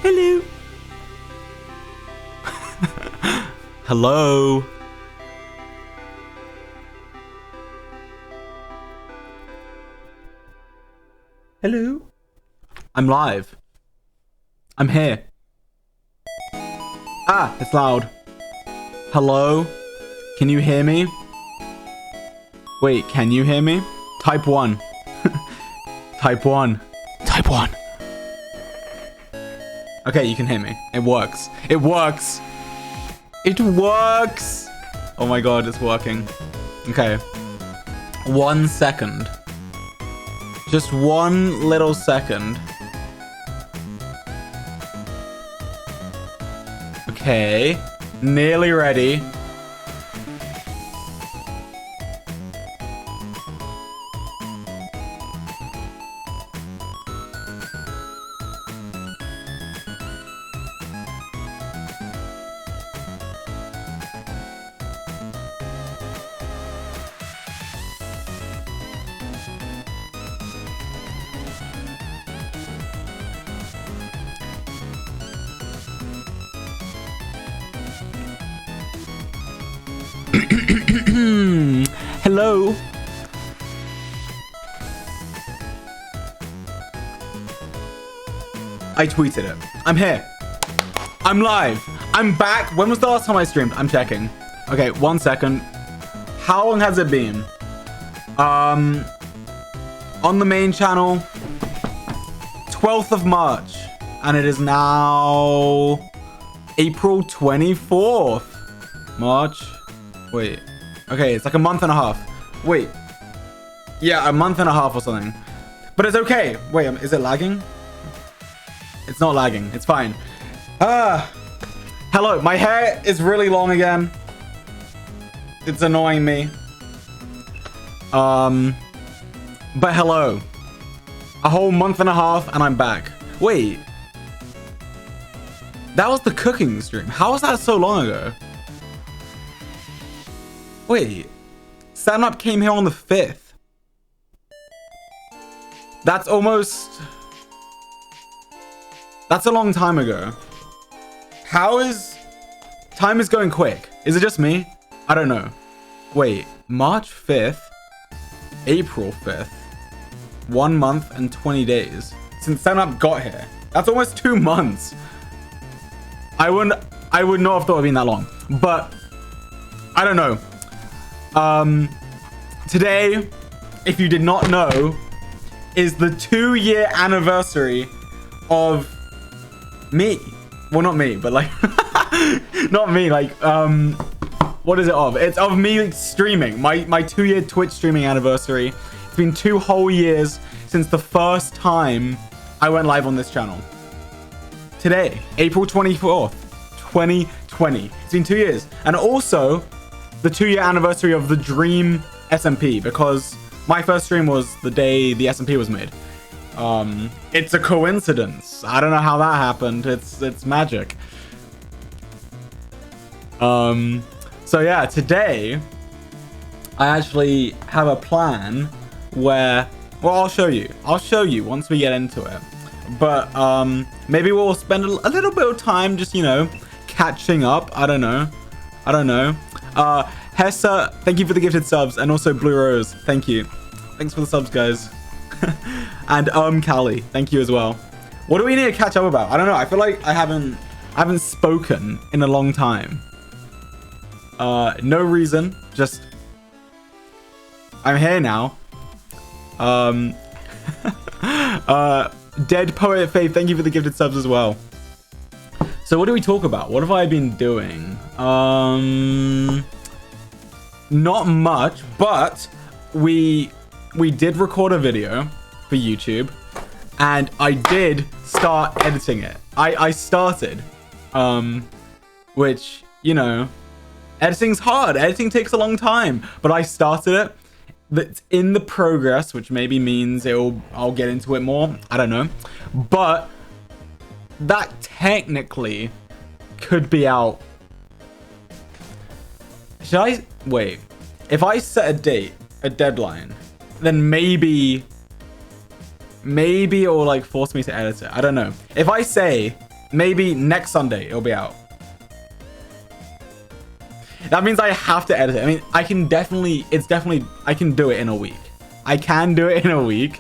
Hello. Hello. Hello. I'm live. I'm here. Ah, it's loud. Hello? Can you hear me? Wait, can you hear me? Type 1. Type 1. Type 1. Okay, you can hear me. It works. It works. It works. Oh my god, it's working. Okay. 1 second. Just 1 little second. Okay. Nearly ready. Hello. I tweeted it. I'm here. I'm live. I'm back. When was the last time I streamed? I'm checking. Okay, 1 second. How long has it been? On the main channel, 12th of March. And it is now April 24th. March. Wait. Okay, it's like a month and a half. Wait. Yeah, a month and a half or something. But it's okay. Wait, is it lagging? It's not lagging. It's fine. Hello. My hair is really long again. It's annoying me. But hello. A whole month and a half and I'm back. Wait. That was the cooking stream. How was that so long ago? Wait, Stand Up came here on the 5th. That's almost... That's a long time ago. How is... Time is going quick. Is it just me? I don't know. Wait, March 5th? April 5th? 1 month and 20 days since Stand Up got here. That's almost 2 months. I would not have thought it would be that long. But, I don't know. Today, if you did not know, is the 2-year anniversary of me. Well, not me, but like, not me, like, what is it of? It's of me streaming, my 2-year Twitch streaming anniversary. It's been 2 whole years since the first time I went live on this channel. Today, April 24th, 2020. It's been 2 years. And also, the 2-year anniversary of the Dream SMP, because my first stream was the day the SMP was made. It's a coincidence. I don't know how that happened. It's magic. So yeah, today I actually have a plan where, well, I'll show you once we get into it. But maybe we'll spend a little bit of time just, you know, catching up. I don't know. Hessa, thank you for the gifted subs, and also Blue Rose, thank you. Thanks for the subs, guys. And Callie, thank you as well. What do we need to catch up about? I don't know. I feel like I haven't spoken in a long time. No reason, just I'm here now. Dead Poet Faith, thank you for the gifted subs as well. So what do we talk about? What have I been doing? Not much, but we did record a video for YouTube, and I did start editing it. I started, which, you know, editing's hard. Editing takes a long time, but I started it. That's in the progress, which maybe means I'll get into it more. I don't know, but that technically could be out. Should I wait? If I set a date, a deadline, then maybe it'll like force me to edit it. I don't know. If I say maybe next Sunday it'll be out. That means I have to edit it. I mean, I can definitely, I can do it in a week. I can do it in a week,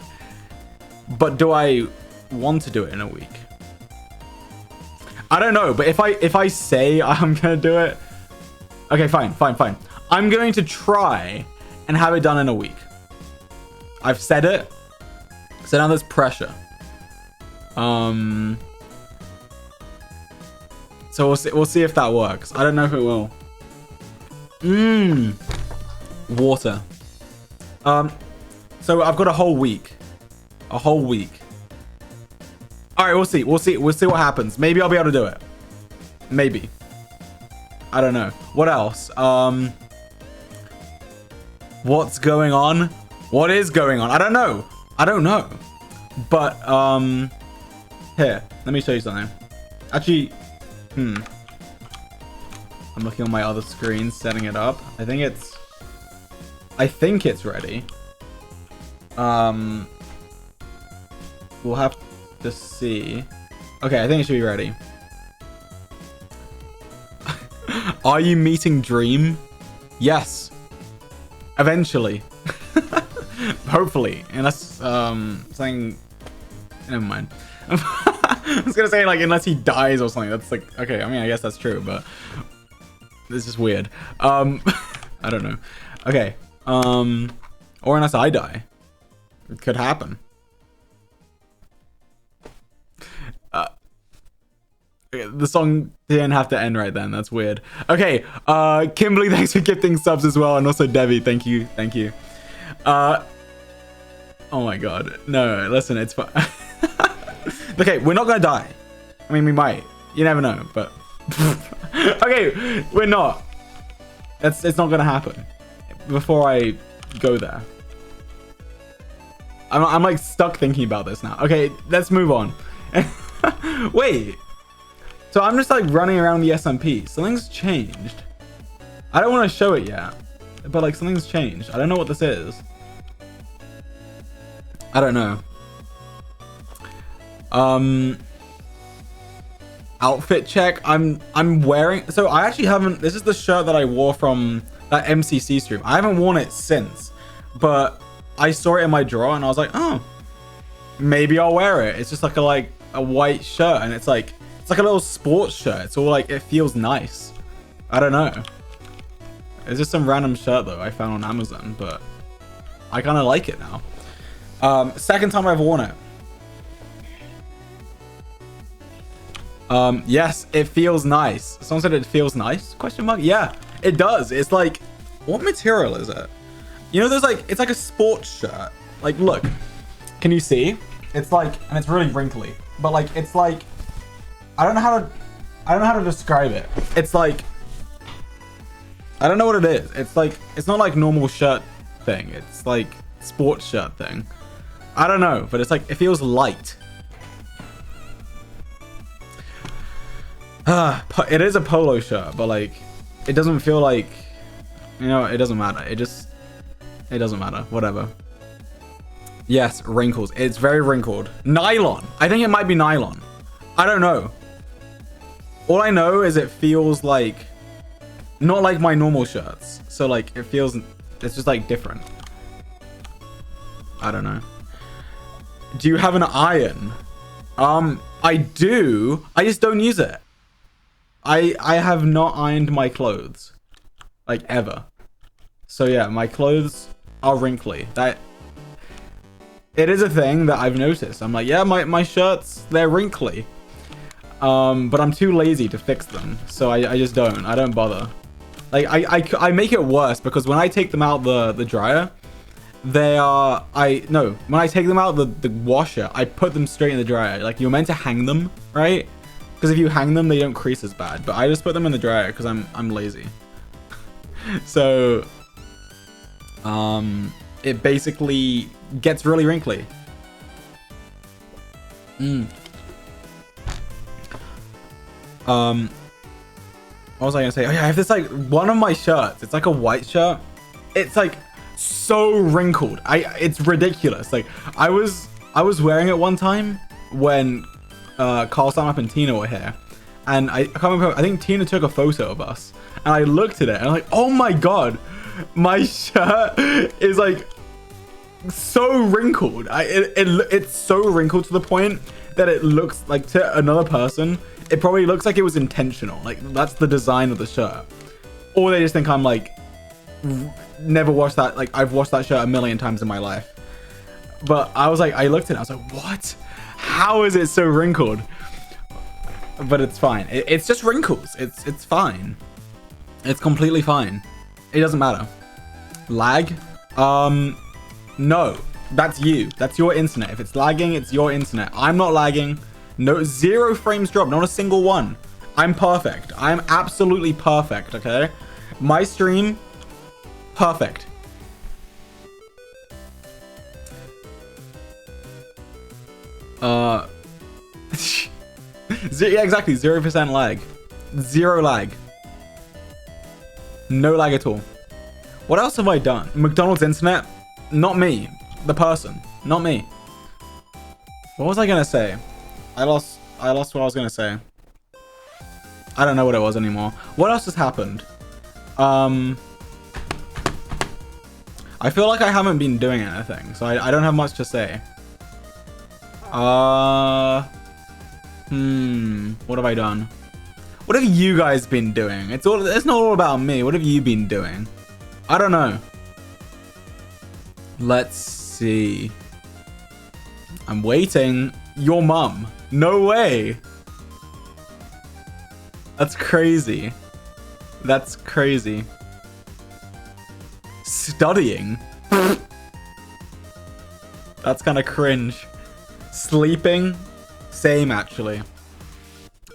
but do I want to do it in a week? I don't know, but if I say I'm gonna do it, okay, fine. I'm going to try and have it done in a week. I've said it, so now there's pressure. So we'll see if that works. I don't know if it will. Water. So I've got a whole week. All right, we'll see what happens. Maybe I'll be able to do it. Maybe. I don't know. What else? What's going on? What is going on? I don't know. But here, let me show you something. Actually, I'm looking on my other screen, setting it up. I think it's ready. We'll have to see. Okay, I think it should be ready. Are you meeting Dream? Yes. Eventually. Hopefully. Unless something. Never mind. I was gonna say, like, unless he dies or something. That's like, okay, I mean, I guess that's true, but it's just weird. I don't know. Okay. Or unless I die. It could happen. The song didn't have to end right then. That's weird. Okay. Kimberly, thanks for gifting subs as well. And also Debbie, thank you. Oh my god. No, listen, it's fine. Okay, we're not gonna die. I mean, we might. You never know, but okay, we're not. It's not gonna happen. Before I go there, I'm like stuck thinking about this now. Okay, let's move on. Wait. So I'm just like running around the SMP. Something's changed. I don't want to show it yet, but like something's changed. I don't know what this is. I don't know. Outfit check. I'm wearing. So I actually haven't. This is the shirt that I wore from that MCC stream. I haven't worn it since, but I saw it in my drawer and I was like, oh, maybe I'll wear it. It's just like a white shirt, and it's like a little sports shirt. It's all like, it feels nice. I don't know. It's just some random shirt though I found on Amazon, but I kind of like it now. Second time I've worn it. Yes, it feels nice. Someone said it feels nice? Question mark? Yeah, it does. It's like, what material is it? You know, there's like, it's like a sports shirt. Like, look, can you see? It's like, and it's really wrinkly, but like, it's like, I don't know how to describe it. It's like, I don't know what it is. It's like, it's not like normal shirt thing. It's like sports shirt thing. I don't know, but it's like, it feels light. It is a polo shirt, but like, it doesn't feel like, you know, it doesn't matter. It doesn't matter. Whatever. Yes, wrinkles. It's very wrinkled. Nylon. I think it might be nylon. I don't know. All I know is it feels like, not like my normal shirts. So like, it feels, it's just like different. I don't know. Do you have an iron? I do. I just don't use it. I have not ironed my clothes, like, ever. So yeah, my clothes are wrinkly. That, it is a thing that I've noticed. I'm like, yeah, my shirts, they're wrinkly. But I'm too lazy to fix them, so I just don't. I don't bother. Like, I make it worse because when I take them out the dryer, they are, when I take them out the washer, I put them straight in the dryer. Like, you're meant to hang them, right? Because if you hang them, they don't crease as bad. But I just put them in the dryer because I'm lazy. So, it basically gets really wrinkly. What was I gonna say? Oh yeah, I have this, like, one of my shirts. It's like a white shirt. It's like so wrinkled. It's ridiculous. Like, I was wearing it one time when Carl, Sam Up, and Tina were here. And I can't remember, I think Tina took a photo of us. And I looked at it and I'm like, oh my god, my shirt is like so wrinkled. It's so wrinkled to the point that it looks like, to another person, it probably looks like it was intentional. Like, that's the design of the shirt. Or they just think I'm like, never washed that. Like, I've washed that shirt a million times in my life. But I was like, I looked at it, I was like, what? How is it so wrinkled? But it's fine. It's just wrinkles. It's fine. It's completely fine. It doesn't matter. Lag? No. That's you. That's your internet. If it's lagging, it's your internet. I'm not lagging. No, 0 frames drop. Not a single one. I'm perfect. I'm absolutely perfect, okay? My stream, perfect. Yeah, exactly. 0% lag. 0 lag. No lag at all. What else have I done? McDonald's internet? Not me. The person. Not me. What was I gonna say? I lost what I was gonna say. I don't know what it was anymore. What else has happened? I feel like I haven't been doing anything, so I don't have much to say. What have I done? What have you guys been doing? It's not all about me. What have you been doing? I don't know. Let's see. I'm waiting. Your mum. No way. That's crazy. That's crazy. Studying. That's kind of cringe. Sleeping. Same, actually.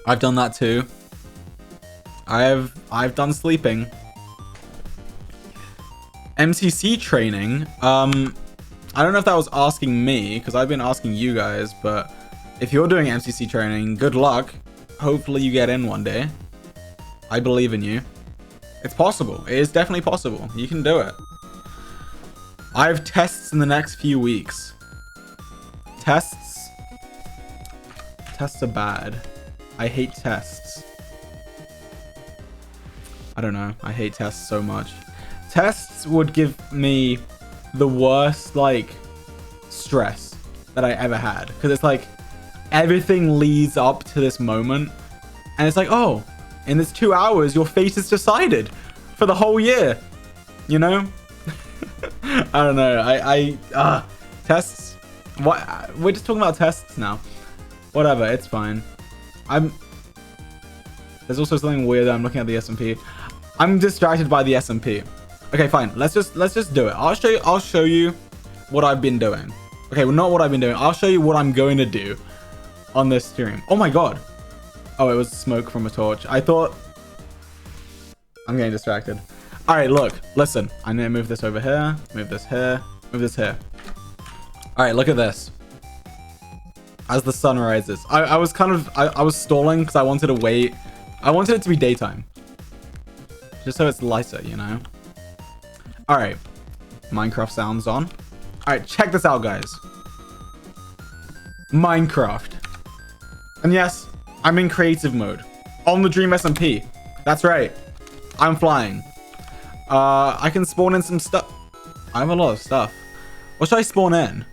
I've done that too. I've done sleeping. MCC training. I don't know if that was asking me, because I've been asking you guys, but if you're doing MCC training, good luck. Hopefully you get in one day. I believe in you. It's possible. It is definitely possible. You can do it. I have tests in the next few weeks. Tests? Tests are bad. I hate tests. I don't know. I hate tests so much. Tests would give me the worst, like, stress that I ever had. Because it's like, everything leads up to this moment. And it's like, oh, in this 2 hours, your fate is decided for the whole year. You know? I don't know. Tests. What? We're just talking about tests now. Whatever, it's fine. There's also something weird that I'm looking at the SMP. I'm distracted by the SMP. Okay, fine. Let's just do it. I'll show you what I've been doing. Okay, well, not what I've been doing. I'll show you what I'm going to do on this stream. Oh my god. Oh, it was smoke from a torch. I thought... I'm getting distracted. All right, look. Listen. I need to move this over here. Move this here. Move this here. All right, look at this. As the sun rises. I was kind of... I was stalling because I wanted to wait. I wanted it to be daytime. Just so it's lighter, you know? All right. Minecraft sounds on. All right, check this out, guys. Minecraft. And yes, I'm in creative mode. On the Dream SMP. That's right. I'm flying. I can spawn in some stuff. I have a lot of stuff. What should I spawn in?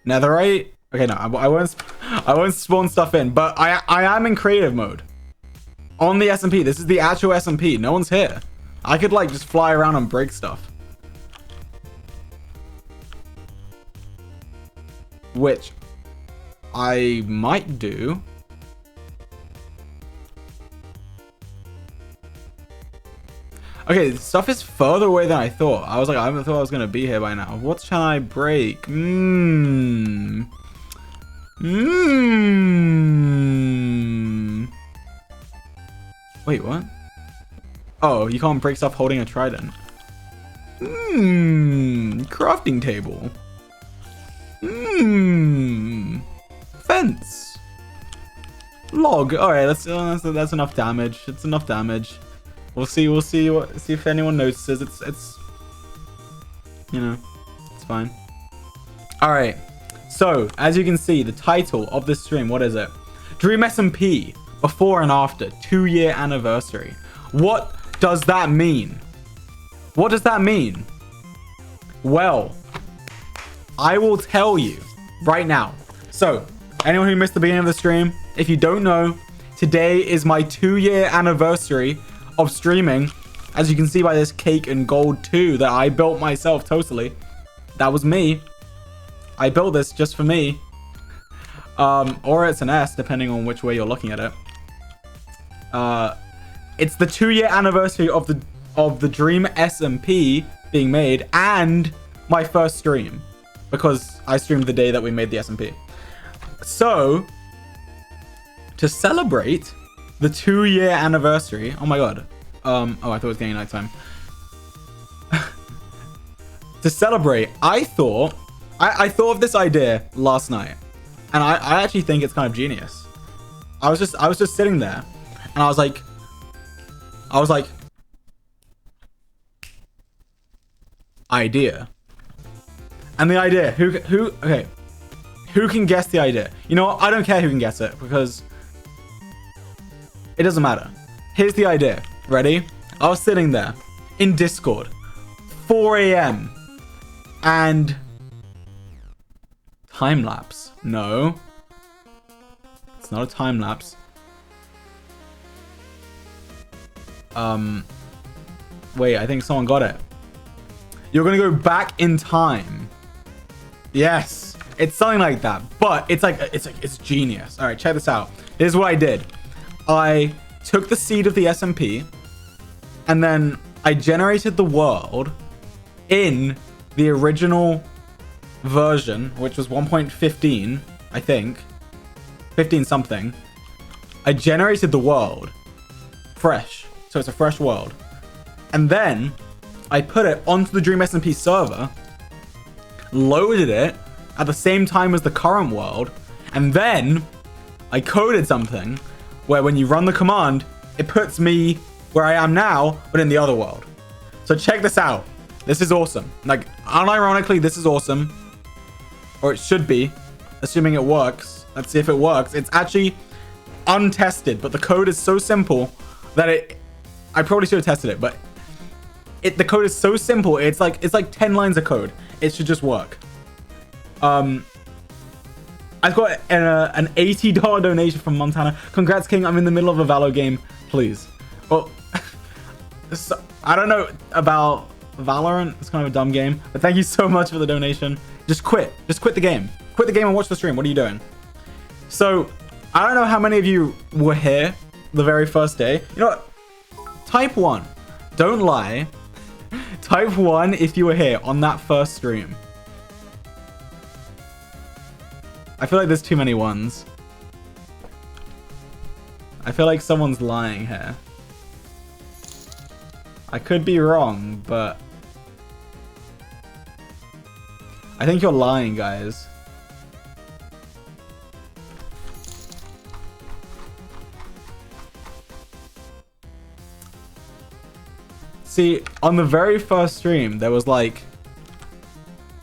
Netherite? Okay, no, I won't spawn stuff in, but I am in creative mode. On the SMP. This is the actual SMP. No one's here. I could, like, just fly around and break stuff. Which I might do. Okay, stuff is further away than I thought. I was like, I thought I was gonna be here by now. What shall I break? Wait, what? Oh, you can't break stuff holding a trident. Crafting table. Fence. Log. All right, that's enough damage. It's enough damage. We'll see if anyone notices. It's you know, it's fine. All right. So, as you can see, the title of this stream, what is it? Dream SMP, before and after, 2-year anniversary. What does that mean? What does that mean? Well, I will tell you right now. So, anyone who missed the beginning of the stream, if you don't know, today is my 2-year anniversary of streaming. As you can see by this cake and gold 2 that I built myself totally. That was me. I built this just for me. Or it's an S, depending on which way you're looking at it. It's the 2-year anniversary of the Dream SMP being made and my first stream, because I streamed the day that we made the SMP. So, to celebrate the 2-year anniversary, oh my god. Oh, I thought it was getting nighttime. To celebrate, I thought of this idea last night, and I actually think it's kind of genius. I was just sitting there, and I was like, idea. And the idea, who can guess the idea? You know what? I don't care who can guess it, because it doesn't matter. Here's the idea. Ready? I was sitting there in Discord, 4 a.m. and time lapse. No, it's not a time lapse. Wait, I think someone got it. You're gonna go back in time. Yes, it's something like that, but it's genius. All right, check this out. Here's what I did. I took the seed of the SMP, and then I generated the world in the original version, which was 1.15, I think. 15 something. I generated the world fresh, so it's a fresh world. And then I put it onto the Dream SMP server, loaded it at the same time as the current world, and then I coded something where when you run the command, it puts me where I am now, but in the other world. So check this out. This is awesome. Like, unironically, this is awesome. Or it should be, assuming it works. Let's see if it works. It's actually untested, but the code is so simple that I probably should have tested it, but the code is so simple. It's like 10 lines of code. It should just work. I've got an $80 donation from Montana. Congrats, King. I'm in the middle of a Valo game. Please. Well, so, I don't know about Valorant. It's kind of a dumb game. But thank you so much for the donation. Just quit. Just quit the game. Quit the game and watch the stream. What are you doing? So, I don't know how many of you were here the very first day. You know what? Type 1. Don't lie. Type 1 if you were here on that first stream. I feel like there's too many ones. I feel like someone's lying here. I could be wrong, but I think you're lying, guys. See, on the very first stream, there was like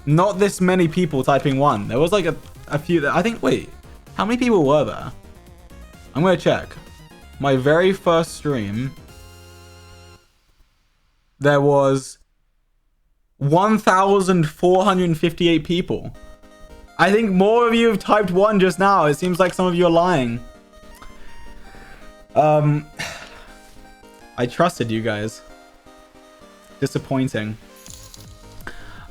not this many people typing 1. There was like a few. I think, wait, how many people were there? I'm gonna check. My very first stream, there was 1,458 people. I think more of you have typed 1 just now. It seems like some of you are lying. I trusted you guys. Disappointing.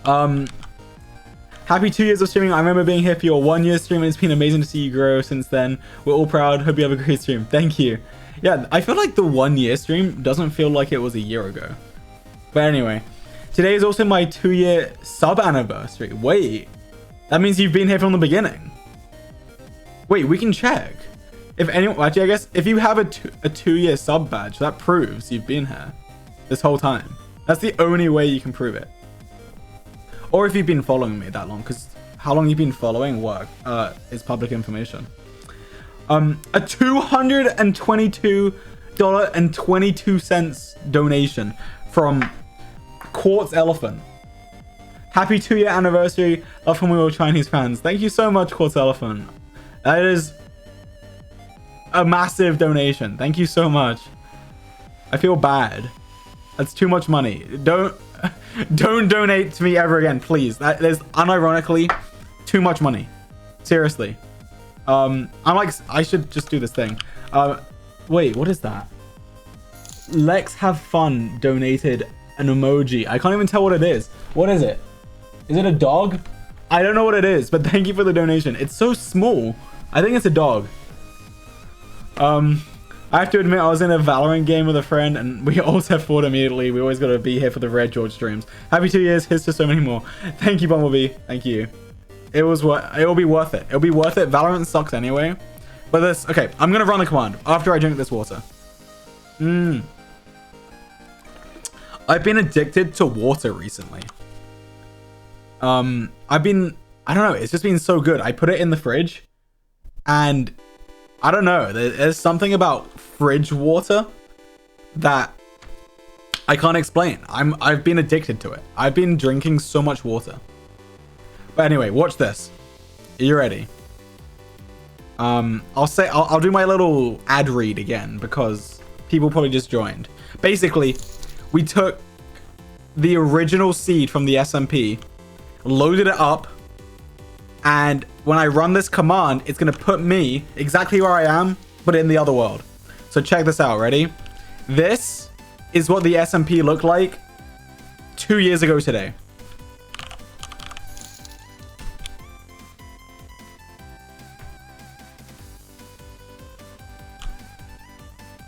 Happy 2 years of streaming. I remember being here for your 1-year stream, and it's been amazing to see you grow since then. We're all proud. Hope you have a great stream. Thank you. Yeah, I feel like the 1-year stream doesn't feel like it was a year ago. But anyway, today is also my 2-year sub anniversary. Wait, that means you've been here from the beginning. Wait, we can check. If anyone, actually, I guess if you have a 2-year sub badge, that proves you've been here this whole time. That's the only way you can prove it. Or if you've been following me that long, because how long you've been following work is public information. A $222.22 donation from Quartz Elephant. Happy 2-year anniversary. Love from we all Chinese fans. Thank you so much, Quartz Elephant. That is a massive donation. Thank you so much. I feel bad. That's too much money. Don't donate to me ever again, please. That is unironically too much money. Seriously. I'm like, I should just do this thing. Wait, what is that? Lex Have Fun donated an emoji. I can't even tell what it is. What is it? Is it a dog? I don't know what it is, but thank you for the donation. It's so small. I think it's a dog. I have to admit, I was in a Valorant game with a friend, and we all set forward immediately. We always got to be here for the Red George streams. Happy 2 years. Here's to so many more. Thank you, Bumblebee. Thank you. It'll be worth it. It'll be worth it. Valorant sucks anyway. But this... Okay, I'm going to run the command after I drink this water. I've been addicted to water recently. I don't know. It's just been so good. I put it in the fridge, and... I don't know. There's something about fridge water that I can't explain. I've been addicted to it. I've been drinking so much water. But anyway, watch this. Are you ready? I'll do my little ad read again because people probably just joined. Basically, we took the original seed from the SMP, loaded it up, and when I run this command, it's going to put me exactly where I am, but in the other world. So check this out. Ready? This is what the SMP looked like 2 years ago today.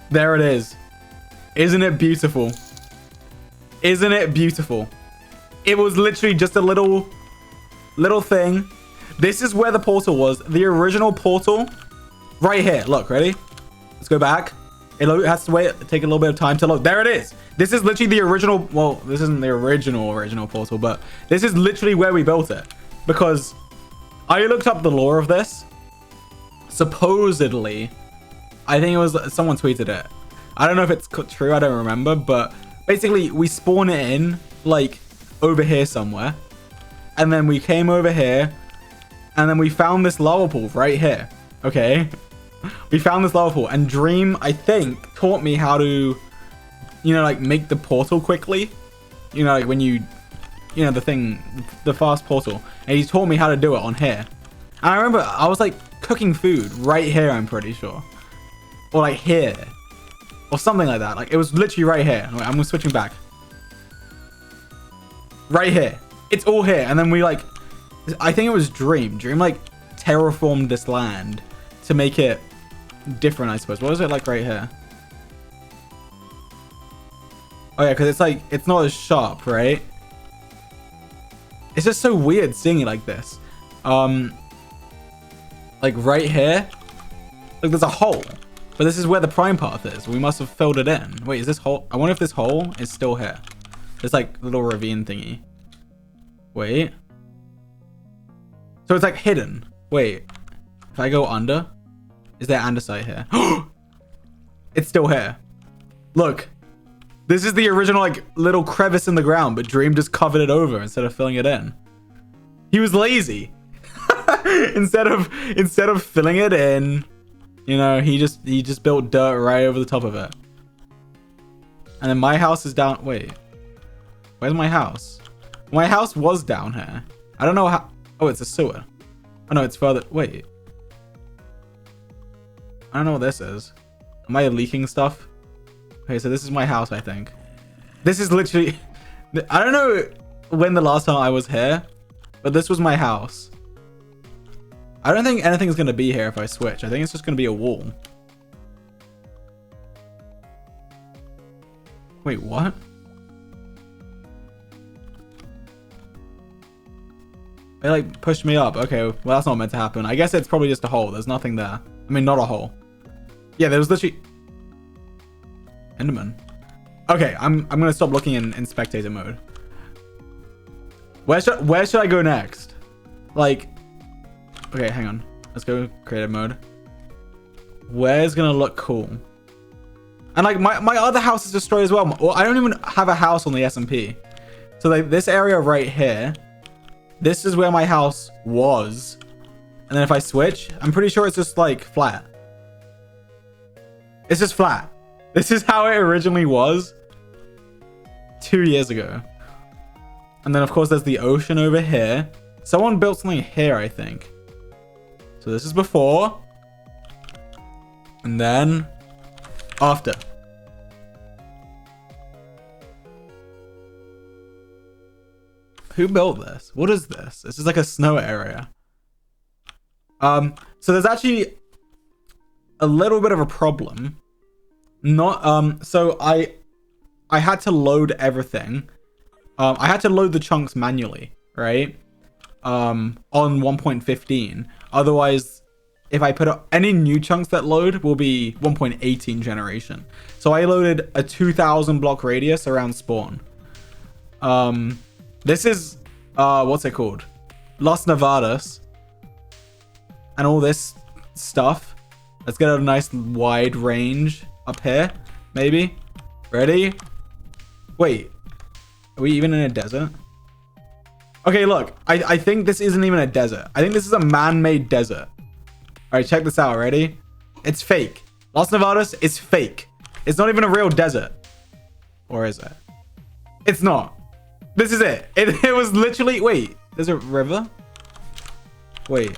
There it is. Isn't it beautiful? Isn't it beautiful? It was literally just a little thing. This is where the portal was. The original portal. Right here. Look, ready? Let's go back. It has to wait. Take a little bit of time to load. There it is. This is literally the original. Well, this isn't the original portal, but this is literally where we built it. Because I looked up the lore of this. Supposedly, I think it was someone tweeted it. I don't know if it's true. I don't remember. But basically, we spawn it in like over here somewhere. And then we came over here. And then we found this lava pool right here. Okay. We found this lava pool. And Dream, I think, taught me how to, you know, like make the portal quickly. You know, like when you know, the fast portal. And he taught me how to do it on here. And I remember I was like cooking food right here, I'm pretty sure. Or like here. Or something like that. Like it was literally right here. Wait, I'm switching back. Right here. It's all here. And then we like... I think it was Dream. Dream like terraformed this land to make it different, I suppose. What is it like right here? Oh yeah, because it's like, it's not as sharp, right? It's just so weird seeing it like this. Like right here. Like there's a hole. But this is where the prime path is. We must have filled it in. Wait, is this hole? I wonder if this hole is still here. It's like a little ravine thingy. Wait. So it's like hidden. Wait, if I go under, is there andesite here? It's still here. Look, this is the original like little crevice in the ground, but Dream just covered it over instead of filling it in. He was lazy. instead of filling it in, you know, he just built dirt right over the top of it. And then my house is down. Wait, where's my house? My house was down here. I don't know how. Oh, it's a sewer. Oh, no, it's further. Wait. I don't know what this is. Am I leaking stuff? Okay, so this is my house, I think. This is literally... I don't know when the last time I was here, but this was my house. I don't think anything's going to be here if I switch. I think it's just going to be a wall. Wait, what? They like pushed me up. Okay, well that's not meant to happen. I guess it's probably just a hole. There's nothing there. I mean, not a hole. Yeah, there was literally... Enderman. Okay, I'm gonna stop looking in spectator mode. Where should I go next? Like... Okay, hang on. Let's go creative mode. Where's gonna look cool? And like my other house is destroyed as well. Well, I don't even have a house on the SMP. So like this area right here... This is where my house was. And then if I switch, I'm pretty sure it's just like flat. It's just flat. This is how it originally was 2 years ago. And then, of course, there's the ocean over here. Someone built something here, I think. So this is before. And then after. Who built this? What is this? This is like a snow area. So there's actually a little bit of a problem. So I had to load everything. I had to load the chunks manually, right? On 1.15. Otherwise, if I put up any new chunks that load will be 1.18 generation. So I loaded a 2000 block radius around spawn. This is what's it called? Las Nevadas. And all this stuff. Let's get a nice wide range up here. Maybe. Ready? Wait. Are we even in a desert? Okay, look. I think this isn't even a desert. I think this is a man-made desert. Alright, check this out. Ready? It's fake. Las Nevadas is fake. It's not even a real desert. Or is it? It's not. This is it. It was literally... Wait. There's a river? Wait.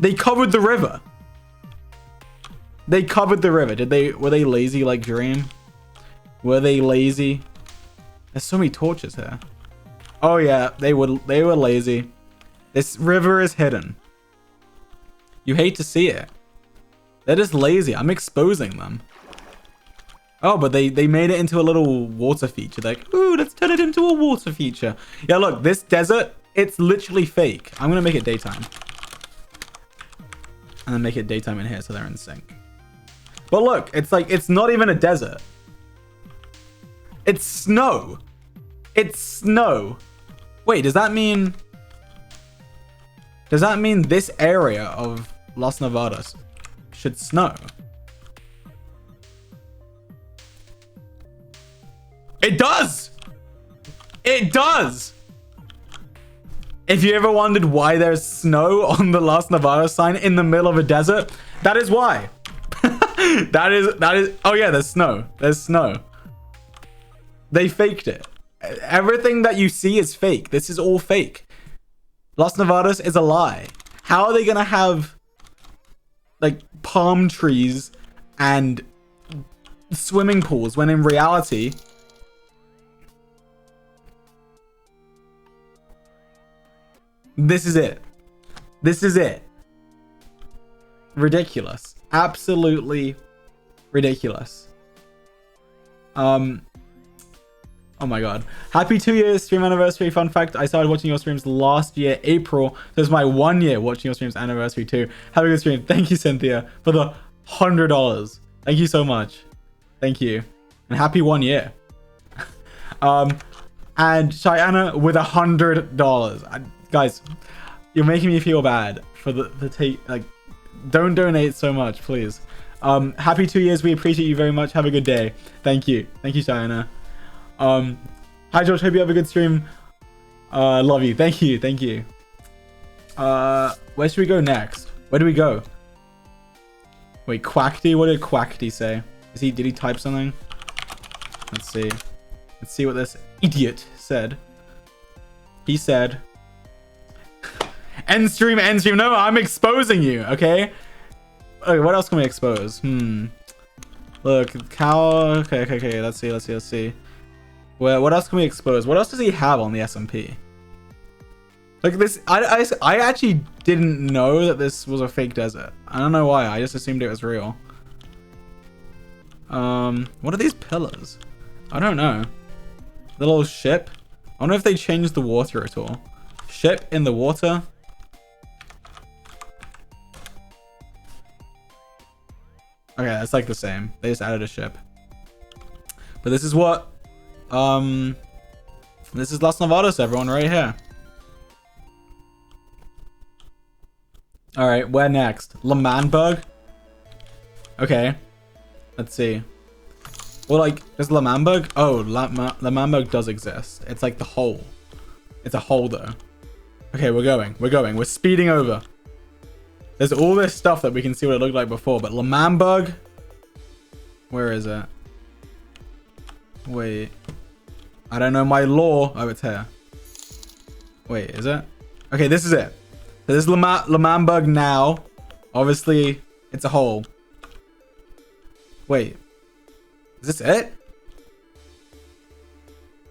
They covered the river. They covered the river. Were they lazy like Dream? Were they lazy? There's so many torches here. Oh yeah, they were lazy. This river is hidden. You hate to see it. They're just lazy. I'm exposing them. Oh, but they made it into a little water feature. They're like, ooh, let's turn it into a water feature. Yeah, look, this desert, it's literally fake. I'm gonna make it daytime. And then make it daytime in here so they're in sync. But look, it's like, it's not even a desert. It's snow. It's snow. Wait, does that mean this area of Las Nevadas should snow? It does! It does! If you ever wondered why there's snow on the Las Nevadas sign in the middle of a desert, that is why. that is oh yeah, there's snow. There's snow. They faked it. Everything that you see is fake. This is all fake. Las Nevadas is a lie. How are they gonna have like palm trees and swimming pools when in reality this is it. This is it. Ridiculous. Absolutely ridiculous. Oh my god. Happy 2 years stream anniversary. Fun fact, I started watching your streams last year, April. So it's my 1 year watching your streams anniversary too. Have a good stream. Thank you, Cynthia, for the $100. Thank you so much. Thank you. And happy 1 year. And Cheyenne with $100. Guys, you're making me feel bad for the take. Like, don't donate so much, please. Happy 2 years. We appreciate you very much. Have a good day. Thank you. Thank you, Cheyenne. Hi George, hope you have a good stream. Love you. Thank you. Thank you. Where should we go next? Where do we go? Wait, Quackty? What did Quackty say? Did he type something? Let's see. Let's see what this idiot said. He said, end stream, end stream. No, I'm exposing you, okay? Okay, what else can we expose? Look, cow. Okay. Let's see. Well, what else can we expose? What else does he have on the SMP? Like this, I actually didn't know that this was a fake desert. I don't know why. I just assumed it was real. What are these pillars? I don't know. The little ship. I wonder if they changed the water at all. Ship in the water. Okay, that's like the same. They just added a ship. But this is what this is Las Nevadas, everyone, right here. All right, where next? Lamanberg? Okay, let's see. Well, like, is Lamanberg? Oh, Lamanberg does exist. It's like the hole. It's a hole, though. Okay, we're speeding over. There's all this stuff that we can see what it looked like before, but L'Manberg, where is it? Wait, I don't know my lore. Oh, it's here. Wait, is it? Okay, this is it. So this is L'Manberg now. Obviously, it's a hole. Wait, is this it?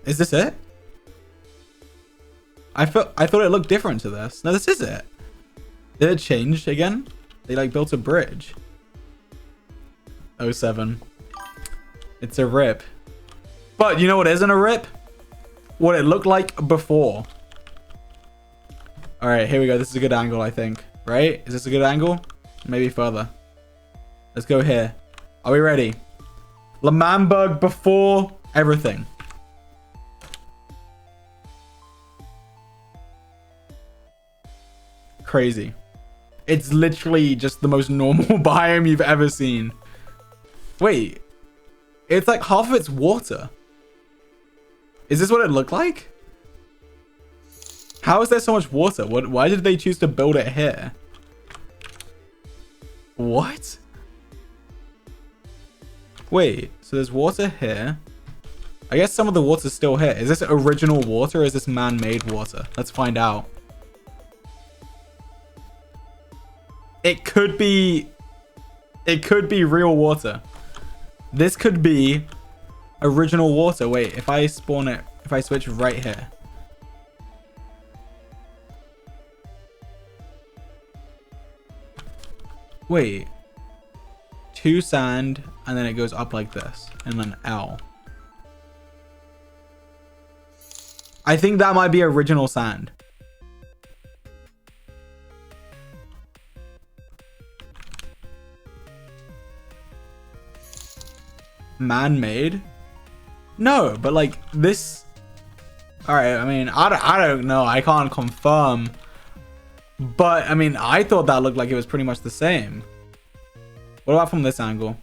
Is this it? I thought it looked different to this. No, this is it. Did it change again? They like built a bridge. 07. It's a rip. But you know what isn't a rip? What it looked like before. All right, here we go. This is a good angle, I think. Right? Is this a good angle? Maybe further. Let's go here. Are we ready? L'Manberg before everything. Crazy. It's literally just the most normal biome you've ever seen. Wait. It's like half of it's water. Is this what it looked like? How is there so much water? Why did they choose to build it here? What? Wait, so there's water here. I guess some of the water's still here. Is this original water or is this man-made water? Let's find out. It could be real water. This could be original water. Wait, if I spawn it, if I switch right here. Wait. 2 sand, and then it goes up like this, and then L. I think that might be original sand. Man-made? No, but like this. All right, I mean, I don't know. I can't confirm. But I mean, I thought that looked like it was pretty much the same. What about from this angle?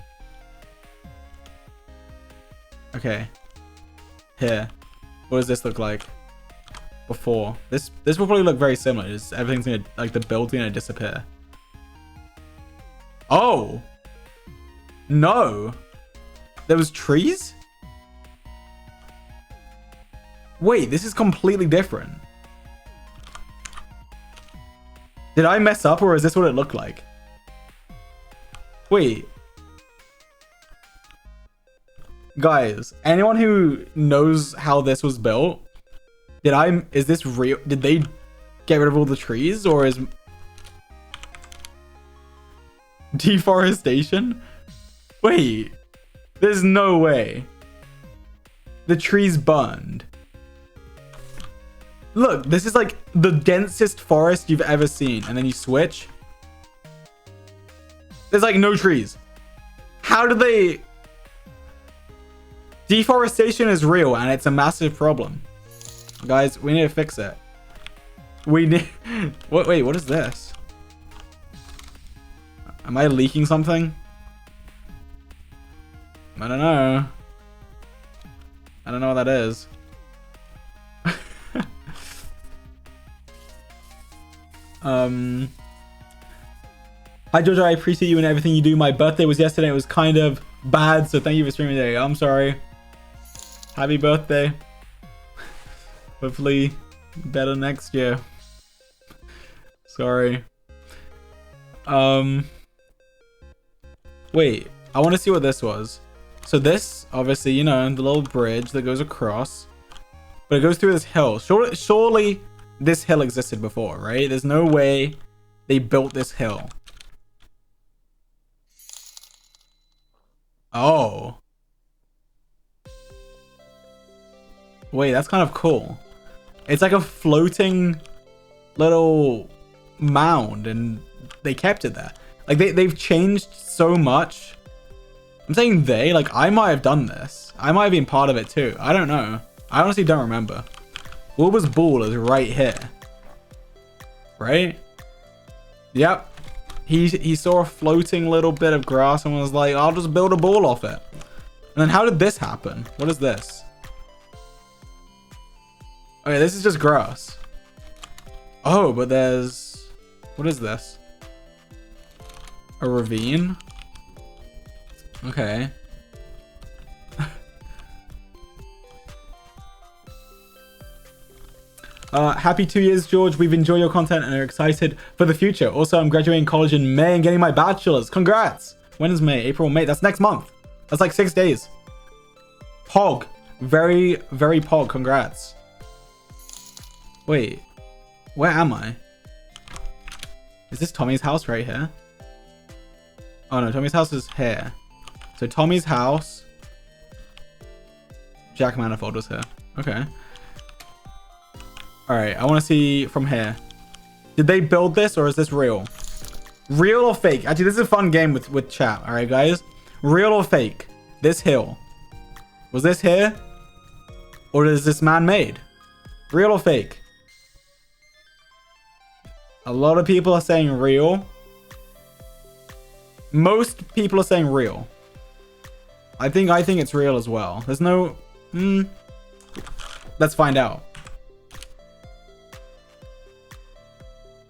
Okay. Here. What does this look like? Before. This will probably look very similar. Just everything's gonna, like, the build's gonna disappear. Oh! No! There was trees? Wait, this is completely different. Did I mess up or is this what it looked like? Wait. Guys, anyone who knows how this was built, is this real? Did they get rid of all the trees or is deforestation? Wait, there's no way. The trees burned. Look, this is like the densest forest you've ever seen. And then you switch. There's like no trees. How do they... Deforestation is real and it's a massive problem. Guys, we need to fix it. We need... Wait, what is this? Am I leaking something? I don't know. I don't know what that is. Hi George, I appreciate you and everything you do. My birthday was yesterday. It was kind of bad, so thank you for streaming today. I'm sorry. Happy birthday. Hopefully better next year. Sorry. Wait, I want to see what this was. So this, obviously, you know, the little bridge that goes across, but it goes through this hill. Surely this hill existed before, right? There's no way they built this hill. Oh. Wait, that's kind of cool. It's like a floating little mound and they kept it there. Like they've changed so much. I'm saying they, like I might have done this. I might have been part of it too. I don't know. I honestly don't remember. Wilbur's ball is right here. Right? Yep. He saw a floating little bit of grass and was like, I'll just build a ball off it. And then how did this happen? What is this? Okay, this is just grass. Oh, but there's... What is this? A ravine? Okay. Happy 2 years, George. We've enjoyed your content and are excited for the future. Also, I'm graduating college in May and getting my bachelor's. Congrats. When is May? April, May. That's next month. That's like 6 days. Pog. Very, very pog. Congrats. Wait. Where am I? Is this Tommy's house right here? Oh no, Tommy's house is here. So Tommy's house. Jack Manifold was here. Okay. Alright, I want to see from here. Did they build this or is this real? Real or fake? Actually, this is a fun game with chat. Alright, guys. Real or fake? This hill. Was this here? Or is this man-made? Real or fake? A lot of people are saying real. Most people are saying real. I think it's real as well. There's no... Let's find out.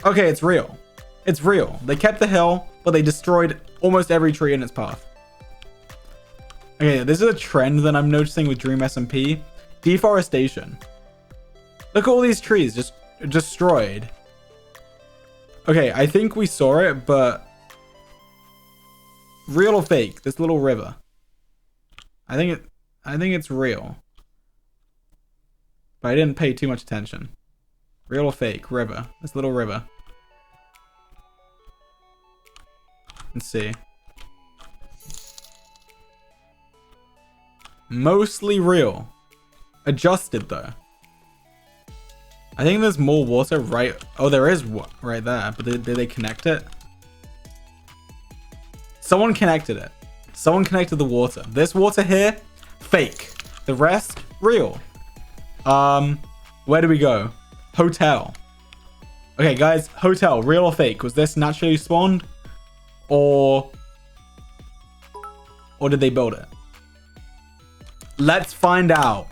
Okay, it's real. It's real. They kept the hill, but they destroyed almost every tree in its path. Okay, this is a trend that I'm noticing with Dream SMP. Deforestation. Look at all these trees just destroyed. Okay, I think we saw it, but... Real or fake? This little river. I think it's real. But I didn't pay too much attention. Real or fake? River. This little river. Let's see. Mostly real. Adjusted though. I think there's more water right... Oh, there is right there. But did they connect it? Someone connected it. Someone connected the water. This water here, fake. The rest, real. Where do we go? Hotel. Okay, guys. Hotel, real or fake? Was this naturally spawned? Or did they build it? Let's find out.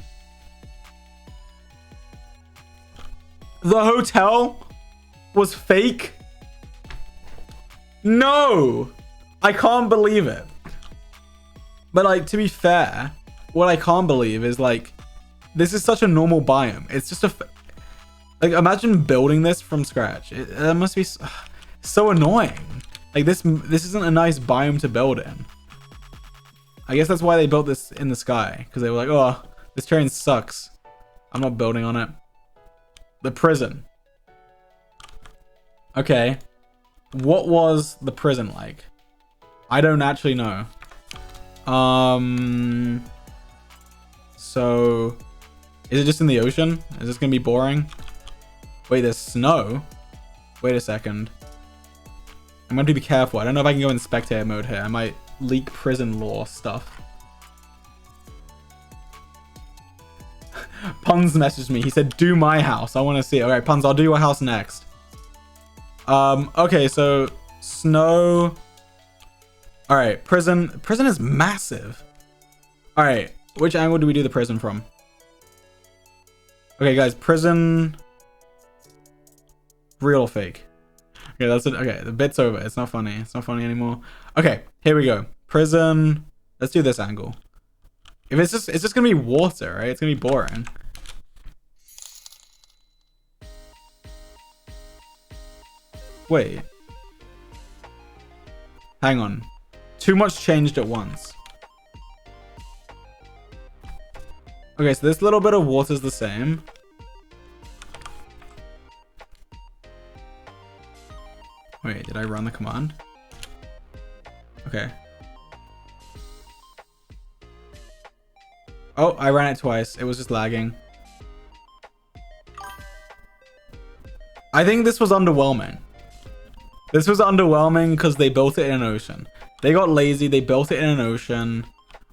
The hotel was fake? No! I can't believe it. But like, to be fair, what I can't believe is like, this is such a normal biome. It's just like, imagine building this from scratch. It must be so annoying. Like this isn't a nice biome to build in. I guess that's why they built this in the sky. Because they were like, oh, this terrain sucks. I'm not building on it. The prison. Okay. What was the prison like? I don't actually know. So is it just in the ocean? Is this gonna be boring? Wait, there's snow? Wait a second. I'm going to be careful. I don't know if I can go in spectator mode here. I might leak prison lore stuff. Puns messaged me. He said, do my house. I want to see it. Alright, Puns, I'll do your house next. Okay, so snow. Alright, prison. Prison is massive. Alright, which angle do we do the prison from? Okay, guys, prison. Real or fake? Okay, that's it. Okay, the bit's over. It's not funny. It's not funny anymore. Okay, here we go. Prison. Let's do this angle. If it's just gonna be water, right? It's gonna be boring. Wait. Hang on. Too much changed at once. Okay, so this little bit of water's the same. Wait, did I run the command? Okay. Oh, I ran it twice. It was just lagging. I think this was underwhelming. This was underwhelming because they built it in an ocean. They got lazy. They built it in an ocean.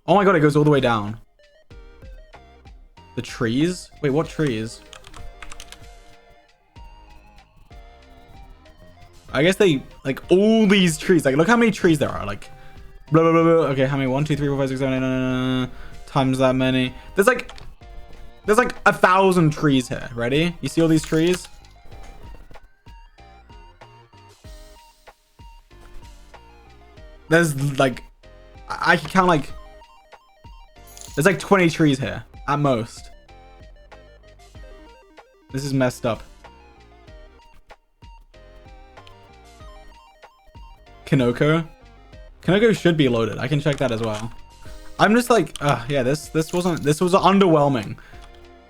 Oh my god, it goes all the way down. The trees? Wait, what trees? I guess they, like, all these trees. Like, look how many trees there are. Like, blah, blah, blah, blah. Okay, how many? 1, 2, 3, 4, 5, 6, 7, 8, 9, times that many. There's like 1,000 trees here. Ready? You see all these trees? There's like, I can count like, there's like 20 trees here at most. This is messed up. Kanoko. Kanoko should be loaded. I can check that as well. I'm just like, yeah, this was underwhelming.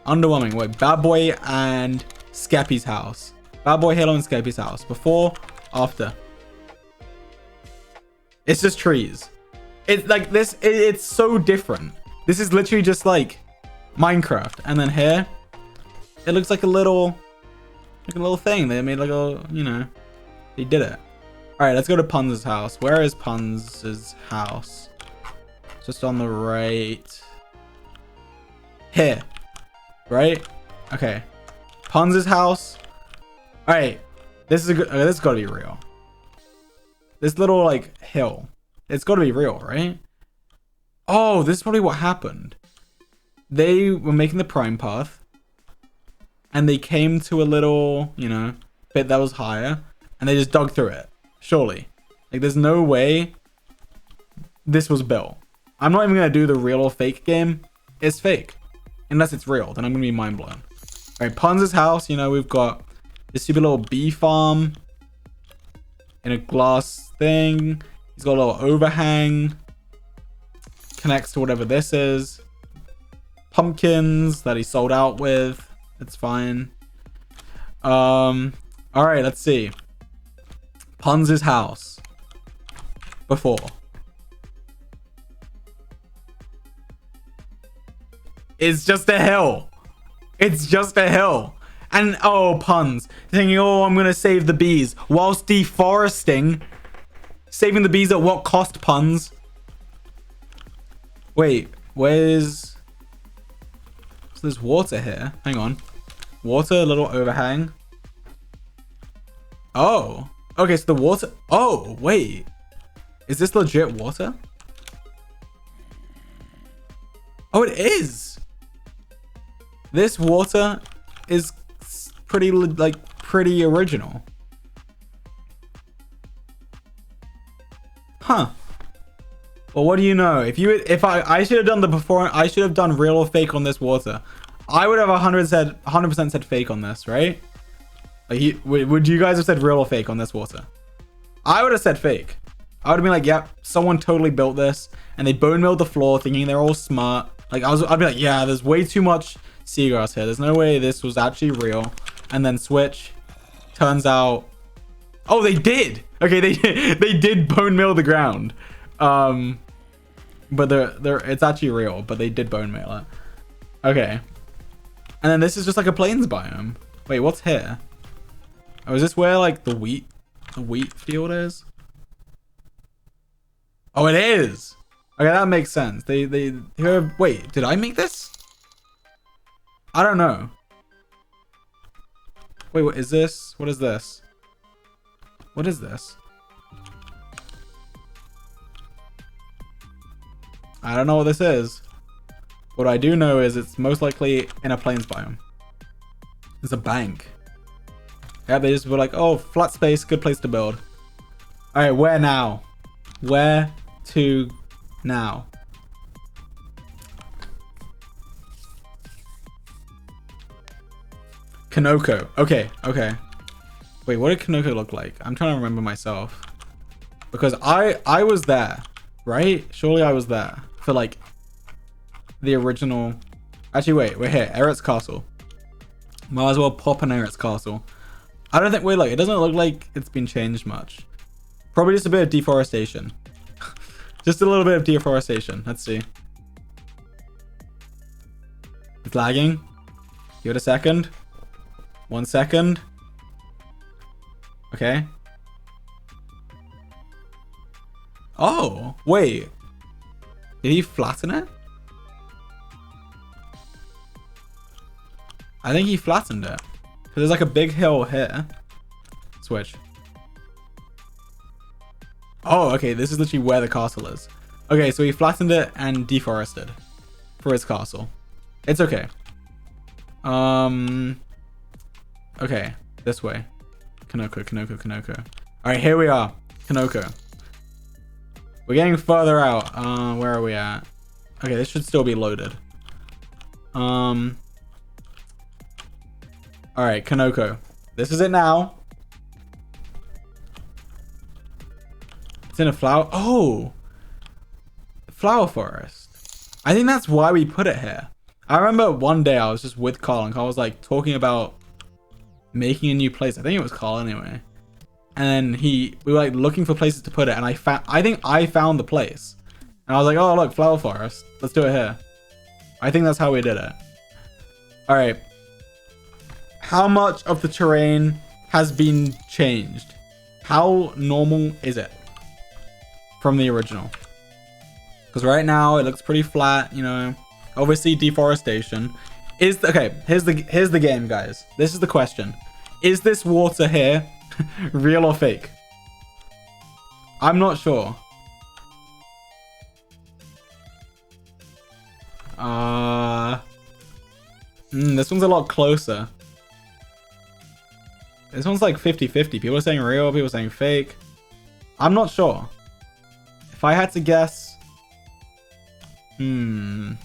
Underwhelming. Wait, Bad Boy and Skeppy's house. Bad Boy, Halo, and Skeppy's house. Before, after. It's just trees. It's like this. It's so different. This is literally just like Minecraft. And then here, it looks like a little thing. They made like a, you know, they did it. All right, let's go to Punz's house. Where is Punz's house? Just on the right. Here. Right? Okay. Punz's house. All right. This is a good. This has got to be real. This little like hill. It's got to be real, right? Oh, this is probably what happened. They were making the prime path. And they came to a little, you know, bit that was higher. And they just dug through it. Surely. Like, there's no way this was built. I'm not even going to do the real or fake game. It's fake. Unless it's real. Then I'm going to be mind blown. All right, Punz's house. You know, we've got this stupid little bee farm. In a glass thing. He's got a little overhang. Connects to whatever this is. Pumpkins that he sold out with. It's fine. All right, let's see. Punz's house. Before. It's just a hill. It's just a hill. And, oh, Punz. Thinking, oh, I'm going to save the bees. Whilst deforesting. Saving the bees at what cost, Punz? Wait, where's... So there's water here. Hang on. Water, a little overhang. Oh. Okay, so the water... Oh, wait. Is this legit water? Oh, it is. This water is pretty, like, pretty original. Huh. Well, what do you know? If I should have done the before, I should have done real or fake on this water. I would have 100% said fake on this, right? Like, would you guys have said real or fake on this water? I would have said fake. I would have been like, yep, someone totally built this and they bone milled the floor thinking they're all smart. Like, I'd be like, yeah, there's way too much seagrass here. There's no way this was actually real. And then switch. Turns out, oh, they did. Okay, they did bone mill the ground. But it's actually real, but they did bone mill it. Okay. And then this is just like a plains biome. Wait, what's here? Oh, is this where like the wheat field is? Oh, it is. Okay, that makes sense. Wait, did I make this? I don't know. Wait, what is this? What is this? What is this? I don't know what this is. What I do know is it's most likely in a plains biome. There's a bank. Yeah, they just were like, oh, flat space, good place to build. All right, where now? Where to now? Kanoko. Okay, okay. Wait, what did Kanoko look like? I'm trying to remember myself. Because I was there, right? Surely I was there for like the original. Actually, wait, we're here. Eret's Castle. Might as well pop an Eret's Castle. I don't think, wait, look, it doesn't look like it's been changed much. Probably just a bit of deforestation. Just a little bit of deforestation. Let's see. It's lagging. Give it a second. 1 second. Okay. Oh, wait. Did he flatten it? I think he flattened it. Because there's like a big hill here. Switch. Oh, okay. This is literally where the castle is. Okay, so he flattened it and deforested for his castle. It's okay. Okay, this way. Kanoko, Kanoko, Kanoko. All right, here we are. Kanoko. We're getting further out. Where are we at? Okay, this should still be loaded. All right, Kanoko. This is it now. It's in a flower. Oh, flower forest. I think that's why we put it here. I remember one day I was just with Carl and Carl was like talking about making a new place. I think it was Carl anyway. And then we were like looking for places to put it. And I think I found the place. And I was like, oh, look, flower forest. Let's do it here. I think that's how we did it. All right. How much of the terrain has been changed? How normal is it from the original? Because right now it looks pretty flat, you know. Obviously deforestation. Okay, here's the game, guys. This is the question. Is this water here real or fake? I'm not sure. This one's a lot closer. This one's like 50-50. People are saying real, people are saying fake. I'm not sure. If I had to guess... I'm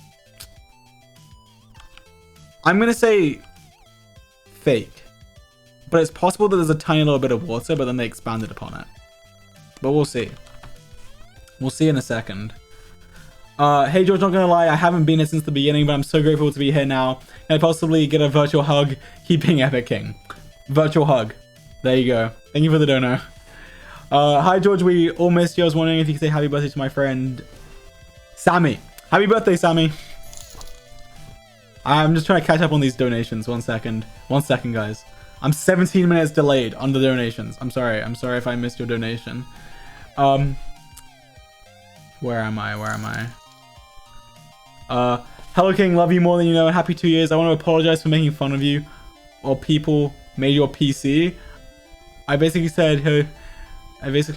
gonna say fake. But it's possible that there's a tiny little bit of water, but then they expanded upon it. But we'll see. We'll see in a second. Hey George, not gonna lie, I haven't been here since the beginning, but I'm so grateful to be here now. Can I possibly get a virtual hug? Keep being Epic King. Virtual hug. There you go. Thank you for the dono. Hi George, we all missed you. I was wondering if you could say happy birthday to my friend Sammy. Happy birthday, Sammy. I'm just trying to catch up on these donations. 1 second. 1 second, guys. I'm 17 minutes delayed on the donations. I'm sorry. I'm sorry if I missed your donation. Where am I? Hello King, love you more than you know. Happy 2 years. I want to apologize for making fun of you or people made your PC. I basically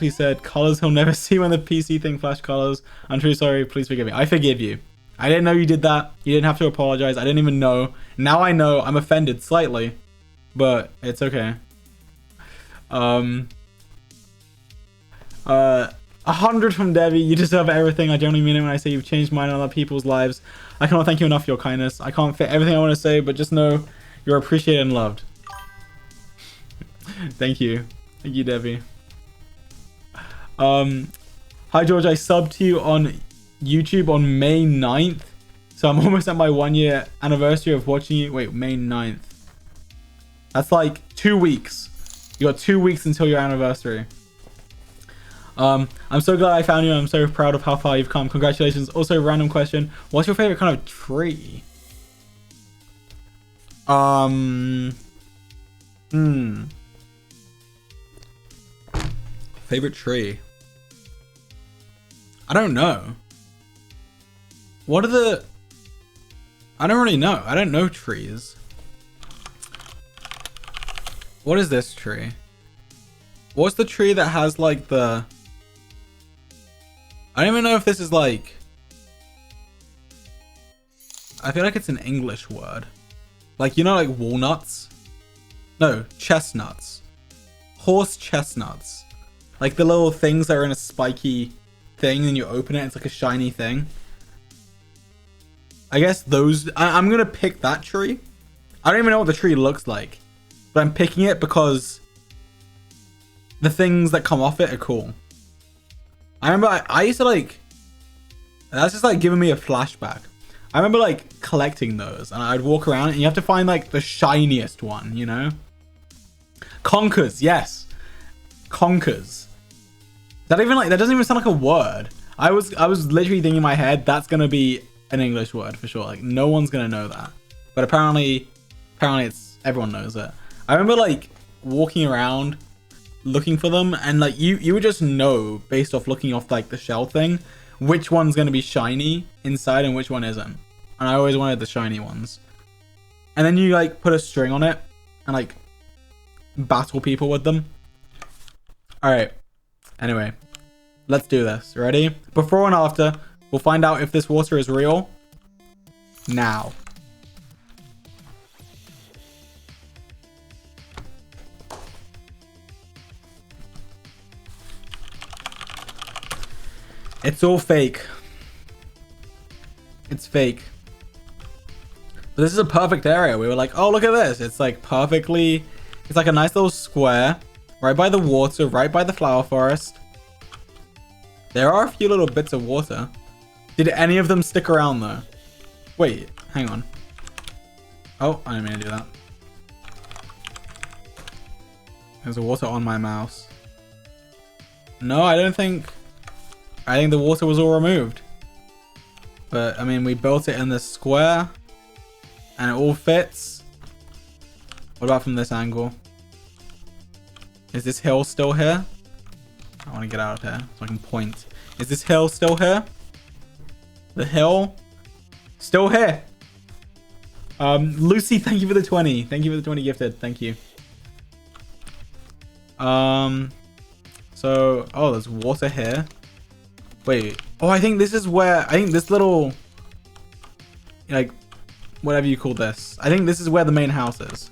said colors he'll never see when the PC thing flash colors. I'm truly sorry. Please forgive me. I forgive you. I didn't know you did that. You didn't have to apologize. I didn't even know. Now I know. I'm offended slightly, but it's okay. 100 from Debbie. You deserve everything. I generally mean it when I say you've changed mine and other people's lives. I cannot thank you enough for your kindness. I can't fit everything I want to say, but just know you're appreciated and loved. Thank you. Thank you, Debbie. Hi George, I subbed to you on YouTube on May 9th. So I'm almost at my 1 year anniversary of watching you. Wait, May 9th. That's like 2 weeks. You got 2 weeks until your anniversary. I'm so glad I found you. I'm so proud of how far you've come. Congratulations. Also, random question. What's your favorite kind of tree? Favorite tree? I don't know. What are the... I don't really know. I don't know trees. What is this tree? What's the tree that has like the... I don't even know if this is like... I feel like it's an English word. Like, you know, like walnuts? No, chestnuts. Horse chestnuts. Like the little things that are in a spiky thing and you open it, it's like a shiny thing. I guess those... I'm gonna pick that tree. I don't even know what the tree looks like. But I'm picking it because the things that come off it are cool. I remember I used to like... That's just like giving me a flashback. I remember like collecting those and I'd walk around and you have to find like the shiniest one, you know? Conkers, yes. Conkers. That even like, that doesn't even sound like a word. I was literally thinking in my head, that's gonna be an English word for sure. Like no one's gonna know that. But apparently it's, everyone knows it. I remember like walking around looking for them and like you would just know based off looking off like the shell thing which one's gonna be shiny inside and which one isn't. And I always wanted the shiny ones. And then you like put a string on it and like battle people with them. Alright. Anyway, let's do this. Ready? Before and after, we'll find out if this water is real. Now. It's all fake. It's fake. But this is a perfect area. We were like, oh, look at this. It's like perfectly... It's like a nice little square. Right by the water. Right by the flower forest. There are a few little bits of water. Did any of them stick around though? Wait, hang on. Oh, I didn't mean to do that. There's water on my mouse. No, I don't think... I think the water was all removed. But, I mean, we built it in this square. And it all fits. What about from this angle? Is this hill still here? I want to get out of here so I can point. Is this hill still here? The hill? Still here. Lucy, thank you for the 20. Thank you for the 20 gifted. Thank you. So, oh, there's water here. Wait. Oh, I think this is where, I think this little, like, whatever you call this. I think this is where the main house is.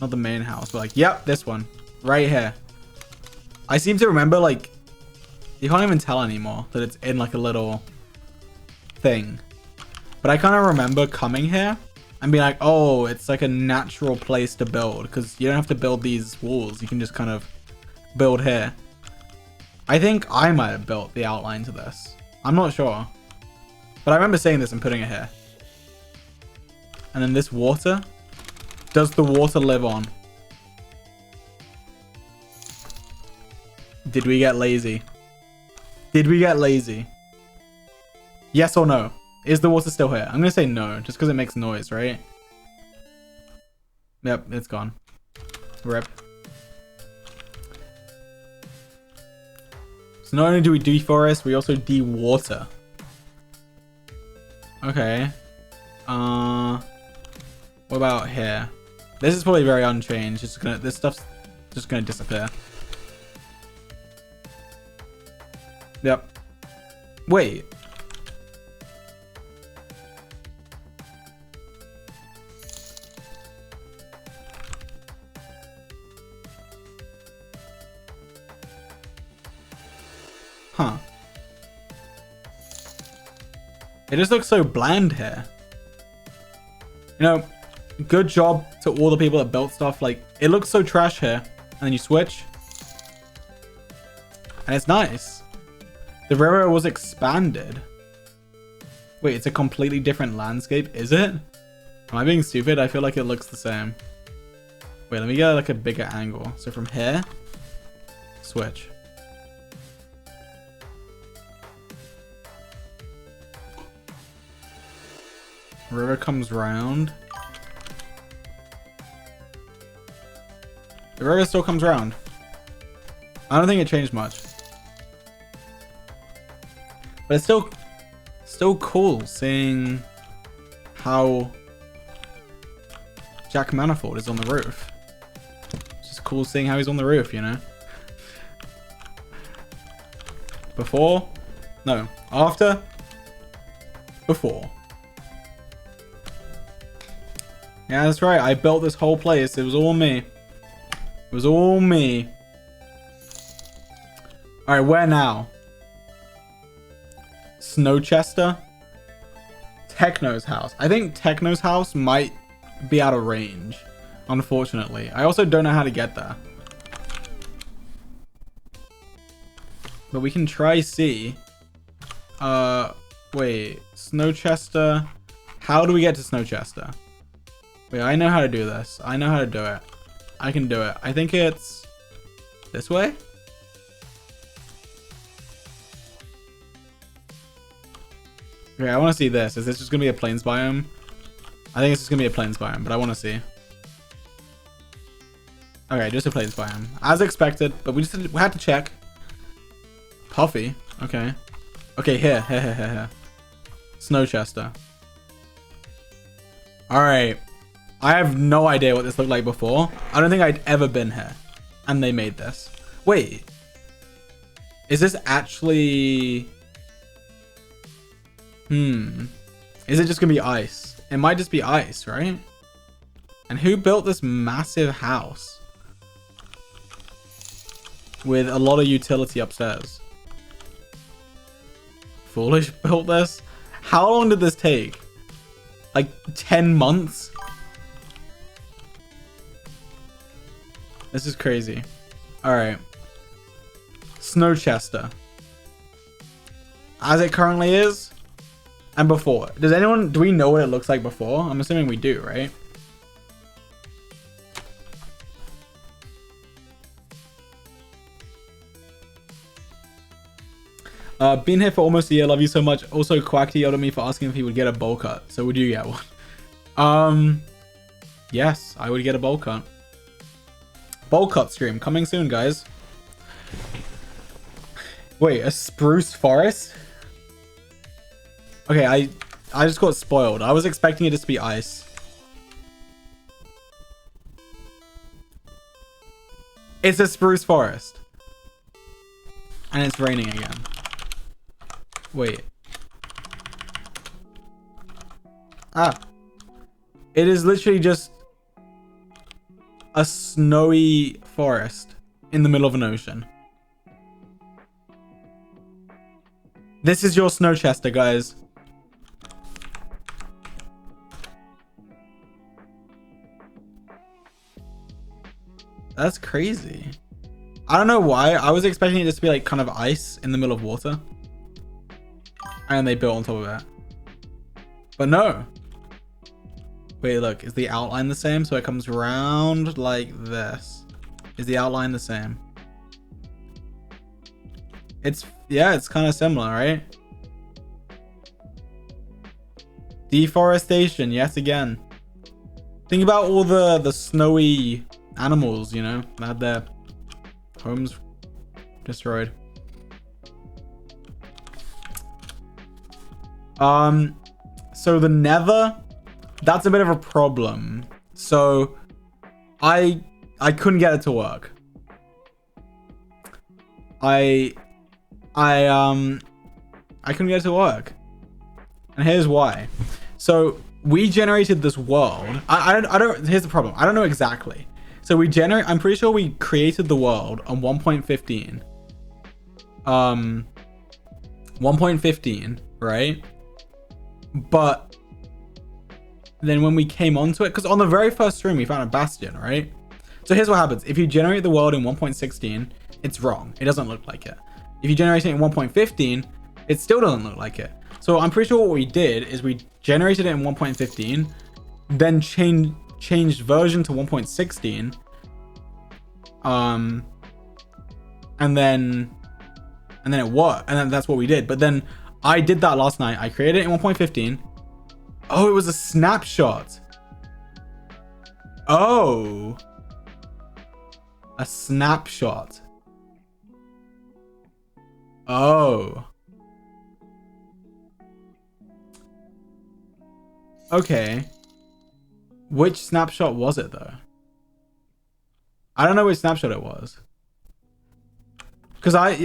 Not the main house, but like, yep, this one. Right here. I seem to remember, like, you can't even tell anymore that it's in like a little thing. But I kind of remember coming here and being like, oh, it's like a natural place to build because you don't have to build these walls. You can just kind of build here. I think I might have built the outline to this. I'm not sure. But I remember saying this and putting it here. And then this water. Does the water live on? Did we get lazy? Did we get lazy? Yes or no? Is the water still here? I'm going to say no, just because it makes noise, right? Yep, it's gone. Rip. So not only do we deforest, we also de-water. Okay. What about here? This is probably very unchanged. It's gonna, this stuff's just gonna disappear. Yep. Wait. Huh. It just looks so bland here. You know, good job to all the people that built stuff. Like, it looks so trash here. And then you switch. And it's nice. The river was expanded. Wait, it's a completely different landscape, is it? Am I being stupid? I feel like it looks the same. Wait, let me get like a bigger angle. So from here, switch. River comes round. The river still comes round. I don't think it changed much. But it's still cool seeing how Jack Manifold is on the roof. It's just cool seeing how he's on the roof, you know? Before? No. After? Before. Yeah, that's right. I built this whole place. It was all me. It was all me. Alright, where now? Snowchester? Techno's house. I think Techno's house might be out of range, unfortunately. I also don't know how to get there. But we can try see. Wait. Snowchester. How do we get to Snowchester? Wait, I know how to do this. I know how to do it. I can do it. I think it's this way? Okay, I want to see this. Is this just going to be a plains biome? I think it's just going to be a plains biome, but I want to see. Okay, just a plains biome. As expected, but we had to check. Puffy. Okay. Okay, here. Snowchester. Alright. I have no idea what this looked like before. I don't think I'd ever been here. And they made this. Wait. Is this actually... Is it just gonna be ice? It might just be ice, right? And who built this massive house? with a lot of utility upstairs. Foolish built this. How long did this take? Like 10 months? This is crazy. All right. Snowchester. As it currently is and before. Do we know what it looks like before? I'm assuming we do, right? Been here for almost a year. Love you so much. Also, Quackty yelled at me for asking if he would get a bowl cut. So would you get one? Yes, I would get a bowl cut. Bowl cut stream coming soon, guys. Wait, a spruce forest? Okay, I just got spoiled. I was expecting it just to be ice. It's a spruce forest. And it's raining again. Wait. Ah. It is literally just a snowy forest in the middle of an ocean. This is your Snowchester, guys. That's crazy. I don't know why. I was expecting it just to be like kind of ice in the middle of water. And they built on top of it. But no. Wait, look. Is the outline the same? So it comes round like this. Is the outline the same? Yeah, it's kind of similar, right? Deforestation, yet again. Think about all the snowy animals, you know, that had their homes destroyed. So the nether, that's a bit of a problem. So I couldn't get it to work. I couldn't get it to work. And here's why. So we generated this world. I don't, here's the problem. I don't know exactly. So I'm pretty sure we created the world on 1.15. 1.15, right? But then when we came onto it, because on the very first stream we found a bastion, right? So here's what happens. If you generate the world in 1.16, it's wrong. It doesn't look like it. If you generate it in 1.15, it still doesn't look like it. So I'm pretty sure what we did is we generated it in 1.15, then changed version to 1.16, and then it worked, and then that's what we did. But then I did that last night. I created it in 1.15. Oh, it was a snapshot. Oh, a snapshot. Oh. Okay. Which snapshot was it though? I don't know which snapshot it was. Because I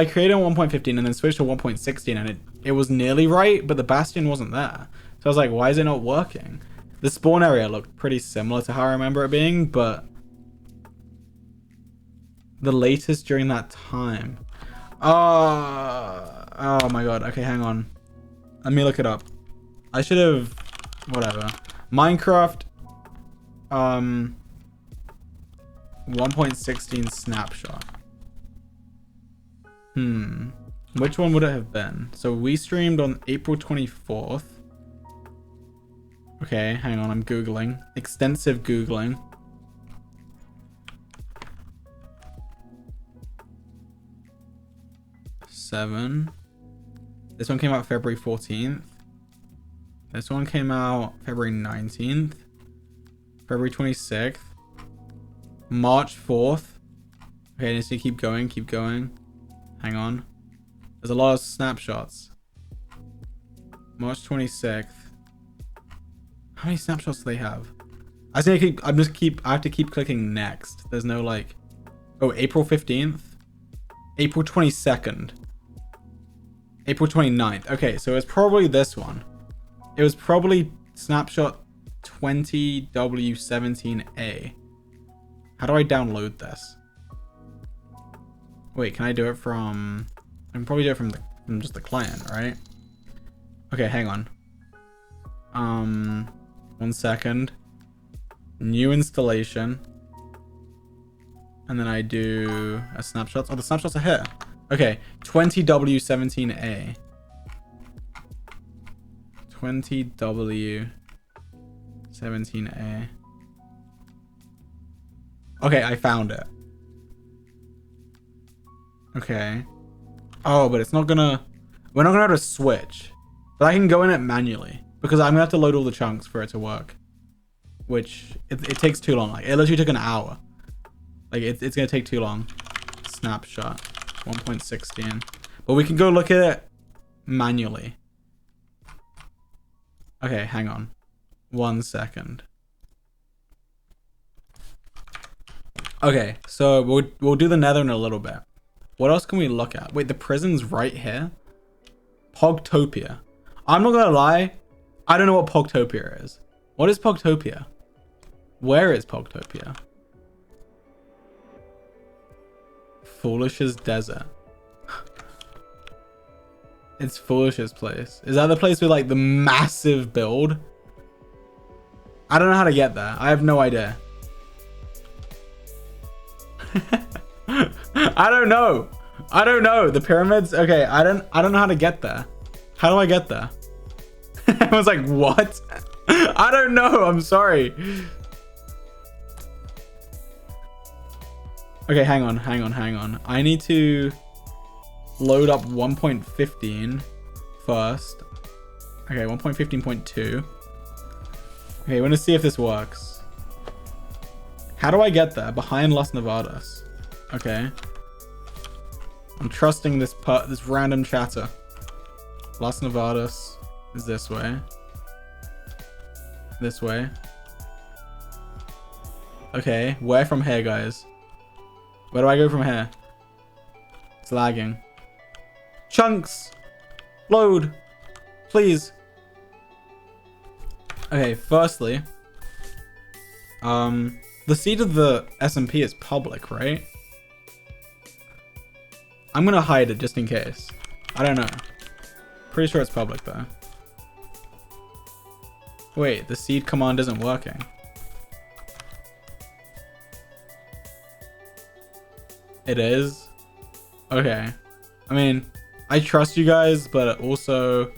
created on 1.15 and then switched to 1.16 and it was nearly right, but the bastion wasn't there. So I was like, why is it not working? The spawn area looked pretty similar to how I remember it being, but the latest during that time. Oh my god. Okay, hang on. Let me look it up. I should have, whatever. Minecraft 1.16 snapshot. Which one would it have been? So we streamed on April 24th. Okay, hang on, I'm Googling. Extensive Googling. This one came out February 14th. This one came out February 19th. February 26th. March 4th. Okay, I need to keep going, keep going. Hang on. There's a lot of snapshots. March 26th. How many snapshots do they have? I have to keep clicking next. There's no like, oh, April 15th. April 22nd. April 29th. Okay, so it's probably this one. It was probably snapshot 20W17A. How do I download this? Wait, can I do it from... I can probably do it from just the client, right? Okay, hang on. 1 second. New installation. And then I do a snapshot. Oh, the snapshots are here. Okay, 20W17A. 20W17A. Okay, I found it. Okay. Oh, but it's not gonna... We're not gonna have to switch. But I can go in it manually. Because I'm gonna have to load all the chunks for it to work. Which, it takes too long. Like, it literally took an hour. Like, it's gonna take too long. Snapshot. 1.16. But we can go look at it manually. Okay, hang on. 1 second. Okay, so we'll do the nether in a little bit. What else can we look at? Wait, the prison's right here? Pogtopia. I'm not gonna lie. I don't know what Pogtopia is. What is Pogtopia? Where is Pogtopia? Foolish's desert. It's Foolish's place. Is that the place with like the massive build? I don't know how to get there. I have no idea. I don't know. I don't know. The pyramids? Okay, I don't know how to get there. How do I get there? I was like, what? I don't know. I'm sorry. Okay, hang on. I need to load up 1.15 first. Okay, 1.15.2. Okay, we're gonna see if this works. How do I get there? Behind Las Nevadas. Okay. I'm trusting this random chatter. Las Nevadas is this way. This way. Okay, where from here, guys? Where do I go from here? It's lagging. Chunks! Load! Please. Okay, firstly, the seed of the SMP is public, right? I'm gonna hide it just in case. I don't know. Pretty sure it's public though. Wait, the seed command isn't working. It is? Okay. I mean, I trust you guys, but also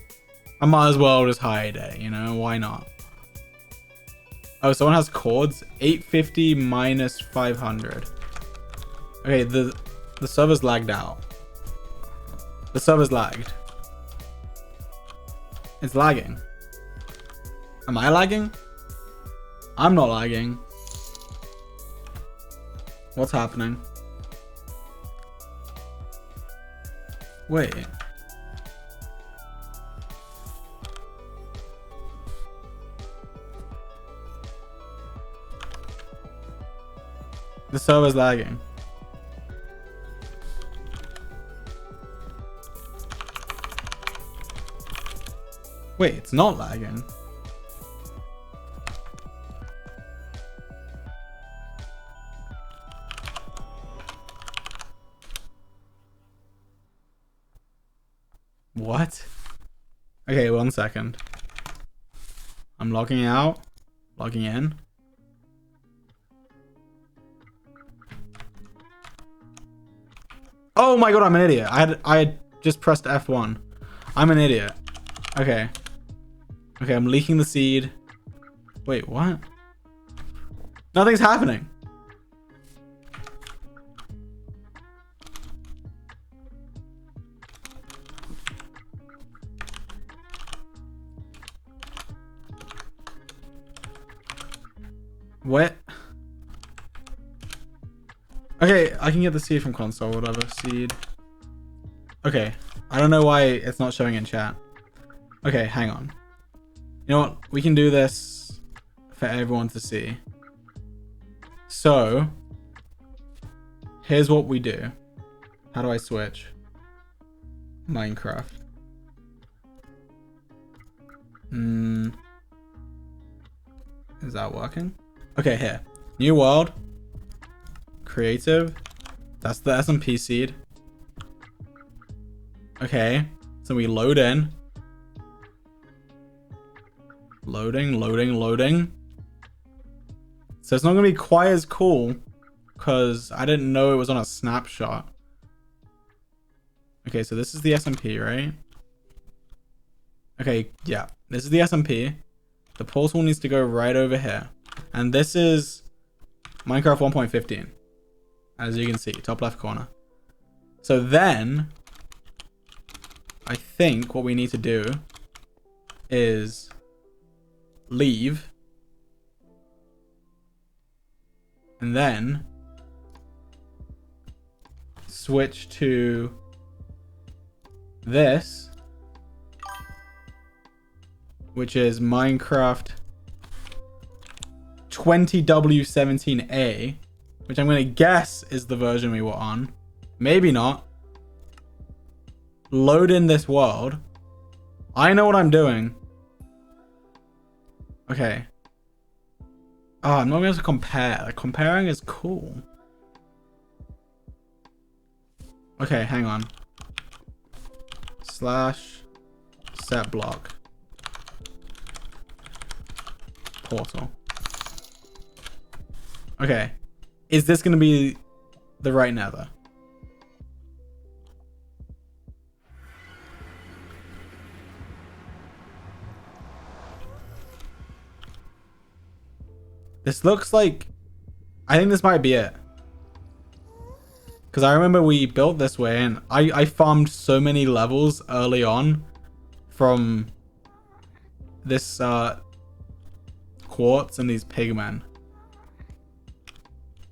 I might as well just hide it, you know? Why not? Oh, someone has chords. 850 minus 500. Okay, the server's lagged out. The server's lagged. It's lagging. Am I lagging? I'm not lagging. What's happening? Wait. The server's lagging. Wait, it's not lagging. What? Okay, 1 second. I'm logging out, logging in. Oh my god, I'm an idiot. I had just pressed F1. I'm an idiot. Okay. Okay, I'm leaking the seed. Wait, what? Nothing's happening. What? Okay, I can get the seed from console, whatever. Seed. Okay, I don't know why it's not showing in chat. Okay, hang on. You know what? We can do this for everyone to see. So, here's what we do. How do I switch? Minecraft. Is that working? Okay, here. New world. Creative. That's the SMP seed. Okay, so we load in. Loading, loading, loading. So it's not gonna be quite as cool because I didn't know it was on a snapshot. Okay, so this is the SMP, right? Okay, yeah, this is the SMP. The portal needs to go right over here. And this is Minecraft 1.15. As you can see, top left corner. So then, I think what we need to do is leave. And then switch to this, which is Minecraft 20W17A, which I'm going to guess is the version we were on. Maybe not. Load in this world. I know what I'm doing. Okay. Oh, I'm not going to be able to compare. Like, comparing is cool. Okay, hang on. Slash set block. Portal. Okay. Is this going to be the right nether? This looks like... I think this might be it. Because I remember we built this way and I farmed so many levels early on from this quartz and these pigmen.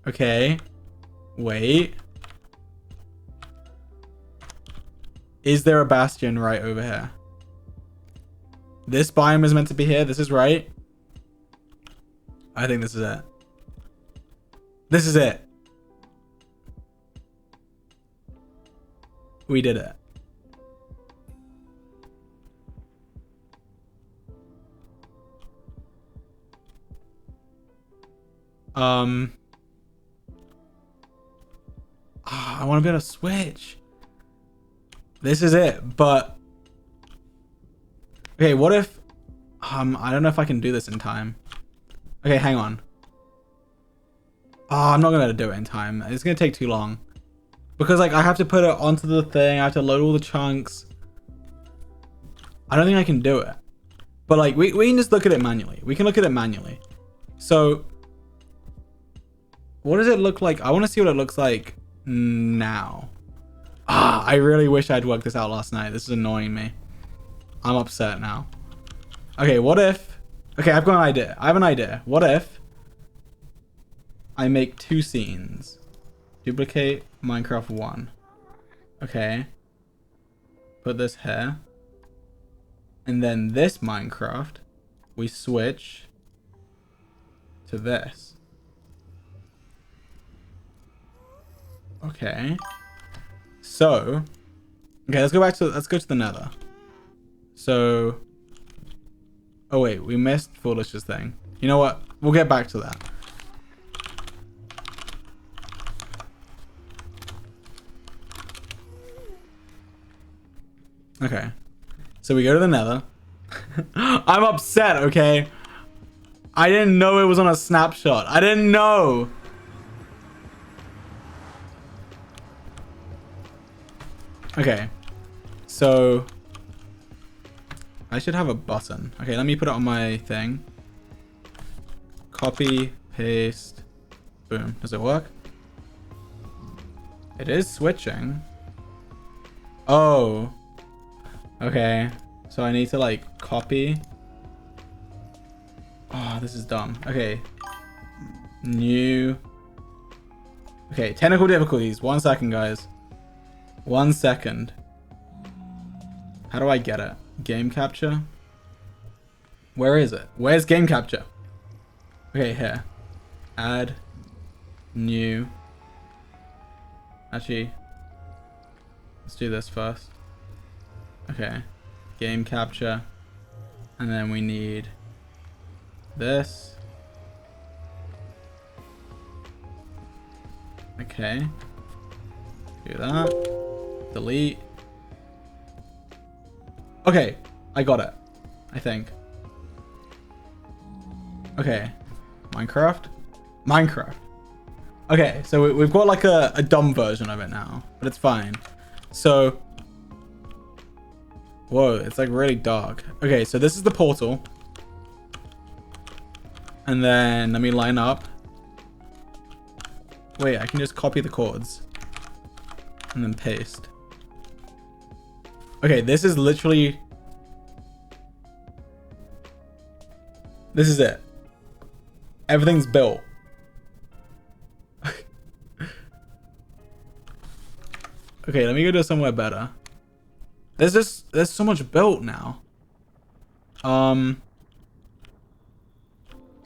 Okay. Wait. Is there a bastion right over here? This biome is meant to be here. This is right. I think this is it. This is it. We did it. I want to be able to switch. This is it, but okay, what if I don't know if I can do this in time. Okay, hang on. Oh, I'm not gonna do it in time. It's gonna take too long. Because like I have to put it onto the thing, I have to load all the chunks. I don't think I can do it. But like we can just look at it manually. We can look at it manually. So what does it look like? I want to see what it looks like now. I really wish I'd worked this out last night. This is annoying me. I'm upset now. Okay, what if... Okay, I've got an idea. I have an idea. What if I make 2 scenes? Duplicate Minecraft 1. Okay. Put this here. And then this Minecraft, we switch to this. Okay. So, okay, let's go to the nether. So, oh wait, we missed Foolish's thing. You know what? We'll get back to that. Okay. So we go to the nether. I'm upset, okay? I didn't know it was on a snapshot. I didn't know. Okay. So I should have a button. Okay, let me put it on my thing. Copy, paste, boom. Does it work? It is switching. Oh. Okay. So I need to like copy. Oh, this is dumb. Okay. New. Okay, technical difficulties. 1 second, guys. 1 second. How do I get it? Game capture? Where is it? Where's game capture? Okay, here. Add. New. Actually, let's do this first. Okay. Game capture. And then we need this. Okay. Do that. Delete. Okay, I got it. I think. Okay. Minecraft. Okay, so we've got like a dumb version of it now, but it's fine. So, whoa, it's like really dark. Okay, so this is the portal. And then let me line up. Wait, I can just copy the chords and then paste. Okay, this is literally... This is it. Everything's built. Okay, let me go to somewhere better. There's so much built now. So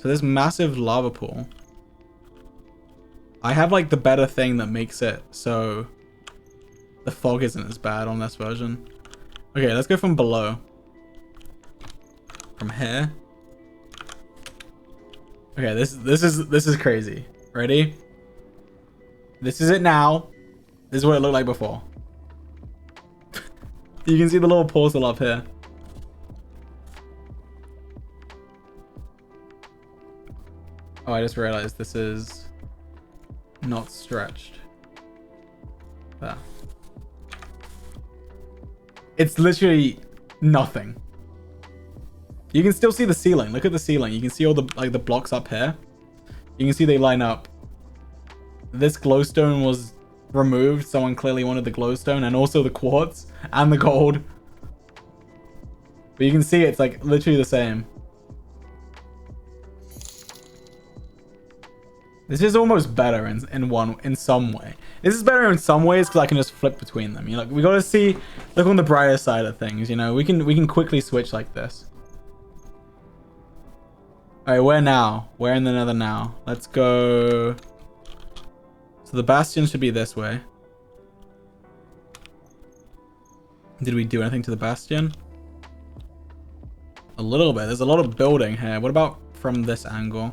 this massive lava pool. I have like the better thing that makes it so the fog isn't as bad on this version. Okay, let's go from below. From here. Okay, this is crazy. Ready? This is it now. This is what it looked like before. You can see the little portal up here. Oh, I just realized this is not stretched. There. It's literally nothing. You can still see the ceiling. Look at the ceiling. You can see all the like the blocks up here. You can see they line up. This glowstone was removed. Someone clearly wanted the glowstone and also the quartz and the gold. But you can see it's like literally the same. This is almost better in some way. This is better in some ways because I can just flip between them. You know, we gotta see, look on the brighter side of things. You know, we can quickly switch like this. All right, where now? Where in the nether now? Let's go. So the bastion should be this way. Did we do anything to the bastion? A little bit. There's a lot of building here. What about from this angle?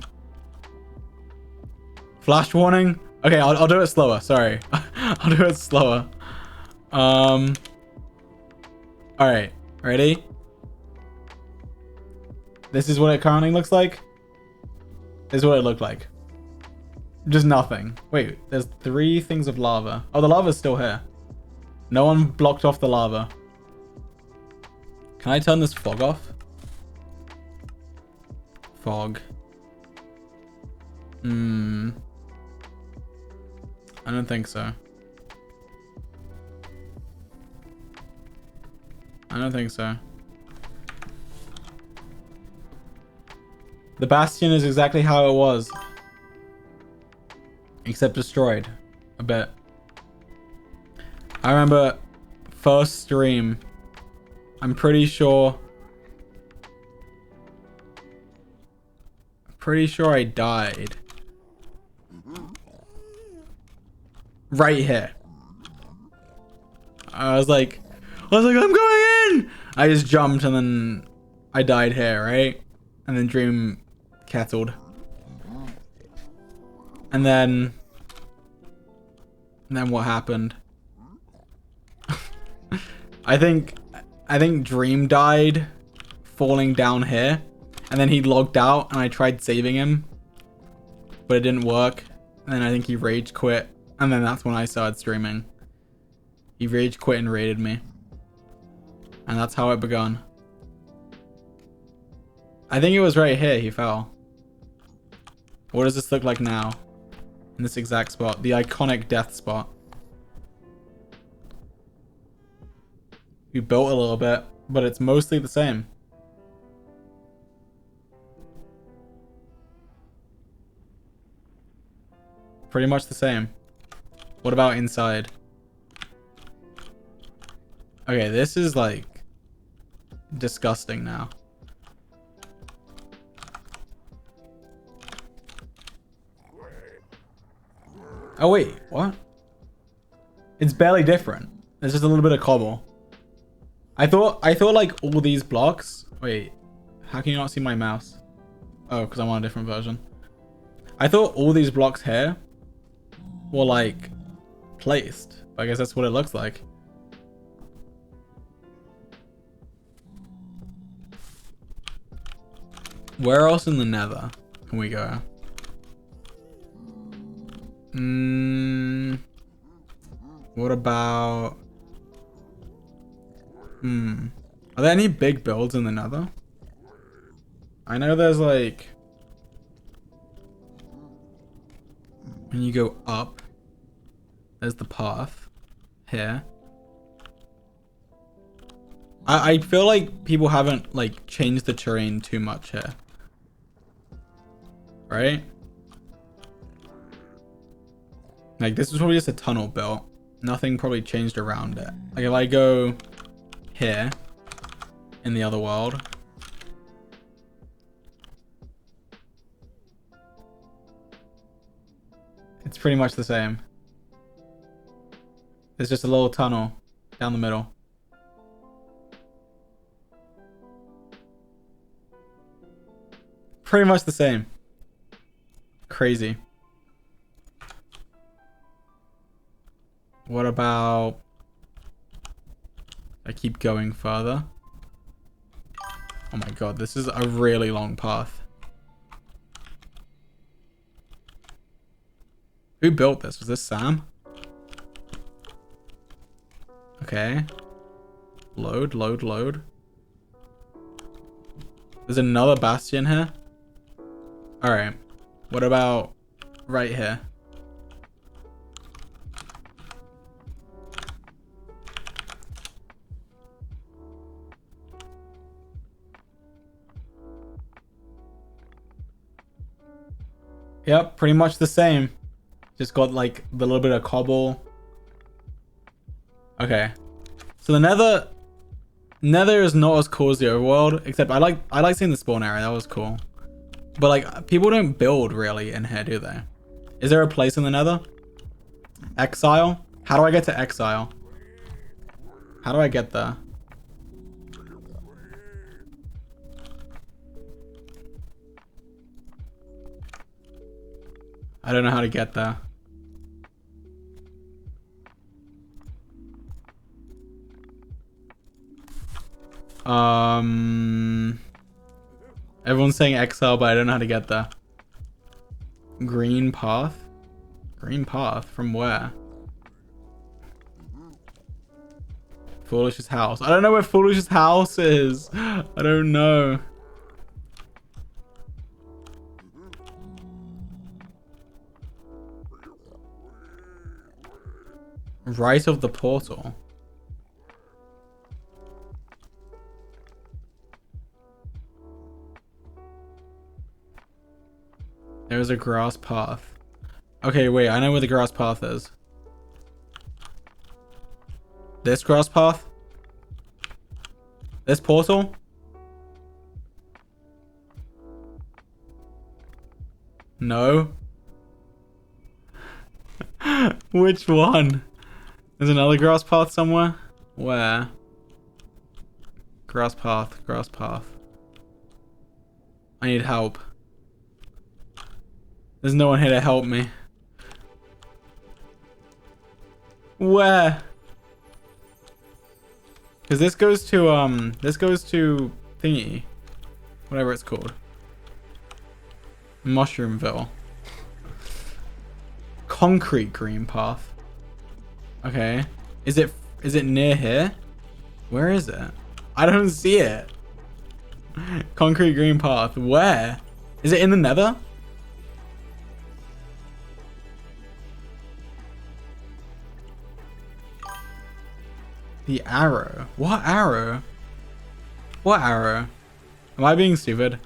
Flash warning. Okay, I'll do it slower. Sorry. I'll do it slower. All right. Ready? This is what it currently looks like. This is what it looked like. Just nothing. Wait, there's 3 things of lava. Oh, the lava's still here. No one blocked off the lava. Can I turn this fog off? Fog. I don't think so. I don't think so. The bastion is exactly how it was. Except destroyed. A bit. I remember first stream. I'm pretty sure I died. Right here. I was like, I'm going in! I just jumped and then I died here, right? And then Dream kettled. And then what happened? I think Dream died falling down here. And then he logged out and I tried saving him. But it didn't work. And then I think he rage quit. And then that's when I started streaming. He rage quit and raided me. And that's how it began. I think it was right here he fell. What does this look like now? In this exact spot. The iconic death spot. We built a little bit, but it's mostly the same. Pretty much the same. What about inside? Okay, this is like disgusting now. Oh wait, what? It's barely different. There's just a little bit of cobble. I thought like all these blocks. Wait, how can you not see my mouse? Oh, because I'm on a different version. I thought all these blocks here were like placed. I guess that's what it looks like. Where else in the nether can we go? What about... Are there any big builds in the nether? I know there's like... When you go up, there's the path here. I feel like people haven't like changed the terrain too much here. Right? Like this was probably just a tunnel built. Nothing probably changed around it. Like if I go here in the other world. It's pretty much the same. There's just a little tunnel down the middle. Pretty much the same. Crazy. What about... I keep going further. Oh my god, this is a really long path. Who built this? Was this Sam? Okay. Load, load, load. There's another bastion here. Alright. What about right here? Yep, pretty much the same. Just got like the little bit of cobble. Okay. So the nether is not as cool as the overworld, except I like seeing the spawn area. That was cool. But like people don't build really in here, do they? Is there a place in the nether? Exile? How do I get to exile? How do I get there? I don't know how to get there. Everyone's saying exile, but I don't know how to get there. Green path? Green path? From where? Foolish's house. I don't know where Foolish's house is. I don't know. Right of the portal. There's a grass path. Okay, wait, I know where the grass path is. This grass path? This portal? No. Which one? There's another grass path somewhere? Where? Grass path, grass path. I need help. There's no one here to help me. Where? Because this goes to thingy. Whatever it's called. Mushroomville. Concrete green path. Okay. Is it near here? Where is it? I don't see it. Concrete green path. Where? Is it in the nether? The arrow. What arrow? What arrow? Am I being stupid?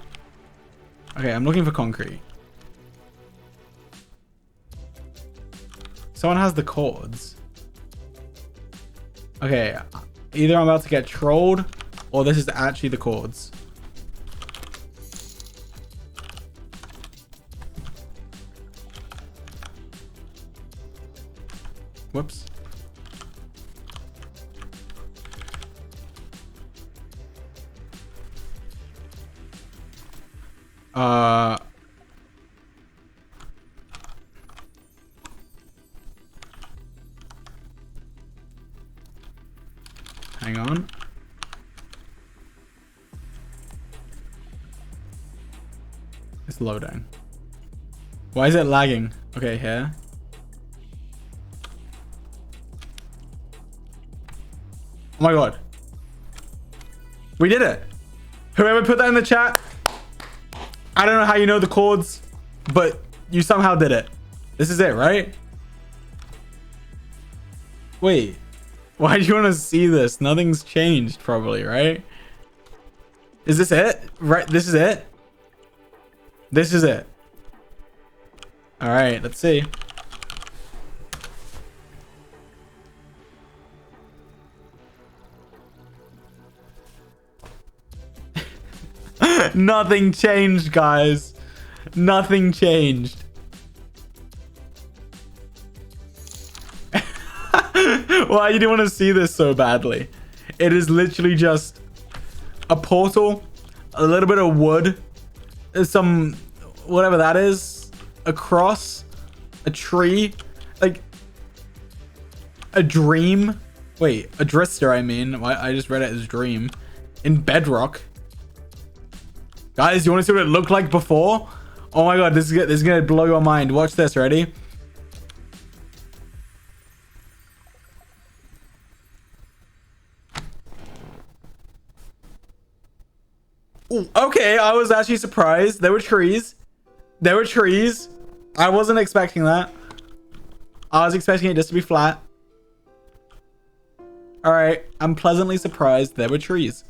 Okay, I'm looking for concrete. Someone has the cords. Okay, either I'm about to get trolled or this is actually the cords. Whoops. Hang on. loading. Why is it lagging? Okay, here. Oh my god. We did it. Whoever put that in the chat, I don't know how you know the chords, but you somehow did it. This is it, right? Wait. Why do you want to see this? Nothing's changed, probably, right? Is this it? Right, this is it? This is it. All right, let's see. Nothing changed, guys. Nothing changed. Why you do want to see this so badly? It is literally just a portal, a little bit of wood, some whatever that is, a cross, a tree, like a dream. Wait, a drister, I mean. I just read it as dream in bedrock. Guys, you want to see what it looked like before? Oh my god, this is gonna blow your mind. Watch this. Ready? Ooh, okay, I was actually surprised. There were trees. There were trees. I wasn't expecting that. I was expecting it just to be flat. All right, I'm pleasantly surprised there were trees.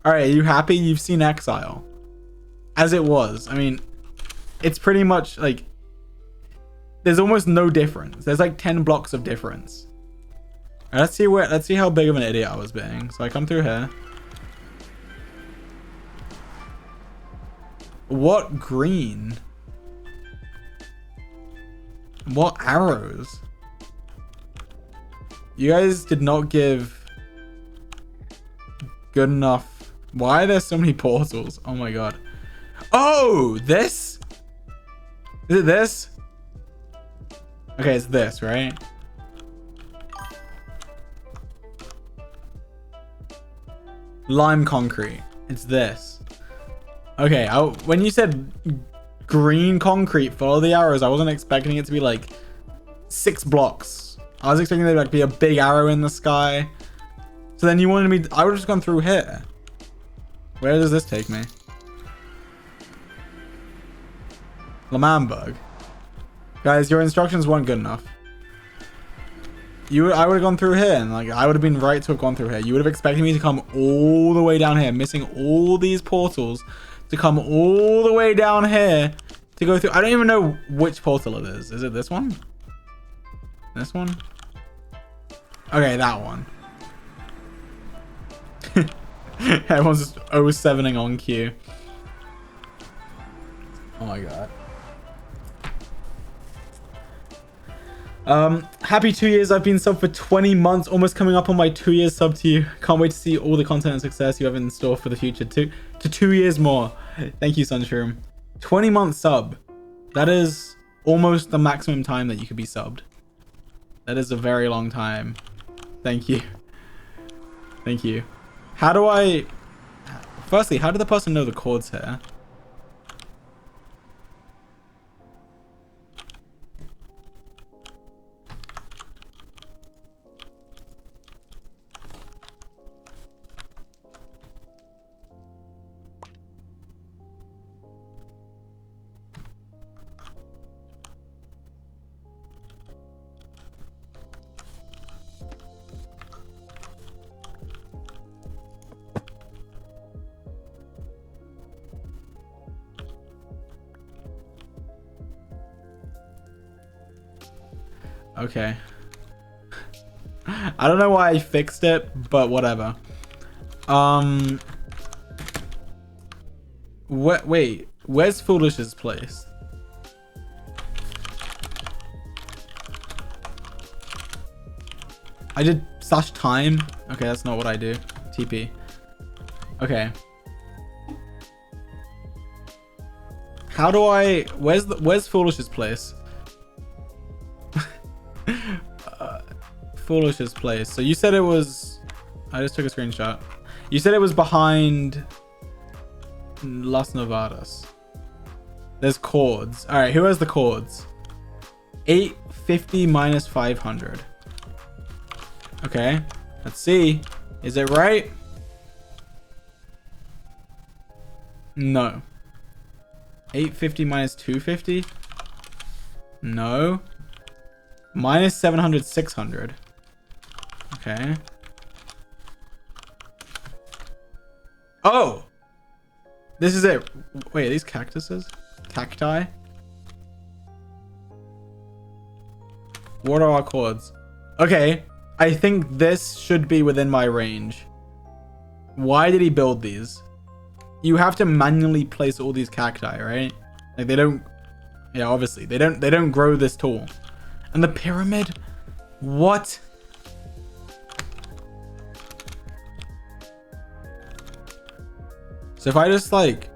All right, are you happy? You've seen Exile. As it was. I mean, it's pretty much like... There's almost no difference. There's like 10 blocks of difference. All right, let's see how big of an idiot I was being. So I come through here. What green? What arrows? You guys did not give good enough. Why are there so many portals? Oh my god. Oh, this? Is it this? Okay, it's this, right? Lime concrete. It's this. Okay, when you said green concrete, follow the arrows, I wasn't expecting it to be like 6 blocks. I was expecting there to like be a big arrow in the sky. So then you wanted me... I would have just gone through here. Where does this take me? Lamamberg. Guys, your instructions weren't good enough. I would have gone through here, and like I would have been right to have gone through here. You would have expected me to come all the way down here, missing all these portals, to come all the way down here to go through. I don't even know which portal it is. Is it this one? This one? Okay, that one. Everyone's just 07ing on cue. Oh my god. Happy 2 years. I've been sub for 20 months, almost coming up on my 2 years sub to you. Can't wait to see all the content and success you have in store for the future. To 2 years more. Thank you, Sunshroom. 20-month sub. That is almost the maximum time that you could be subbed. That is a very long time. Thank you. Thank you. How do I... Firstly, how did the person know the chords here? Okay. I don't know why I fixed it, but whatever. Wait, where's Foolish's place? I did /time. Okay, that's not what I do. TP. Okay. How do I... Where's Foolish's place? Foolish's place. So you said it was... I just took a screenshot. You said it was behind Las Nevadas. There's chords. All right, who has the chords? 850 minus 500. Okay, let's see. Is it right? No. 850 minus 250? No. Minus 700, 600. Okay. Oh! This is it. Wait, are these cactuses? Cacti? What are our chords? Okay, I think this should be within my range. Why did he build these? You have to manually place all these cacti, right? Like they don't... Yeah, obviously. They don't grow this tall. And the pyramid? What? So if I just like...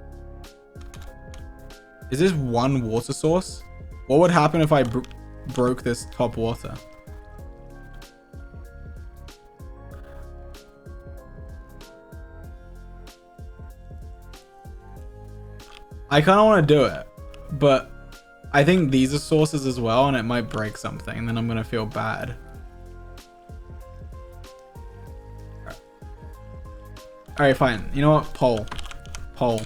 Is this one water source? What would happen if I broke this top water? I kind of want to do it, but I think these are sources as well, and it might break something, and then I'm going to feel bad. Alright, fine. You know what? Poll. Poll.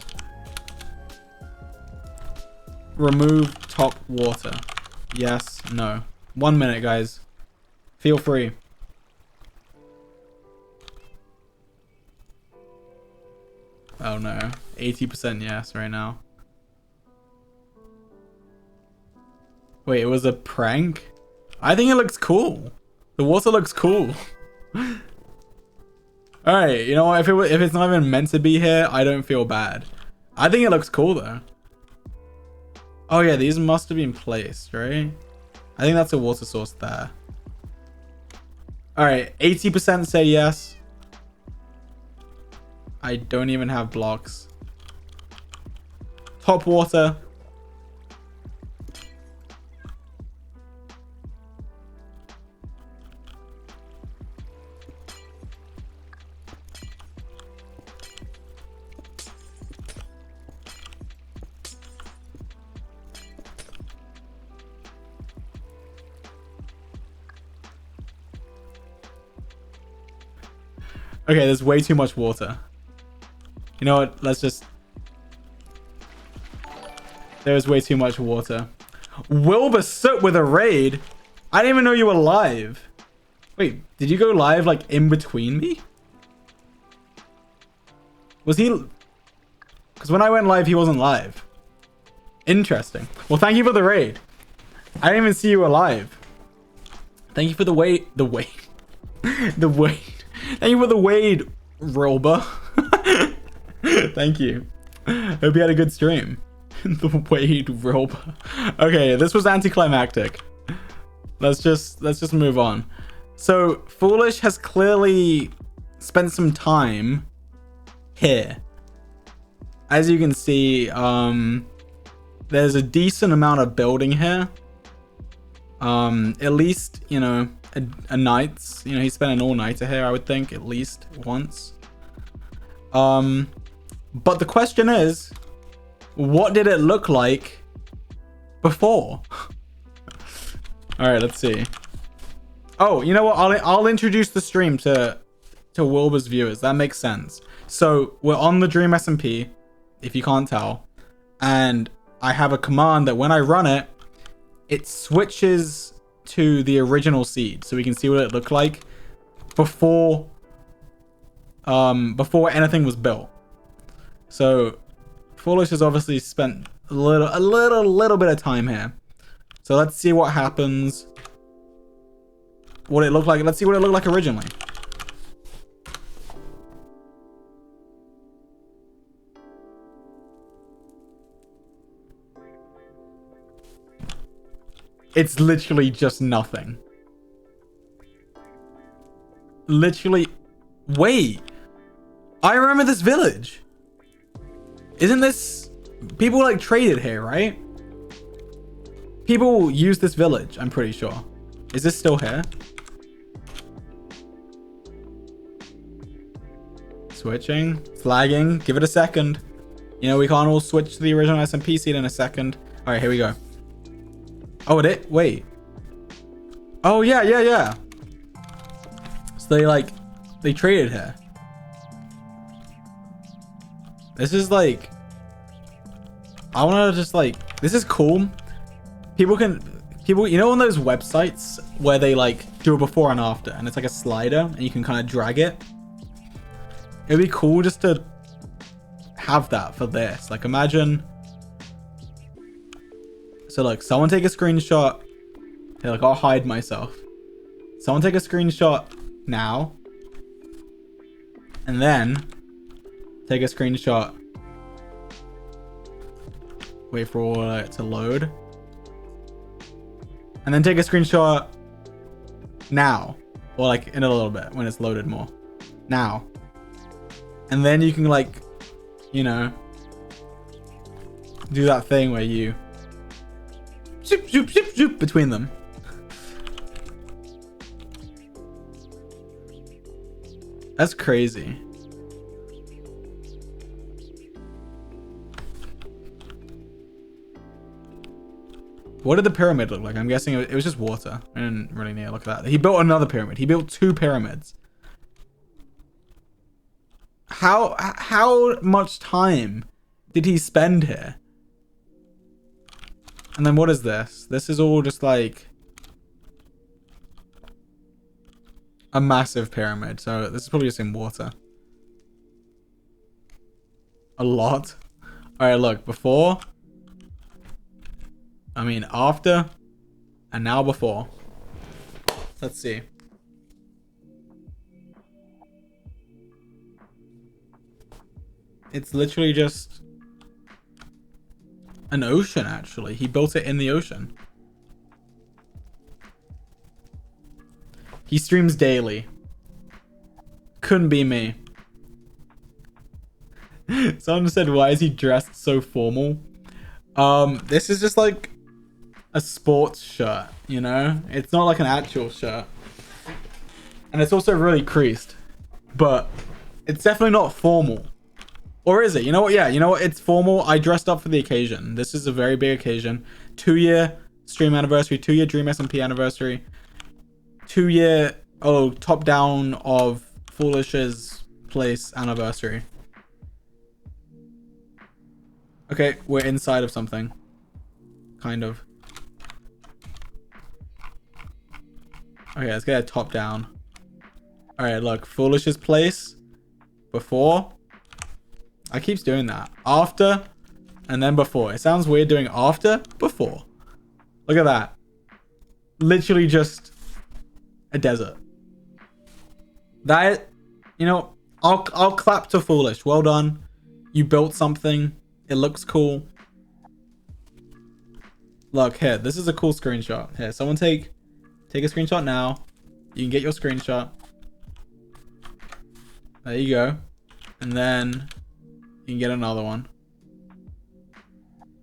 Remove top water. Yes, no. 1 minute, guys. Feel free. Oh no. 80% yes right now. Wait, it was a prank? I think it looks cool. The water looks cool. Alright, you know what? If it's not even meant to be here, I don't feel bad. I think it looks cool though. Oh yeah, these must have been placed, right? I think that's a water source there. Alright, 80% say yes. I don't even have blocks. Top water. Okay, there's way too much water. You know what? Let's just... There's way too much water. Wilbur Soot with a raid? I didn't even know you were live. Wait, did you go live like in between me? Was he... Because when I went live, he wasn't live. Interesting. Well, thank you for the raid. I didn't even see you were live. Thank you for the wait. The wait. The wait. Thank you for the wade, Wilbur. Thank you. Hope you had a good stream. The Wade Wilbur. Okay, this was anticlimactic. Let's just move on. So Foolish has clearly spent some time here. As you can see, there's a decent amount of building here. At least, you know, a night's, you know, he spent an all-nighter here, I would think, at least once. But the question is, what did it look like before? All right, let's see. Oh, you know what? I'll introduce the stream to Wilbur's viewers. That makes sense. So we're on the Dream SMP, if you can't tell, and I have a command that when I run it, it switches to the original seed, so we can see what it looked like before anything was built. So Foolish has obviously spent a little bit of time here. So let's see what happens. What it looked like. Let's see what it looked like originally. It's literally just nothing. Literally. Wait. I remember this village. Isn't this... People like traded here, right? People use this village, I'm pretty sure. Is this still here? Switching. It's lagging. Give it a second. You know, we can't all switch to the original SMP seed in a second. All right, here we go. Oh, wait. Oh, yeah. So they traded here. This is like, I want to just like, this is cool. People, you know, on those websites where they like do a before and after, and it's like a slider and you can kind of drag it. It'd be cool just to have that for this. Like, imagine. So look, someone take a screenshot. Hey, like, I'll hide myself. Someone take a screenshot now. And then take a screenshot. Wait for all it to load. And then take a screenshot now. Or like in a little bit when it's loaded more. Now. And then you can like, you know, do that thing where you zoop, zoop, zoop, zoop between them. That's crazy. What did the pyramid look like? I'm guessing it was just water. I didn't really need to look at that. He built another pyramid. He built 2 pyramids. How much time did he spend here? And then what is this? This is all just like a massive pyramid. So this is probably just in water. A lot. All right, look, before. I mean, after. And now before. Let's see. It's literally just an ocean, actually. He built it in the ocean. He streams daily. Couldn't be me. Someone said, why is he dressed so formal? This is just like a sports shirt, you know? It's not like an actual shirt. And it's also really creased. But it's definitely not formal. Or is it? You know what? Yeah, you know what? It's formal. I dressed up for the occasion. This is a very big occasion. 2-year stream anniversary. 2-year Dream SMP anniversary. 2-year, top down of Foolish's place anniversary. Okay, we're inside of something. Kind of. Okay, let's get a top down. Alright, look. Foolish's place. Before. I keeps doing that. After. And then before. It sounds weird doing after. Before. Look at that. Literally just a desert. That, you know, I'll clap to Foolish. Well done. You built something. It looks cool. Look, here. This is a cool screenshot. Here, someone take a screenshot now. You can get your screenshot. There you go. And then you can get another one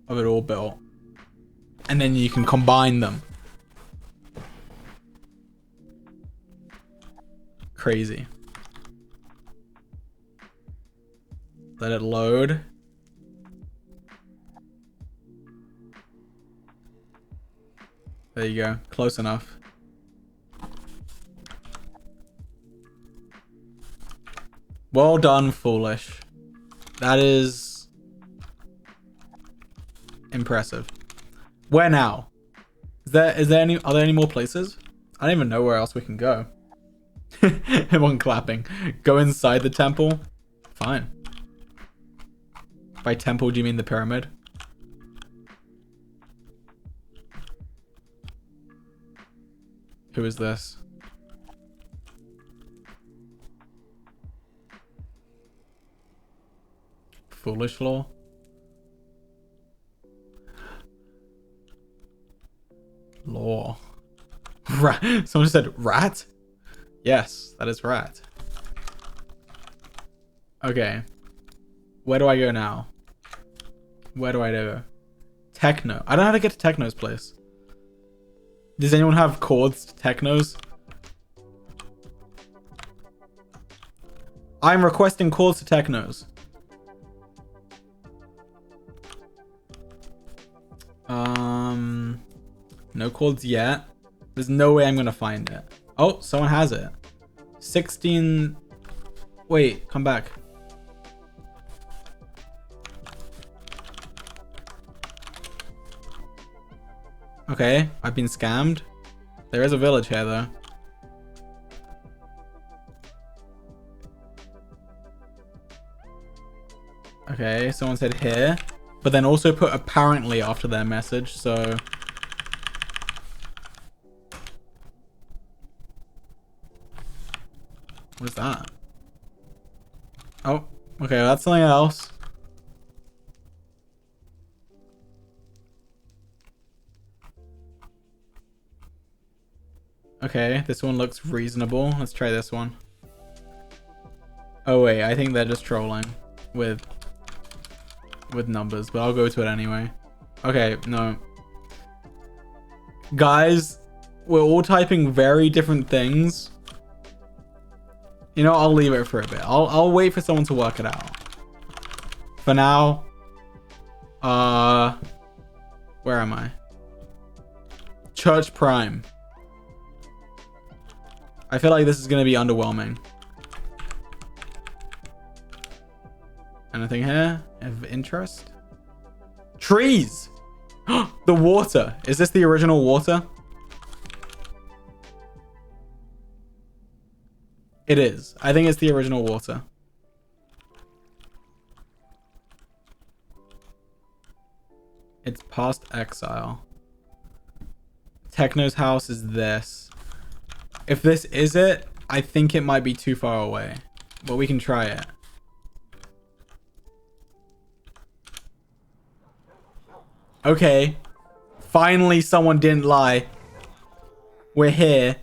of it all built. And then you can combine them. Crazy. Let it load. There you go. Close enough. Well done, Foolish. That is impressive. Where now? Are there any more places? I don't even know where else we can go. Everyone clapping. Go inside the temple. Fine. By temple, do you mean the pyramid? Who is this? Foolish law? Law. Rat. Someone said rat? Yes, that is rat. Okay. Where do I go now? Where do I go? Techno. I don't know how to get to Techno's place. Does anyone have cords to Techno's? I'm requesting calls to Techno's. No chords yet. There's no way I'm gonna find it. Oh, someone has it. 16. Wait, come back. Okay, I've been scammed. There is a village here though. Okay, someone said here, but then also put apparently after their message, so. What is that? Oh, okay, that's something else. Okay, this one looks reasonable. Let's try this one. Oh wait, I think they're just trolling with numbers, but I'll go to it anyway. Okay, no. Guys, we're all typing very different things. You know, I'll leave it for a bit. I'll wait for someone to work it out. For now, where am I? Church Prime. I feel like this is gonna be underwhelming. Anything here of interest? Trees! The water. Is this the original water? It is. I think it's the original water. It's past exile. Techno's house is this. If this is it, I think it might be too far away. But we can try it. Okay. Finally, someone didn't lie. We're here.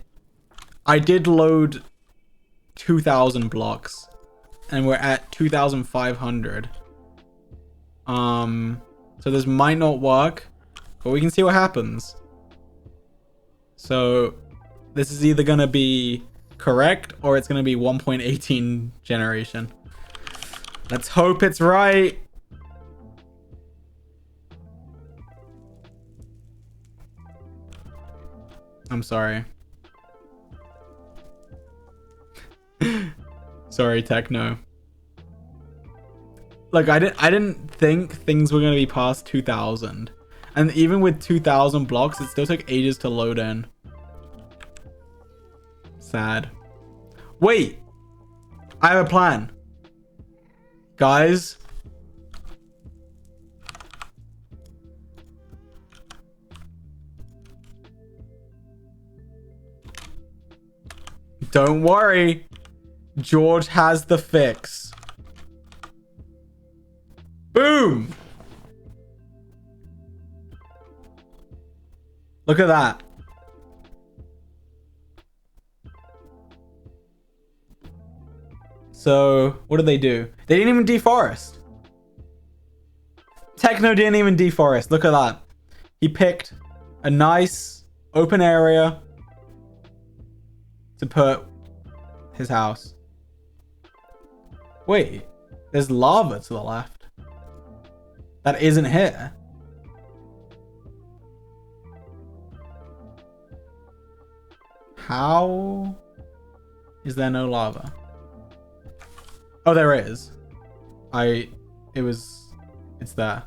I did load 2,000 blocks. And we're at 2,500. So this might not work. But we can see what happens. So this is either going to be correct or it's going to be 1.18 generation. Let's hope it's right. I'm sorry. Sorry, Techno. Look, I didn't think things were going to be past 2,000. And even with 2,000 blocks, it still took ages to load in. Sad. Wait! I have a plan. Guys. Don't worry. George has the fix. Boom! Look at that. So, what did they do? They didn't even deforest. Techno didn't even deforest. Look at that. He picked a nice open area to put his house. Wait, there's lava to the left. That isn't here. How is there no lava? Oh, there is. It's there.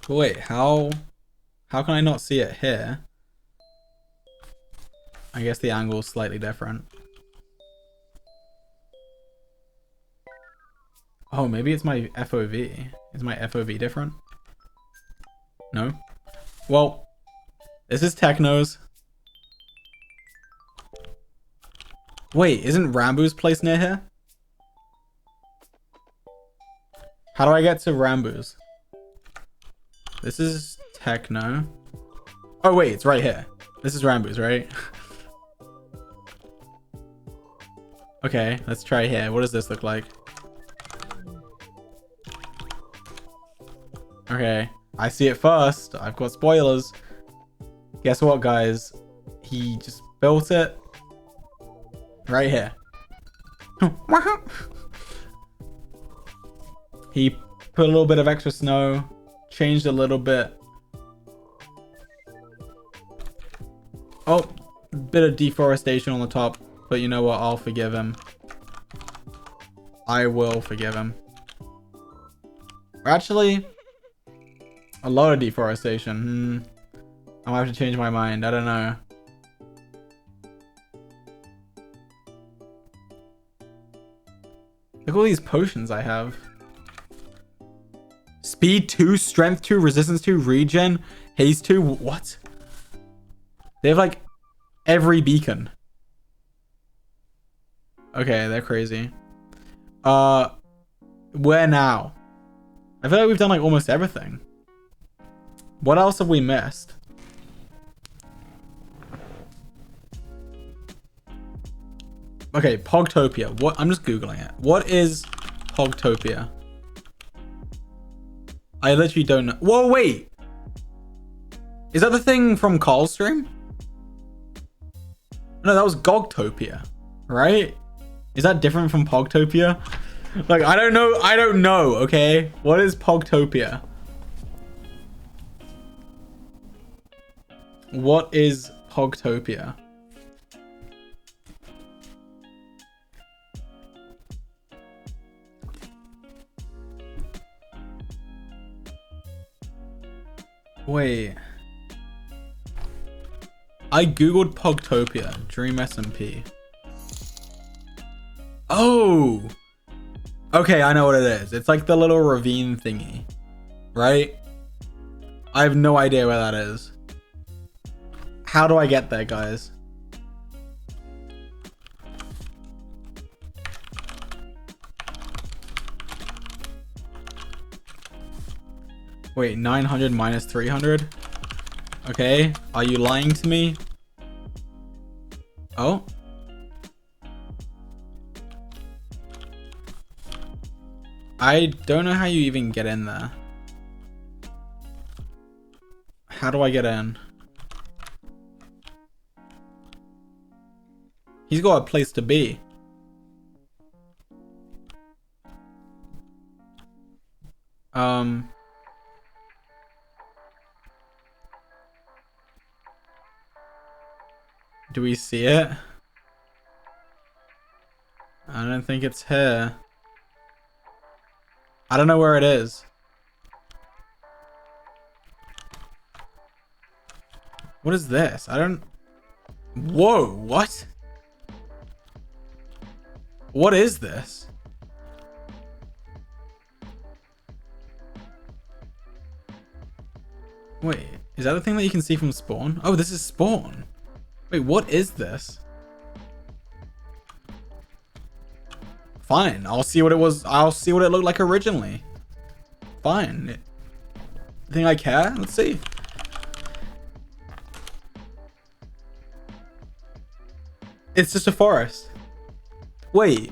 But wait, how can I not see it here? I guess the angle is slightly different. Oh, maybe it's my FOV. Is my FOV different? No? Well, this is Techno's. Wait, isn't Rambu's place near here? How do I get to Rambu's? This is Techno. Oh wait, it's right here. This is Rambu's, right? Okay, let's try here. What does this look like? Okay, I see it first. I've got spoilers. Guess what, guys? He just built it right here. He Put a little bit of extra snow. Changed a little bit. Oh, a bit of deforestation on the top. But you know what? I'll forgive him. I will forgive him. Actually, a lot of deforestation. I might have to change my mind. I don't know. Look at all these potions I have. Speed 2, Strength 2, Resistance 2, Regen, Haste 2. What? They have like every beacon. Okay, they're crazy. Where now? I feel like we've done like almost everything. What else have we missed? Okay, Pogtopia. What? I'm just Googling it. What is Pogtopia? I literally don't know. Whoa, wait. Is that the thing from Carl's stream? No, that was Gogtopia, right? Is that different from Pogtopia? Like, I don't know. I don't know, okay? What is Pogtopia? What is Pogtopia? Wait. I googled Pogtopia, Dream SMP. Oh! Okay, I know what it is. It's like the little ravine thingy, right? I have no idea where that is. How do I get there, guys? Wait, 900 minus 300? Okay, are you lying to me? Oh? I don't know how you even get in there. How do I get in? He's got a place to be. Do we see it? I don't think it's here. I don't know where it is. What is this? I don't... Whoa, what? What is this? Wait, is that the thing that you can see from spawn? Oh, this is spawn. Wait, what is this? Fine, I'll see what it was. I'll see what it looked like originally. Fine. Think I care? Let's see. It's just a forest. Wait.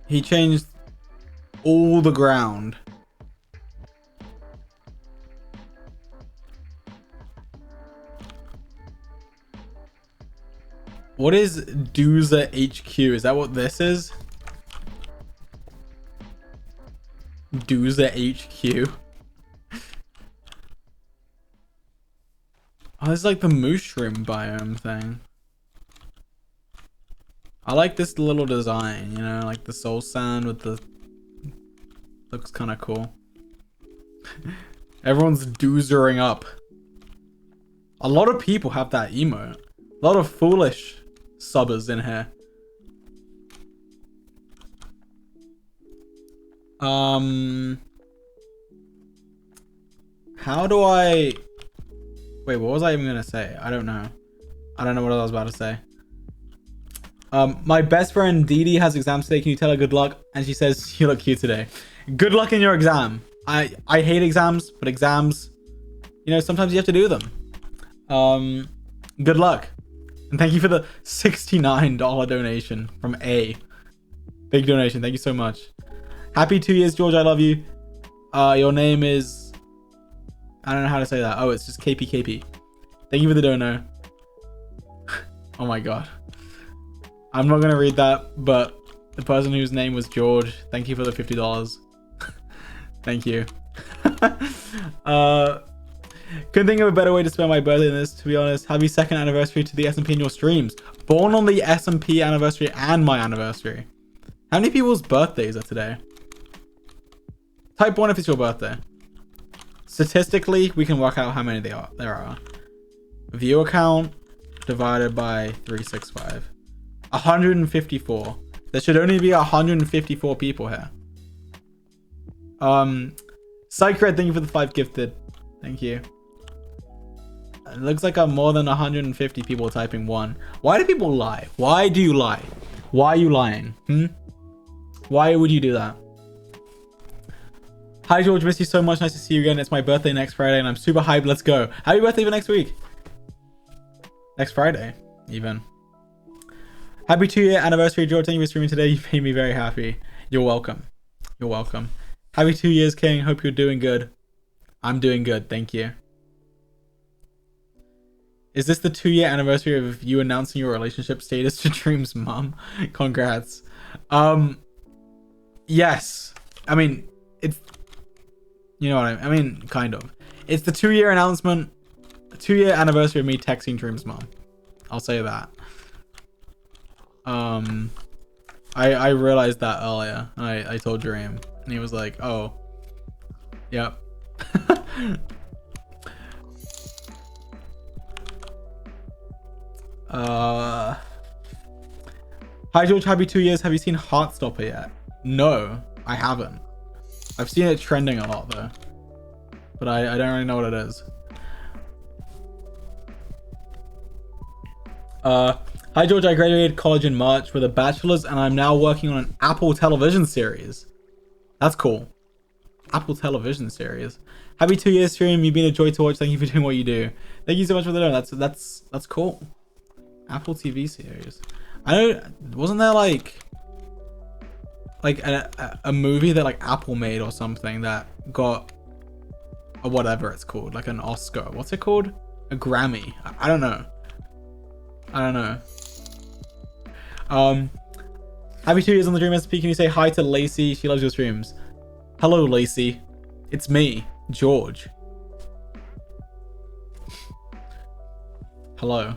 He changed all the ground. What is Dooza HQ? Is that what this is? Dooza HQ. Oh, this is like the mushroom biome thing. I like this little design, you know, like the soul sand with the... Looks kind of cool. Everyone's doozering up. A lot of people have that emote. A lot of foolish subbers in here. How do I... Wait, what was I even gonna say? I don't know. I don't know what I was about to say. My best friend Dee Dee has exams today. Can you tell her good luck? And she says, you look cute today. Good luck in your exam. I hate exams, but exams, you know, sometimes you have to do them. Good luck. And thank you for the $69 donation from A. Big donation. Thank you so much. Happy 2 years, George. I love you. Your name is... I don't know how to say that. Oh, it's just KPKP. Thank you for the dono. Oh my god. I'm not gonna read that, but the person whose name was George, thank you for the $50. Thank you. Couldn't think of a better way to spend my birthday than this, to be honest. Happy 2nd anniversary to the SMP in your streams. Born on the SMP anniversary and my anniversary. How many people's birthdays are today? Type 1 if it's your birthday. Statistically, we can work out how many there are. Viewer count divided by 365. 154. There should only be 154 people here. Psychred, thank you for the 5 gifted. Thank you. It looks like I'm more than 150 people typing 1. Why do people lie? Why do you lie? Why are you lying? Why would you do that? Hi George, miss you so much. Nice to see you again. It's my birthday next Friday and I'm super hyped. Let's go. Happy birthday for next week. Next Friday, even. Happy 2-year anniversary, George. Thank you for streaming today. You made me very happy. You're welcome. You're welcome. Happy 2 years, King. Hope you're doing good. I'm doing good. Thank you. Is this the 2-year anniversary of you announcing your relationship status to Dream's mom? Congrats. Yes. I mean, it's... You know what I mean? Kind of. It's the 2-year announcement. 2-year anniversary of me texting Dream's mom. I'll say that. I realized that earlier. I told Dream. And he was like, oh. Yep. Hi George, happy 2 years. Have you seen Heartstopper yet? No, I haven't. I've seen it trending a lot though, but I don't really know what it is. Hi George, I graduated college in March with a bachelor's and I'm now working on an Apple television series. That's cool. Apple television series. Happy 2 years stream. You've been a joy to watch. Thank you for doing what you do. Thank you so much for the donut. That's cool. Apple TV series. I know, wasn't there like a movie that like Apple made or something that got a whatever it's called, like an Oscar. What's it called? A Grammy. I don't know. Happy 2 years on the Dream SP. Can you say hi to Lacey? She loves your streams. Hello, Lacey. It's me, George. Hello.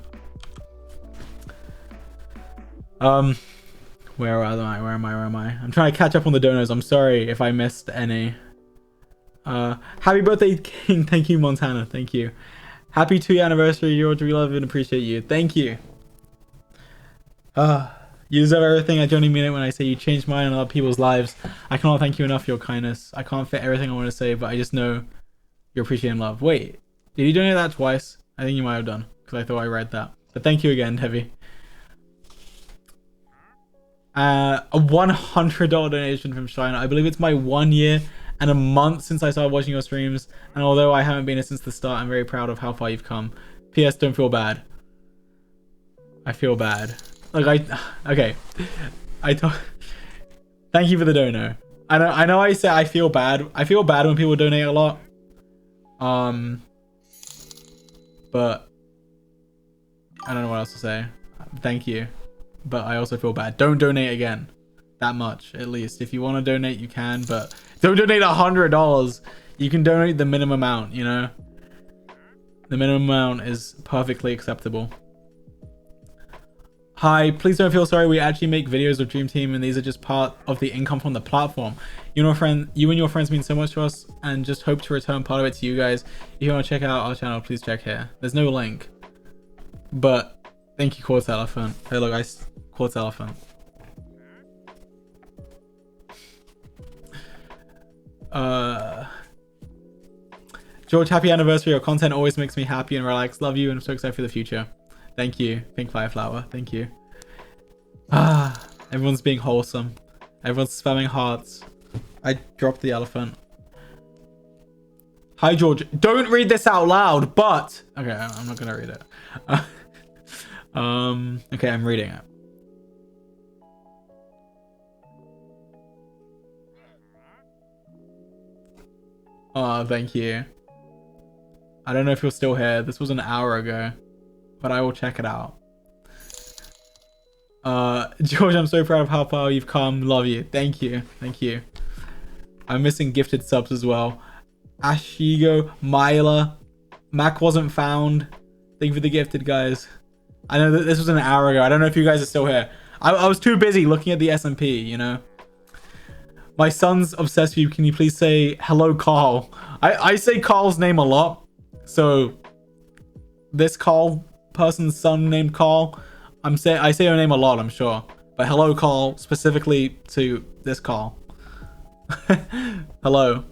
Where am I? I'm trying to catch up on the donos. I'm sorry if I missed any. Happy birthday, King. Thank you, Montana. Thank you. Happy 2-year anniversary, George. We love and appreciate you. Thank you. You deserve everything. I genuinely mean it when I say you changed mine and other people's lives. I cannot thank you enough for your kindness. I can't fit everything I want to say, but I just know you're appreciating love. Wait, did you donate that twice? I think you might have done, because I thought I read that. But thank you again, Heavy. A $100 donation from China. I believe it's my 1 year and a month since I started watching your streams, and although I haven't been here since the start, I'm very proud of how far you've come. PS, don't feel bad. I feel bad. Like okay. Thank you for the dono. I know I say I feel bad. I feel bad when people donate a lot. But I don't know what else to say. Thank you. But I also feel bad. Don't donate again. That much, at least. If you want to donate, you can, but don't donate $100. You can donate the minimum amount, you know? The minimum amount is perfectly acceptable. Hi, please don't feel sorry. We actually make videos of Dream Team, and these are just part of the income from the platform. You and your friends mean so much to us, and just hope to return part of it to you guys. If you want to check out our channel, please check here. There's no link. But thank you, Quartz Elephant. Hey, look, Quartz Elephant. George, happy anniversary. Your content always makes me happy and relaxed. Love you, and I'm so excited for the future. Thank you, Pink Fireflower. Thank you. Everyone's being wholesome. Everyone's spamming hearts. I dropped the elephant. Hi, George. Don't read this out loud, but... Okay, I'm not gonna read it. Okay, I'm reading it. Oh, thank you. I don't know if you're still here. This was an hour ago, but I will check it out. George, I'm so proud of how far you've come. Love you. Thank you. Thank you. I'm missing gifted subs as well. Ashigo, Myla, Mac wasn't found. Thank you for the gifted, guys. I know that this was an hour ago. I don't know if you guys are still here. I was too busy looking at the SMP, you know. My son's obsessed with you. Can you please say hello, Carl? I say Carl's name a lot. So this Carl person's son named Carl. I say her name a lot, I'm sure. But hello, Carl, specifically to this Carl. Hello.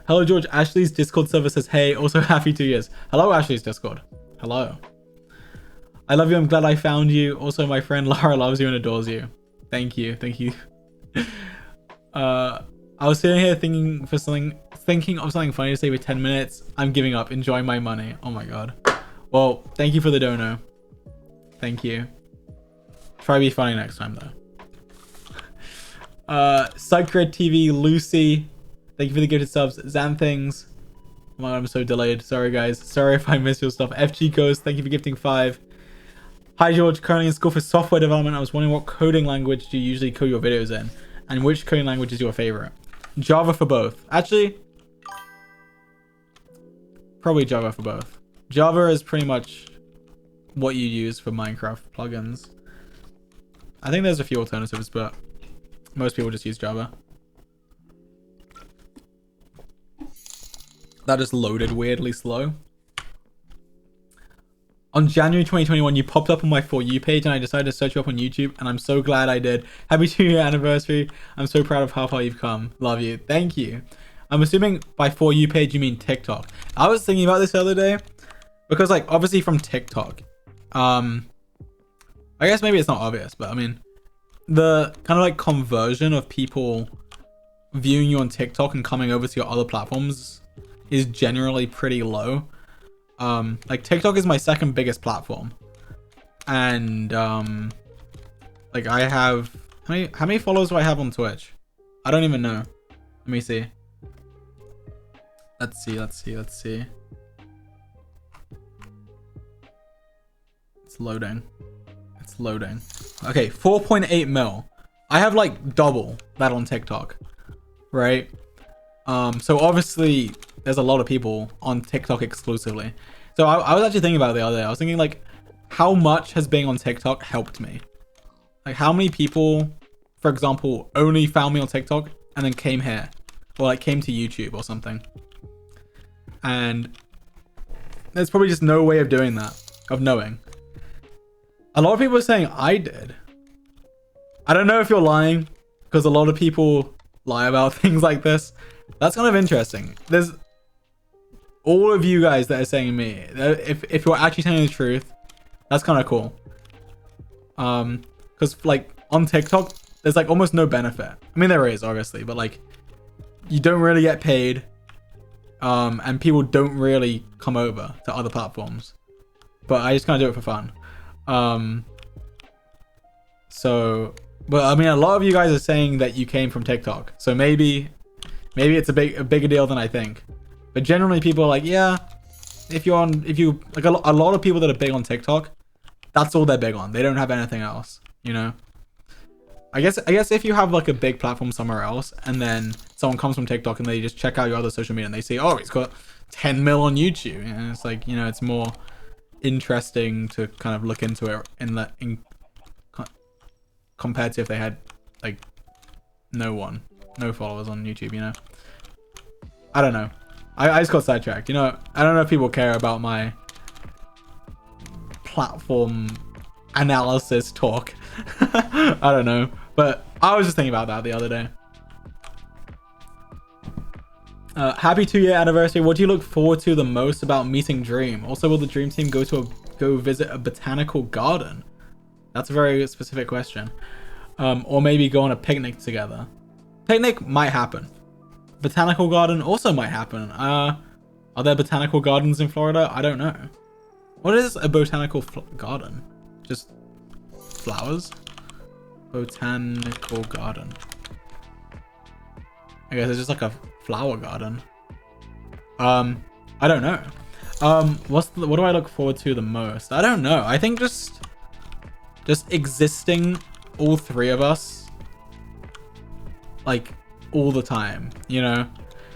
Hello, George. Ashley's Discord server says, hey, also happy 2 years. Hello, Ashley's Discord. Hello. I love you. I'm glad I found you. Also, my friend Lara loves you and adores you. Thank you. Thank you. I was sitting here thinking of something funny to say for 10 minutes. I'm giving up. Enjoy my money. Oh my god. Well, thank you for the dono. Thank you. Try to be funny next time though. Sacred TV, Lucy. Thank you for the gifted subs. Xanthings. Oh my god, I'm so delayed. Sorry guys. Sorry if I missed your stuff. FG Ghost, thank you for gifting 5. Hi George, currently in school for software development. I was wondering what coding language do you usually code your videos in? And which coding language is your favorite? Java for both. Actually, probably Java for both. Java is pretty much what you use for Minecraft plugins. I think there's a few alternatives, but most people just use Java. That just loaded weirdly slow. On January 2021, you popped up on my For You page and I decided to search you up on YouTube, and I'm so glad I did. Happy 2-year anniversary. I'm so proud of how far you've come. Love you. Thank you. I'm assuming by For You page you mean TikTok. I was thinking about this the other day because, like, obviously from TikTok, I guess maybe it's not obvious, but I mean, the kind of like conversion of people viewing you on TikTok and coming over to your other platforms is generally pretty low. Like TikTok is my second biggest platform, and like I have how many followers do I have on Twitch? I don't even know. Let me see. Let's see. It's loading. Okay, 4.8 mil. I have like double that on TikTok, right? So obviously there's a lot of people on TikTok exclusively. So I was actually thinking about it the other day. I was thinking, like, how much has being on TikTok helped me? Like, how many people, for example, only found me on TikTok and then came here, or like came to YouTube or something? And there's probably just no way of doing that, of knowing. A lot of people are saying I did. I don't know if you're lying, because a lot of people lie about things like this. That's kind of interesting. There's all of you guys that are saying me. If you're actually telling the truth, that's kind of cool. Because like on TikTok, there's like almost no benefit. I mean, there is obviously, but like you don't really get paid, and people don't really come over to other platforms. But I just kind of do it for fun. So, but I mean, a lot of you guys are saying that you came from TikTok, so maybe it's a bigger deal than I think. But generally people are like, yeah, if you like a lot of people that are big on TikTok, that's all they're big on. They don't have anything else, you know? I guess if you have like a big platform somewhere else and then someone comes from TikTok and they just check out your other social media and they say, oh, he's got 10 mil on YouTube. And it's like, you know, it's more interesting to kind of look into it compared to if they had like no followers on YouTube, you know? I don't know. I just got sidetracked, you know. I don't know if people care about my platform analysis talk. I don't know, but I was just thinking about that the other day. Happy 2-year anniversary. What do you look forward to the most about meeting Dream? Also, will the Dream team go visit a botanical garden? That's a very specific question. Or maybe go on a picnic together. Picnic might happen. Botanical garden also might happen. Are there botanical gardens in Florida? I don't know. What is a botanical garden? Just flowers? Botanical garden. I guess it's just like a flower garden. I don't know. What do I look forward to the most? I don't know. I think just existing, all three of us, like all the time, you know?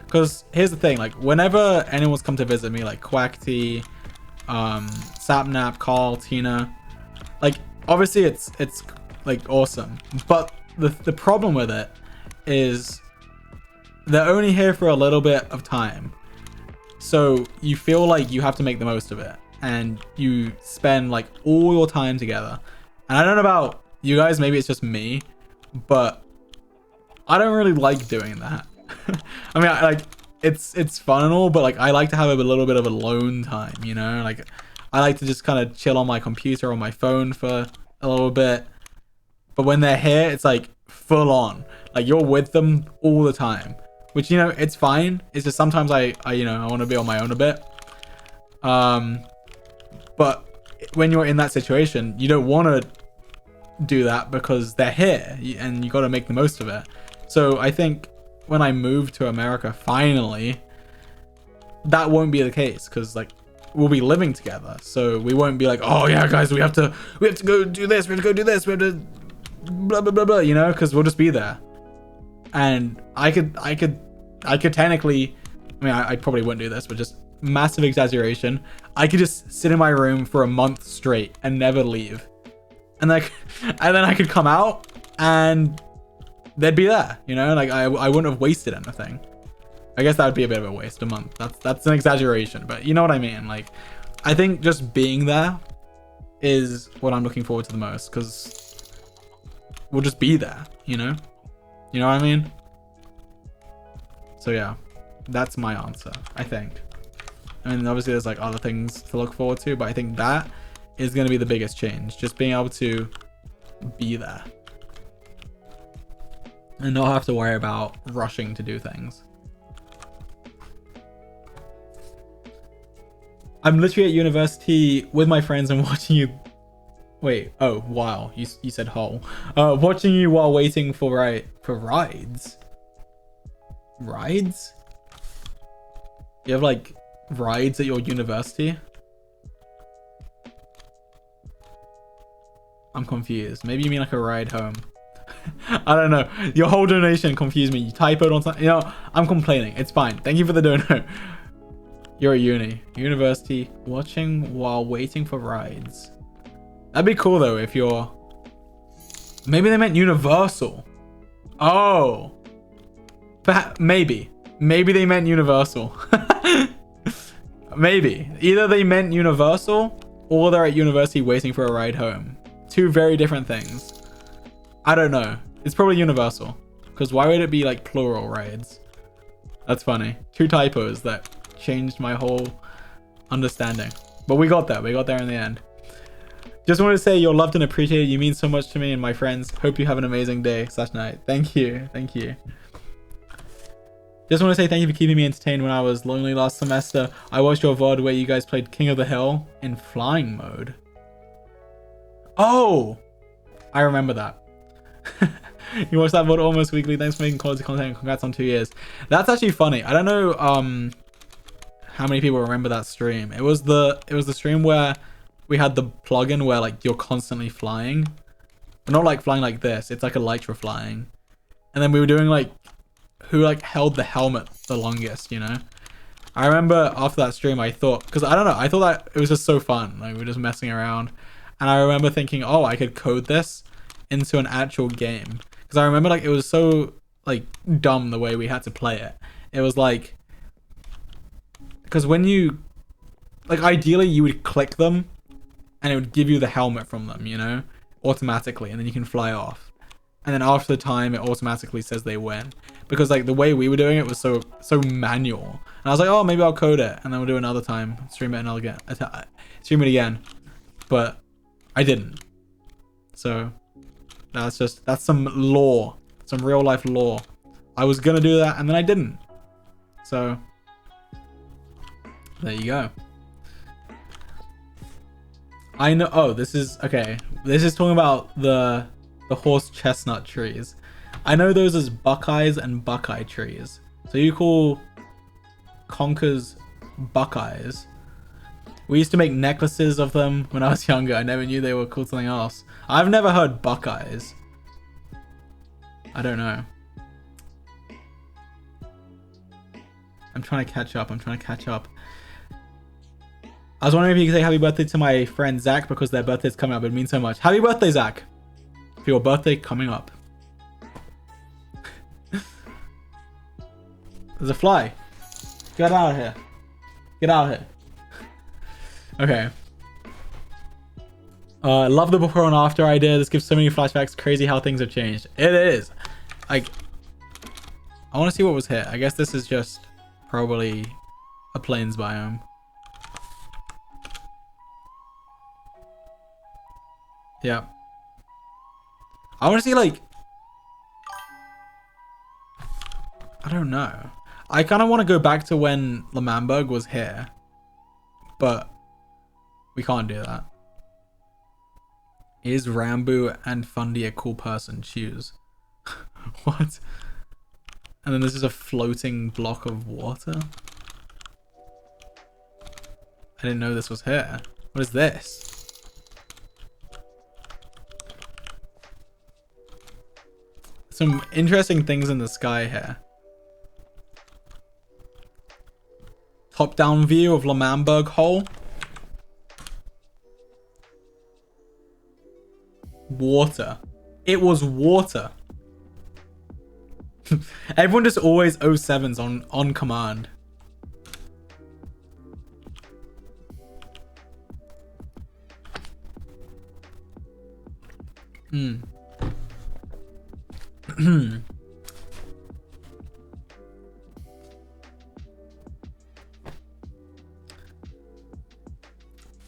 Because here's the thing, like whenever anyone's come to visit me, like Quackty, Sapnap, Carl, Tina, like obviously it's like awesome, but the problem with it is they're only here for a little bit of time. So you feel like you have to make the most of it, and you spend like all your time together. And I don't know about you guys, maybe it's just me, but I don't really like doing that. I mean, like it's fun and all, but like I like to have a little bit of alone time, you know? Like I like to just kind of chill on my computer or my phone for a little bit. But when they're here, it's like full on. Like you're with them all the time. Which, you know, it's fine. It's just sometimes I you know, I want to be on my own a bit. But when you're in that situation, you don't want to do that because they're here and you got to make the most of it. So I think when I move to America, finally, that won't be the case because like we'll be living together. So we won't be like, oh yeah, guys, we have to go do this. We have to go do this. We have to blah, blah, blah, blah, you know, because we'll just be there. And I could technically, I mean, I probably wouldn't do this, but just massive exaggeration. I could just sit in my room for a month straight and never leave. And like, and then I could come out and they'd be there, you know, like I wouldn't have wasted anything. I guess that would be a bit of a waste, a month. That's an exaggeration, but you know what I mean? Like, I think just being there is what I'm looking forward to the most because we'll just be there, you know? You know what I mean? So yeah, that's my answer, I think. I mean, obviously there's like other things to look forward to, but I think that is going to be the biggest change. Just being able to be there and not have to worry about rushing to do things. I'm literally at university with my friends and watching you. Wait, oh wow, you said whole. Watching you while waiting for rides. Rides? You have like rides at your university? I'm confused. Maybe you mean like a ride home. I don't know. Your whole donation confused me. You typoed on something. You know, I'm complaining. It's fine. Thank you for the dono. You're at university, watching while waiting for rides. That'd be cool though if you're... Maybe they meant Universal. Oh. Maybe they meant Universal. Maybe. Either they meant Universal or they're at university waiting for a ride home. Two very different things. I don't know. It's probably Universal. Because why would it be like plural rides? That's funny. Two typos that changed my whole understanding. But we got there. We got there in the end. Just wanted to say you're loved and appreciated. You mean so much to me and my friends. Hope you have an amazing day / night. Thank you. Thank you. Just want to say thank you for keeping me entertained when I was lonely last semester. I watched your VOD where you guys played King of the Hill in flying mode. Oh! I remember that. You watch that VOD almost weekly. Thanks for making quality content and congrats on 2 years. That's actually funny. I don't know how many people remember that stream. It was the stream where we had the plugin where like you're constantly flying. But not like flying like this. It's like Elytra flying. And then we were doing like who like held the helmet the longest, you know? I remember after that stream I thought, because I don't know, I thought that it was just so fun. Like we were just messing around. And I remember thinking, oh, I could code this into an actual game. Because I remember like it was so like dumb the way we had to play it. It was like, because when you, like ideally you would click them and it would give you the helmet from them, you know, automatically, and then you can fly off. And then after the time it automatically says they win. Because like the way we were doing it was so manual. And I was like, oh, maybe I'll code it and then we'll do another time, stream it again. But I didn't. So that's some lore, some real life lore. I was gonna do that and then I didn't. So there you go. I know. Oh, this is okay. This is talking about the horse chestnut trees. I know those as buckeyes and buckeye trees. So you call conkers buckeyes. We used to make necklaces of them when I was younger. I never knew they were called something else. I've never heard Buckeyes. I don't know. I'm trying to catch up. I was wondering if you could say happy birthday to my friend Zach because their birthday's coming up. It means so much. Happy birthday, Zach. For your birthday coming up. There's a fly. Get out of here. Get out of here. Okay. Love the before and after idea. This gives so many flashbacks. Crazy how things have changed. It is. Like, I want to see what was here. I guess this is just probably a plains biome. Yeah. I want to see, like, I don't know. I kind of want to go back to when L'Manberg was here, but we can't do that. Is Rambo and Fundy a cool person? Choose. What? And then this is a floating block of water. I didn't know this was here. What is this? Some interesting things in the sky here. Top-down view of L'Manberg Hole. Water. It was water. Everyone just always 07s on command.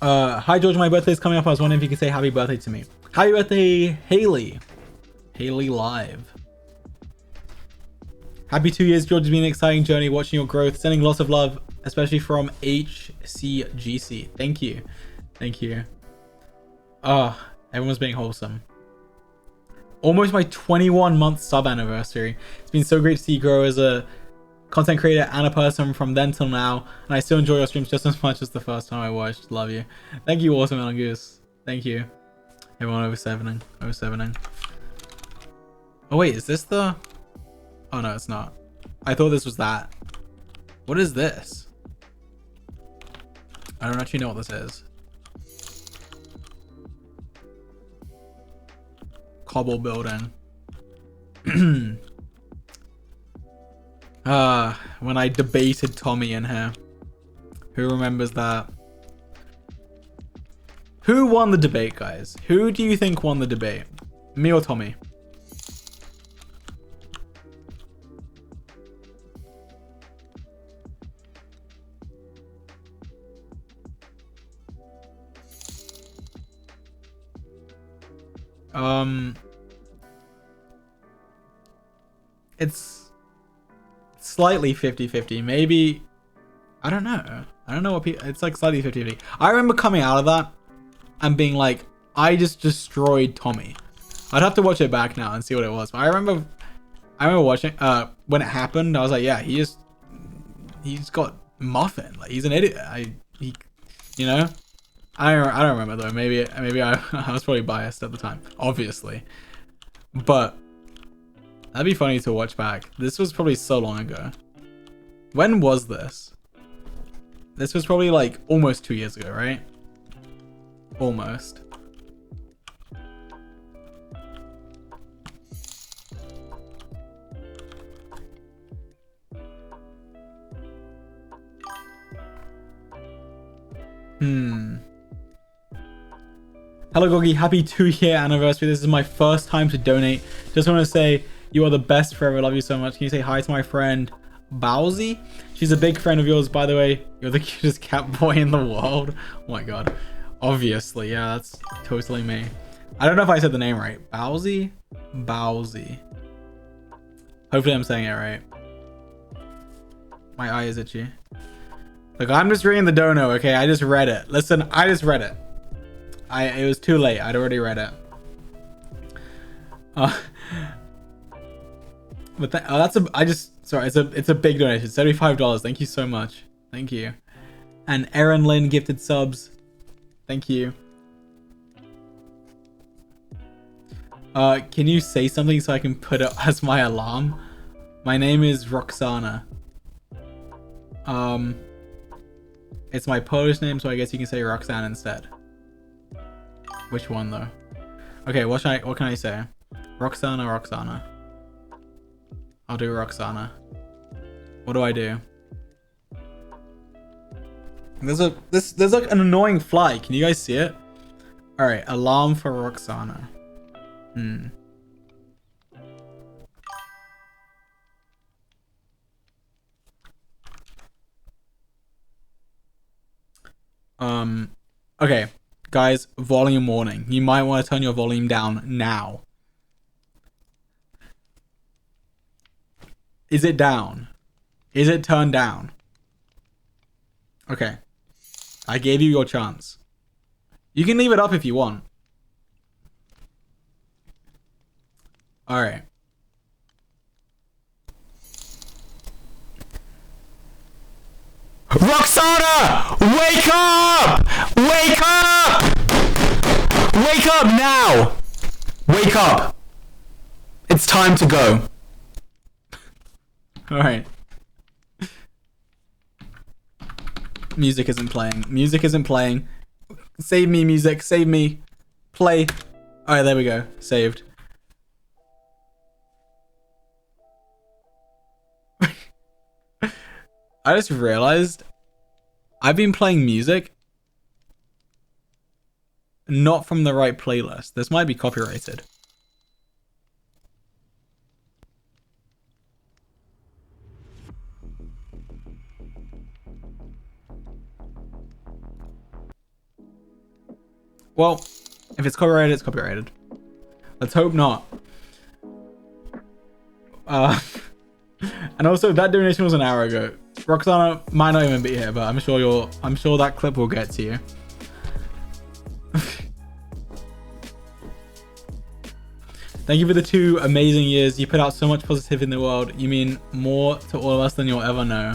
Hi George, my birthday's coming up. I was wondering if you could say happy birthday to me. Happy birthday, Haley. Haley Live. Happy 2 years, George. It's been an exciting journey watching your growth. Sending lots of love, especially from HCGC. Thank you. Thank you. Everyone's being wholesome. Almost my 21-month sub anniversary. It's been so great to see you grow as a content creator and a person from then till now, and I still enjoy your streams just as much as the first time I watched. Love you. Thank you, Watermelon Goose. Thank you. Everyone over 7ing. Oh wait, is this the... Oh no, it's not. I thought this was that. What is this? I don't actually know what this is. Cobble building. When I debated Tommy in here. Who remembers that? Who won the debate, guys? Who do you think won the debate? Me or Tommy? It's slightly 50-50. Maybe, I don't know. I don't know what people, it's like slightly 50-50. I remember coming out of that and being like, I just destroyed Tommy. I'd have to watch it back now and see what it was. But I remember watching, when it happened, I was like, yeah, he's got muffin. Like, he's an idiot. You know? I don't remember though. Maybe I was probably biased at the time, obviously. But that'd be funny to watch back. This was probably so long ago. When was this? This was probably like almost 2 years ago, right? Almost. Hello Goggy, happy 2-year anniversary. This is my first time to donate. Just want to say you are the best forever. Love you so much. Can you say hi to my friend Bowsy? She's a big friend of yours, by the way. You're the cutest cat boy in the world. Oh my god. Obviously, yeah, that's totally me. I don't know if I said the name right. Bowsy? Bowsy. Hopefully I'm saying it right. My eye is itchy. Look, I'm just reading the dono, okay? I just read it. Listen, I just read it. It was too late. I'd already read it. But it's a big donation. $75. Thank you so much. Thank you. And Erin Lynn gifted subs. Thank you. Can you say something so I can put it as my alarm? My name is Roxana. It's my Polish name, so I guess you can say Roxanne instead. Which one though? Okay, what can I say? Roxana. I'll do Roxana. What do I do? There's like an annoying fly. Can you guys see it? All right, alarm for Roxana. Okay, guys, volume warning. You might want to turn your volume down now. Is it down? Is it turned down? Okay. I gave you your chance. You can leave it up if you want. All right. Roxana! Wake up! Wake up! Wake up now! Wake up! It's time to go. Alright. Music isn't playing. Music isn't playing. Save me, music. Save me. Play. Alright, there we go. Saved. I just realized I've been playing music not from the right playlist. This might be copyrighted. Well, if it's copyrighted, it's copyrighted. Let's hope not. And also that donation was an hour ago. Roxana might not even be here, but I'm sure that clip will get to you. Thank you for the 2 amazing years. You put out so much positive in the world. You mean more to all of us than you'll ever know.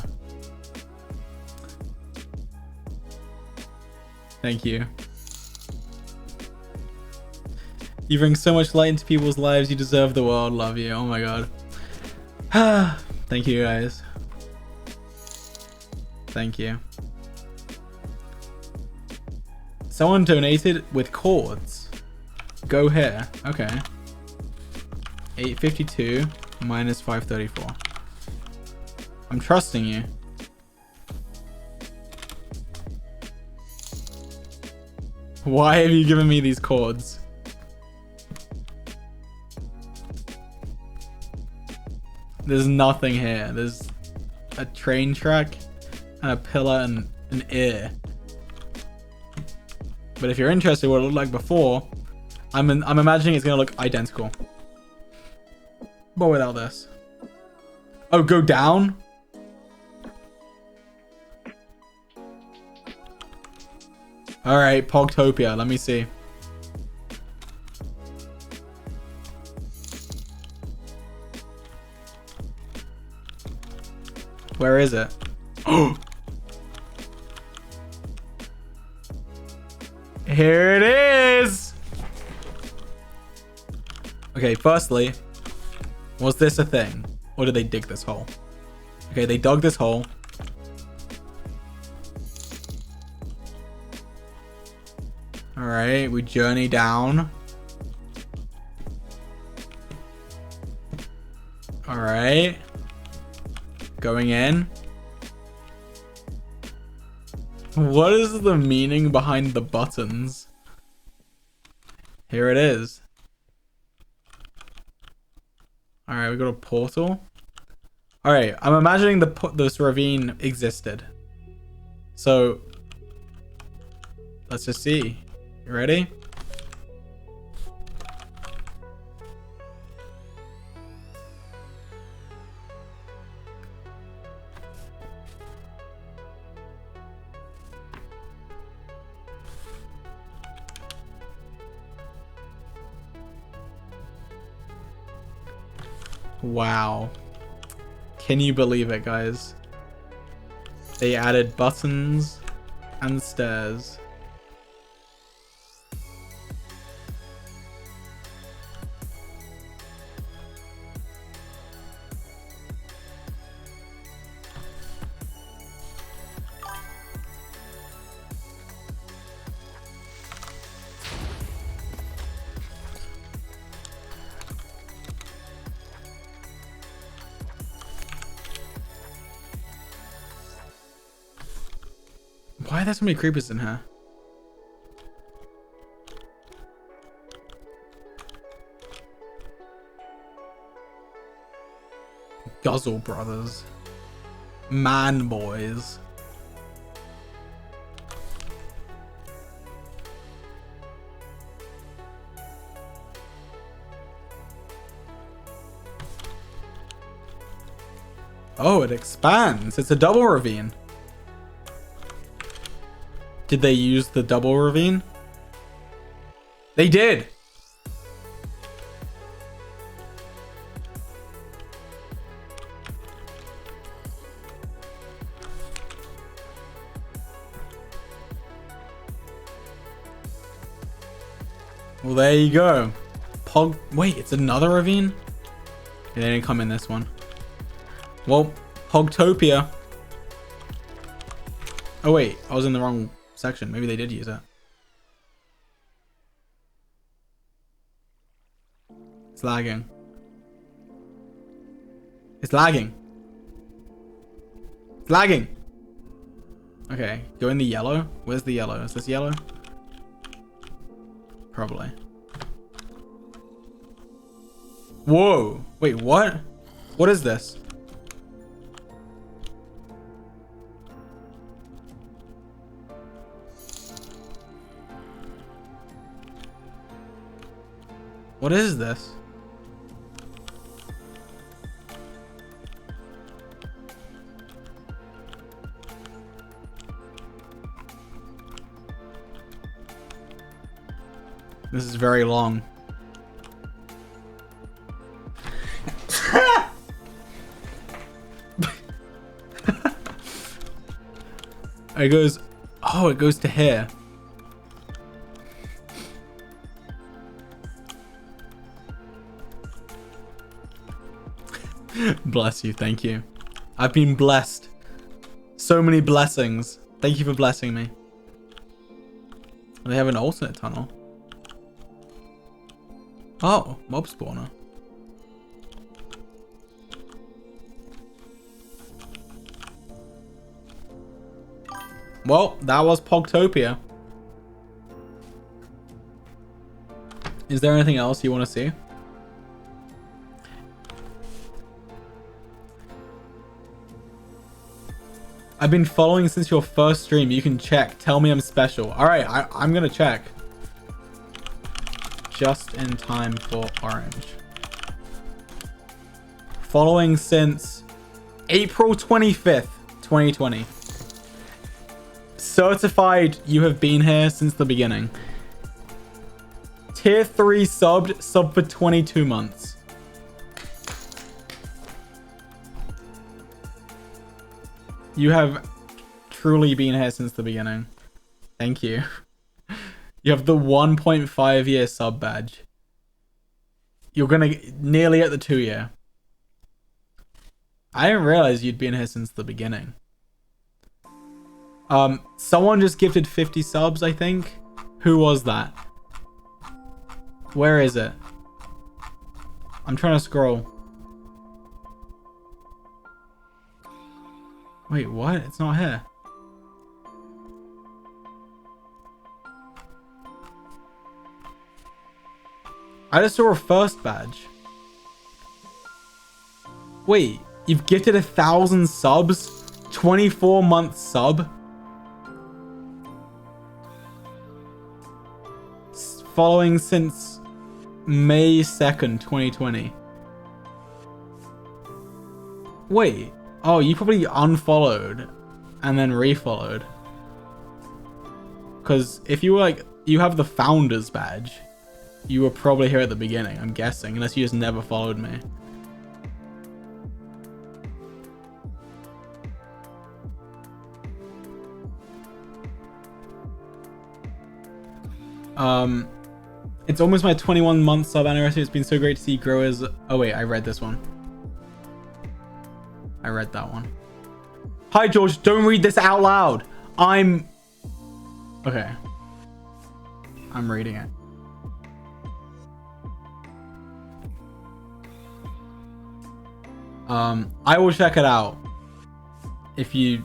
Thank you. You bring so much light into people's lives. You deserve the world. Love you. Oh my god. Thank you guys. Thank you. Someone donated with chords. Go here. Okay. 852 minus 534. I'm trusting you. Why have you given me these chords? There's nothing here. There's a train track and a pillar and an ear. But if you're interested in what it looked like before, I'm imagining it's gonna look identical. But without this. Oh, go down? Alright, Pogtopia, let me see. Where is it? Oh! Here it is! Okay, firstly, was this a thing? Or did they dig this hole? Okay, they dug this hole. Alright, we journey down. Alright. Going in. What is the meaning behind the buttons? Here it is. Alright, we got a portal. Alright, I'm imagining this ravine existed. So, let's just see. You ready? Wow. Can you believe it, guys? They added buttons And stairs. Why are there so many creepers in here? Guzzle brothers. Man boys. Oh, it expands. It's a double ravine. Did they use the double ravine? They did. Well, there you go. Wait, it's another ravine? They didn't come in this one. Well, Pogtopia. Oh wait, I was in the wrong section. Maybe they did use it. It's lagging. It's lagging. It's lagging. Okay, go in the yellow. Where's the yellow? Is this yellow? Probably. Whoa. Wait, what? What is this? What is this? This is very long. It goes, oh, it goes to here. Bless you, thank you. I've been blessed. So many blessings. Thank you for blessing me. They have an alternate tunnel. Oh, mob spawner. Well, that was Pogtopia. Is there anything else you want to see? I've been following since your first stream. You can check. Tell me I'm special. All right, I'm gonna check. Just in time for orange. Following since April 25th, 2020. Certified you have been here since the beginning. Tier 3 sub for 22 months. You have truly been here since the beginning. Thank you. You have the 1.5 year sub badge. You're gonna nearly at the 2 year. I didn't realize you'd been here since the beginning. Someone just gifted 50 subs, I think. Who was that? Where is it? I'm trying to scroll. Wait, what? It's not here. I just saw a first badge. Wait, you've gifted 1,000 subs? 24-month sub? Following since May 2nd, 2020. Wait. Oh, you probably unfollowed and then refollowed. Because if you were like, you have the founder's badge, you were probably here at the beginning, I'm guessing, unless you just never followed me. It's almost my 21-month sub anniversary. It's been so great to see you grow as... Oh, wait. I read this one. I read that one. Hi, George. Don't read this out loud. Okay. I'm reading it. I will check it out. If you...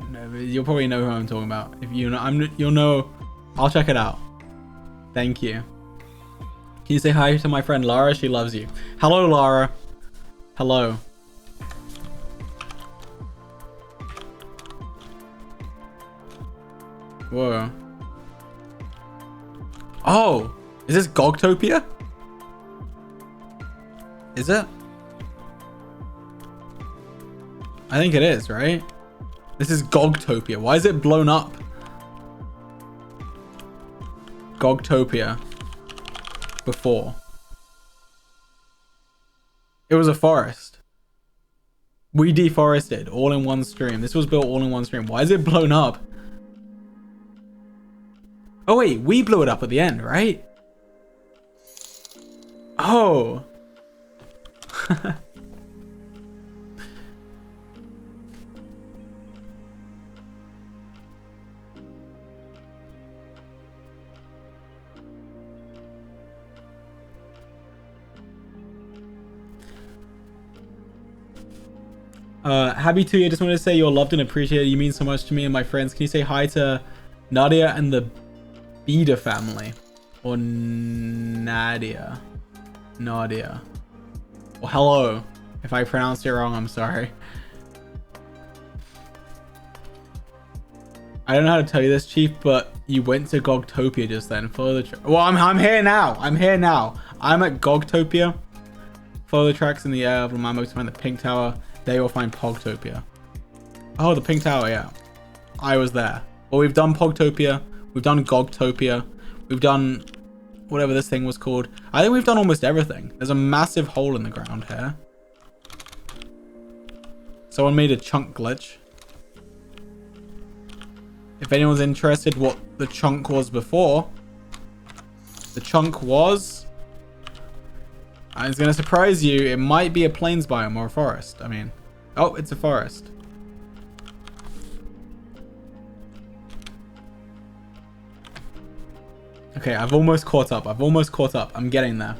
No, you'll probably know who I'm talking about. If you know, you'll know. I'll check it out. Thank you. Can you say hi to my friend Lara? She loves you. Hello, Lara. Hello. Whoa. Oh, is this Gogtopia? Is it? I think it is, right? This is Gogtopia. Why is it blown up? Gogtopia. Before. It was a forest. We deforested all in one stream. This was built all in one stream. Why is it blown up? Oh wait, we blew it up at the end, right? Oh. Happy 2 year. Just wanted to say you're loved and appreciated. You mean so much to me and my friends. Can you say hi to Nadia and the Beda family? Or Nadia. Nadia. Well, hello. If I pronounced it wrong, I'm sorry. I don't know how to tell you this, Chief, but you went to Gogtopia just then. Follow the well, I'm here now. I'm here now. I'm at Gogtopia. Follow the tracks in the air of Lamambo to find the Pink Tower. There you'll find Pogtopia. Oh, the Pink Tower, yeah. I was there. Well, we've done Pogtopia. We've done Gogtopia. We've done whatever this thing was called. I think we've done almost everything. There's a massive hole in the ground here. Someone made a chunk glitch. If anyone's interested what the chunk was before, the chunk was... It's going to surprise you. It might be a plains biome or a forest. I mean... Oh, it's a forest. Okay, I've almost caught up. I've almost caught up. I'm getting there.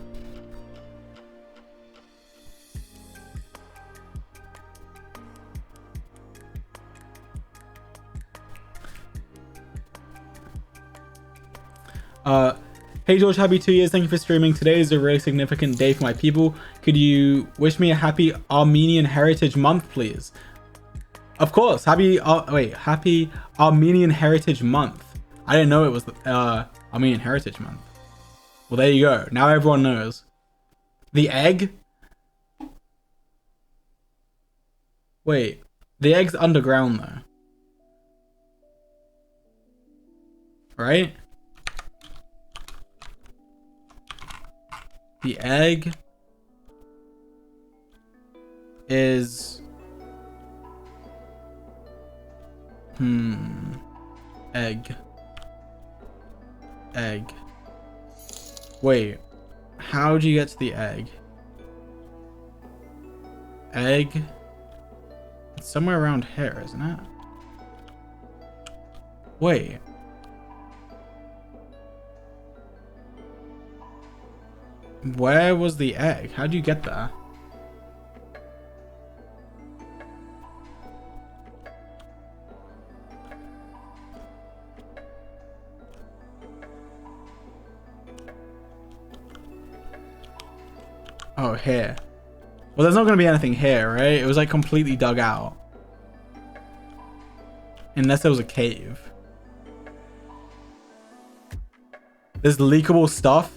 Hey George, happy 2 years. Thank you for streaming. Today is a really significant day for my people. Could you wish me a happy Armenian Heritage Month, please? Of course. Happy Armenian Heritage Month. I didn't know it was Armenian Heritage Month. Well, there you go. Now everyone knows. The egg? Wait, the egg's underground though. Right? The egg is... Egg. Egg. Wait. How do you get to the egg? Egg? It's somewhere around here, isn't it? Wait. Where was the egg? How do you get there? Oh, here. Well, there's not going to be anything here, right? It was like completely dug out. Unless there was a cave. There's leakable stuff.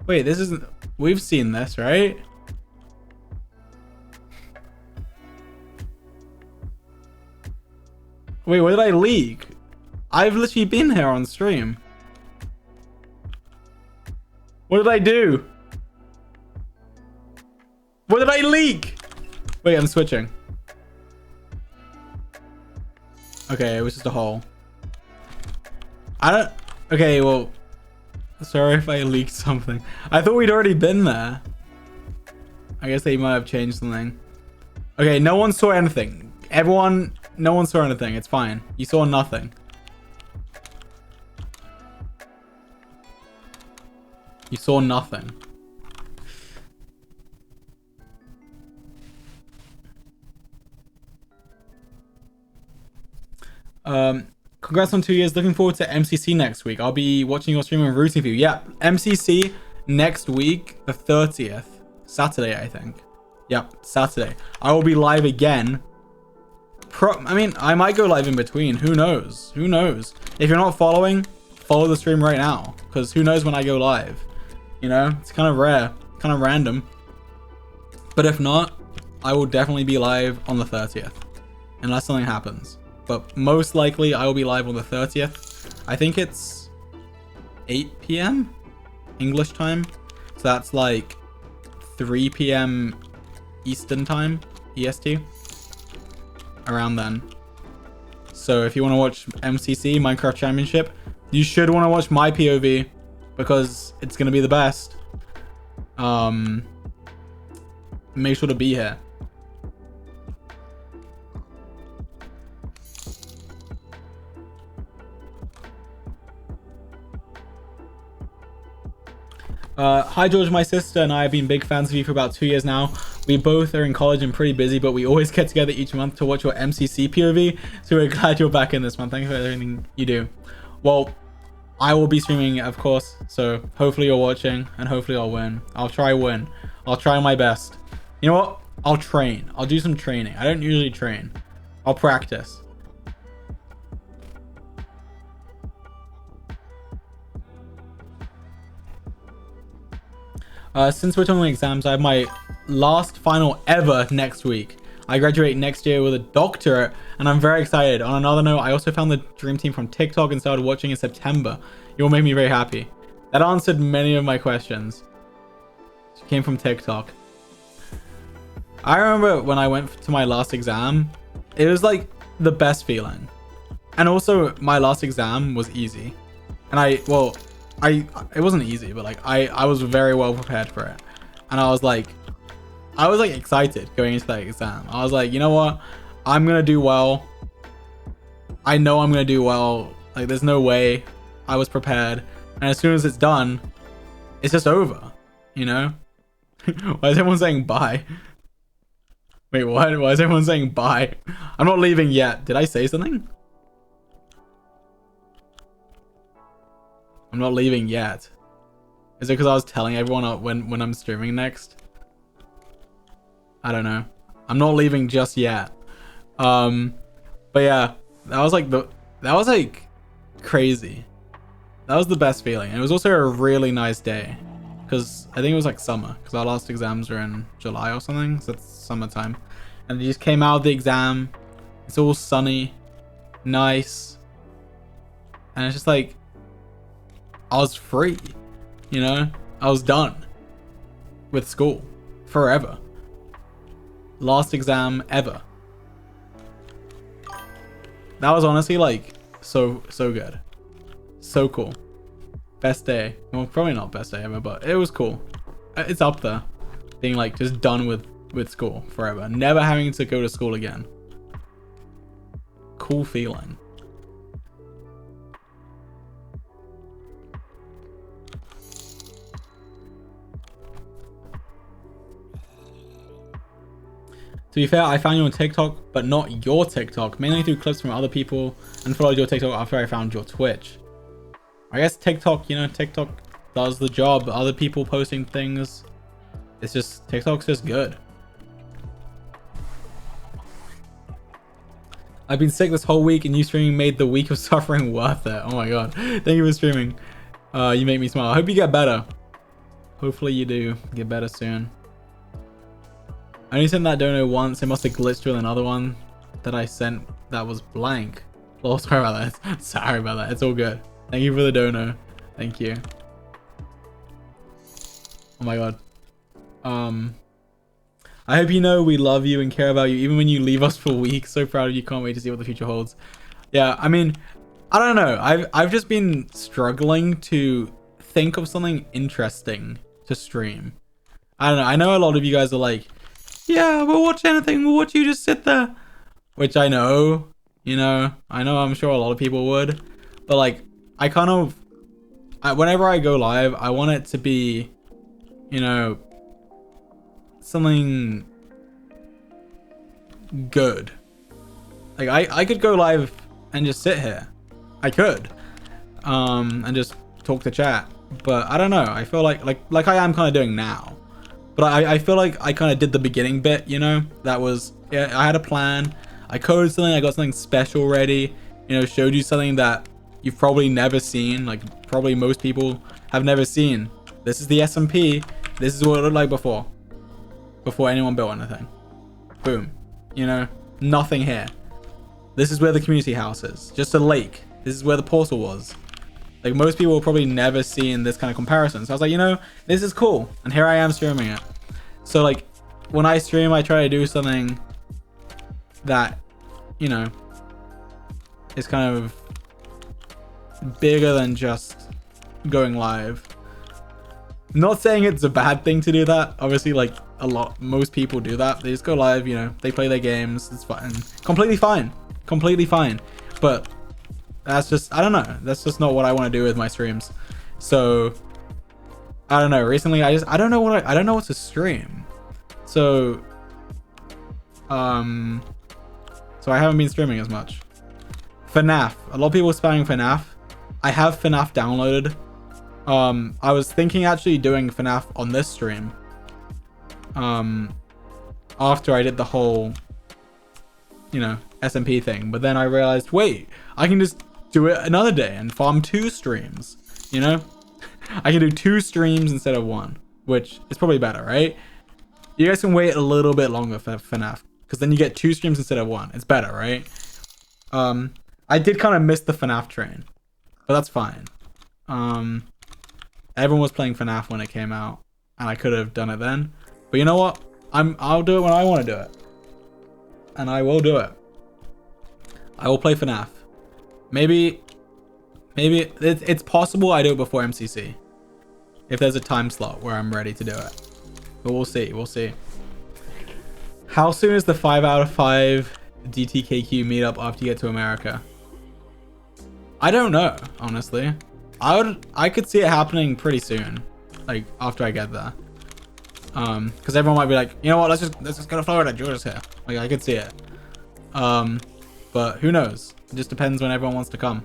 Wait, this isn't... We've seen this, right? Wait, what did I leak? I've literally been here on stream. What did I do? What did I leak? Wait, I'm switching. Okay, it was just a hole. I don't... Okay, well... Sorry if I leaked something. I thought we'd already been there. I guess they might have changed something. Okay, no one saw anything. Everyone... No one saw anything. It's fine. You saw nothing. You saw nothing. Congrats on 2 years. Looking forward to MCC next week. I'll be watching your stream and rooting for you. Yeah, MCC next week, the 30th. Saturday, I think. Yep, Saturday. I will be live again. I mean, I might go live in between. Who knows? Who knows? If you're not following, follow the stream right now. Because who knows when I go live? You know, it's kind of rare. Kind of random. But if not, I will definitely be live on the 30th. Unless something happens. But most likely, I will be live on the 30th. I think it's 8 p.m. English time. So that's like 3 p.m. Eastern time, EST. Around then. So if you want to watch MCC, Minecraft Championship, you should want to watch my POV because it's going to be the best. Make sure to be here. Hi George, my sister and I have been big fans of you for about 2 years now. We both are in college and pretty busy, but we always get together each month to watch your MCC POV. So we're glad you're back in this month. Thank you for everything you do. Well, I will be streaming, of course. So hopefully you're watching and hopefully I'll win. I'll try win. I'll try my best. You know what? I'll train. I'll do some training. I don't usually train. I'll practice. Since we're talking exams, I have my last final ever next week. I graduate next year with a doctorate and I'm very excited. On another note, I also found the dream team from TikTok and started watching in September. You'll make me very happy. That answered many of my questions. It came from TikTok. I remember when I went to my last exam, it was like the best feeling. And also my last exam was easy. And it wasn't easy, but like I was very well prepared for it. And I was like excited going into that exam. I was like, you know what? I'm going to do well. I know I'm going to do well. Like there's no way. I was prepared. And as soon as it's done, it's just over, you know? Why is everyone saying bye? Wait, what? Why is everyone saying bye? I'm not leaving yet. Did I say something? I'm not leaving yet. Is it because I was telling everyone when I'm streaming next? I don't know. I'm not leaving just yet. But yeah, that was like crazy. That was the best feeling. It was also a really nice day because I think it was like summer because our last exams were in July or something. So that's summertime. And you just came out of the exam. It's all sunny, nice. And it's just like, I was free, you know? I was done with school forever. Last exam ever. That was honestly like so good. So cool. Best day. Well, probably not best day ever, but it was cool. It's up there. Being like just done with school forever. Never having to go to school again. Cool feeling. To be fair, I found you on TikTok, but not your TikTok, mainly through clips from other people, and followed your TikTok after I found your Twitch. I guess TikTok, you know, TikTok does the job. Other people posting things, it's just, TikTok's just good. I've been sick this whole week and you streaming made the week of suffering worth it. Oh my god. Thank you for streaming. You make me smile. I hope you get better. Hopefully you do get better soon. I only sent that dono once. It must have glitched with another one that I sent that was blank. Oh, sorry about that. Sorry about that. It's all good. Thank you for the dono. Thank you. Oh my god. I hope you know we love you and care about you even when you leave us for weeks. So proud of you. Can't wait to see what the future holds. Yeah, I mean, I don't know. I've just been struggling to think of something interesting to stream. I don't know. I know a lot of you guys are like, yeah, we'll watch anything. We'll watch you just sit there. Which I know, I'm sure a lot of people would. But like, I kind of, whenever I go live, I want it to be, something good. Like I could go live and just sit here. I could. And just talk to chat. But I don't know. I feel like I am kind of doing now. But I feel like I kind of did the beginning bit, That was, yeah, I had a plan. I coded something, I got something special ready, showed you something that you've probably never seen, like probably most people have never seen. This is the SMP. This is what it looked like before anyone built anything. Boom. Nothing here. This is where the community house is. Just a lake. This is where the portal was. Like, most people will probably never seen this kind of comparison. So I was like, this is cool. And here I am streaming it. So like, when I stream, I try to do something that, is kind of bigger than just going live. Not saying it's a bad thing to do that. Obviously, like, most people do that. They just go live, they play their games. It's fine. Completely fine. Completely fine. But that's just, I don't know. That's just not what I want to do with my streams. So I don't know. Recently, I don't know what to stream. So so I haven't been streaming as much. FNAF. A lot of people are spamming FNAF. I have FNAF downloaded. I was thinking actually doing FNAF on this stream. After I did the whole, SMP thing. But then I realized, wait, I can just do it another day and farm 2 streams, I can do 2 streams instead of 1, which is probably better, right? You guys can wait a little bit longer for FNAF, because then you get 2 streams instead of 1. It's better, right? I did kind of miss the FNAF train, but that's fine. Everyone was playing FNAF when it came out, and I could have done it then. But you know what? I'll do it when I want to do it. And I will do it. I will play FNAF. Maybe it's possible I do it before MCC. If there's a time slot where I'm ready to do it. But we'll see. How soon is the 5 out of 5 DTKQ meetup after you get to America? I don't know, honestly. I could see it happening pretty soon. Like, after I get there. Because everyone might be like, you know what, let's just go to Florida, George is here. Like, I could see it. But who knows? It just depends when everyone wants to come.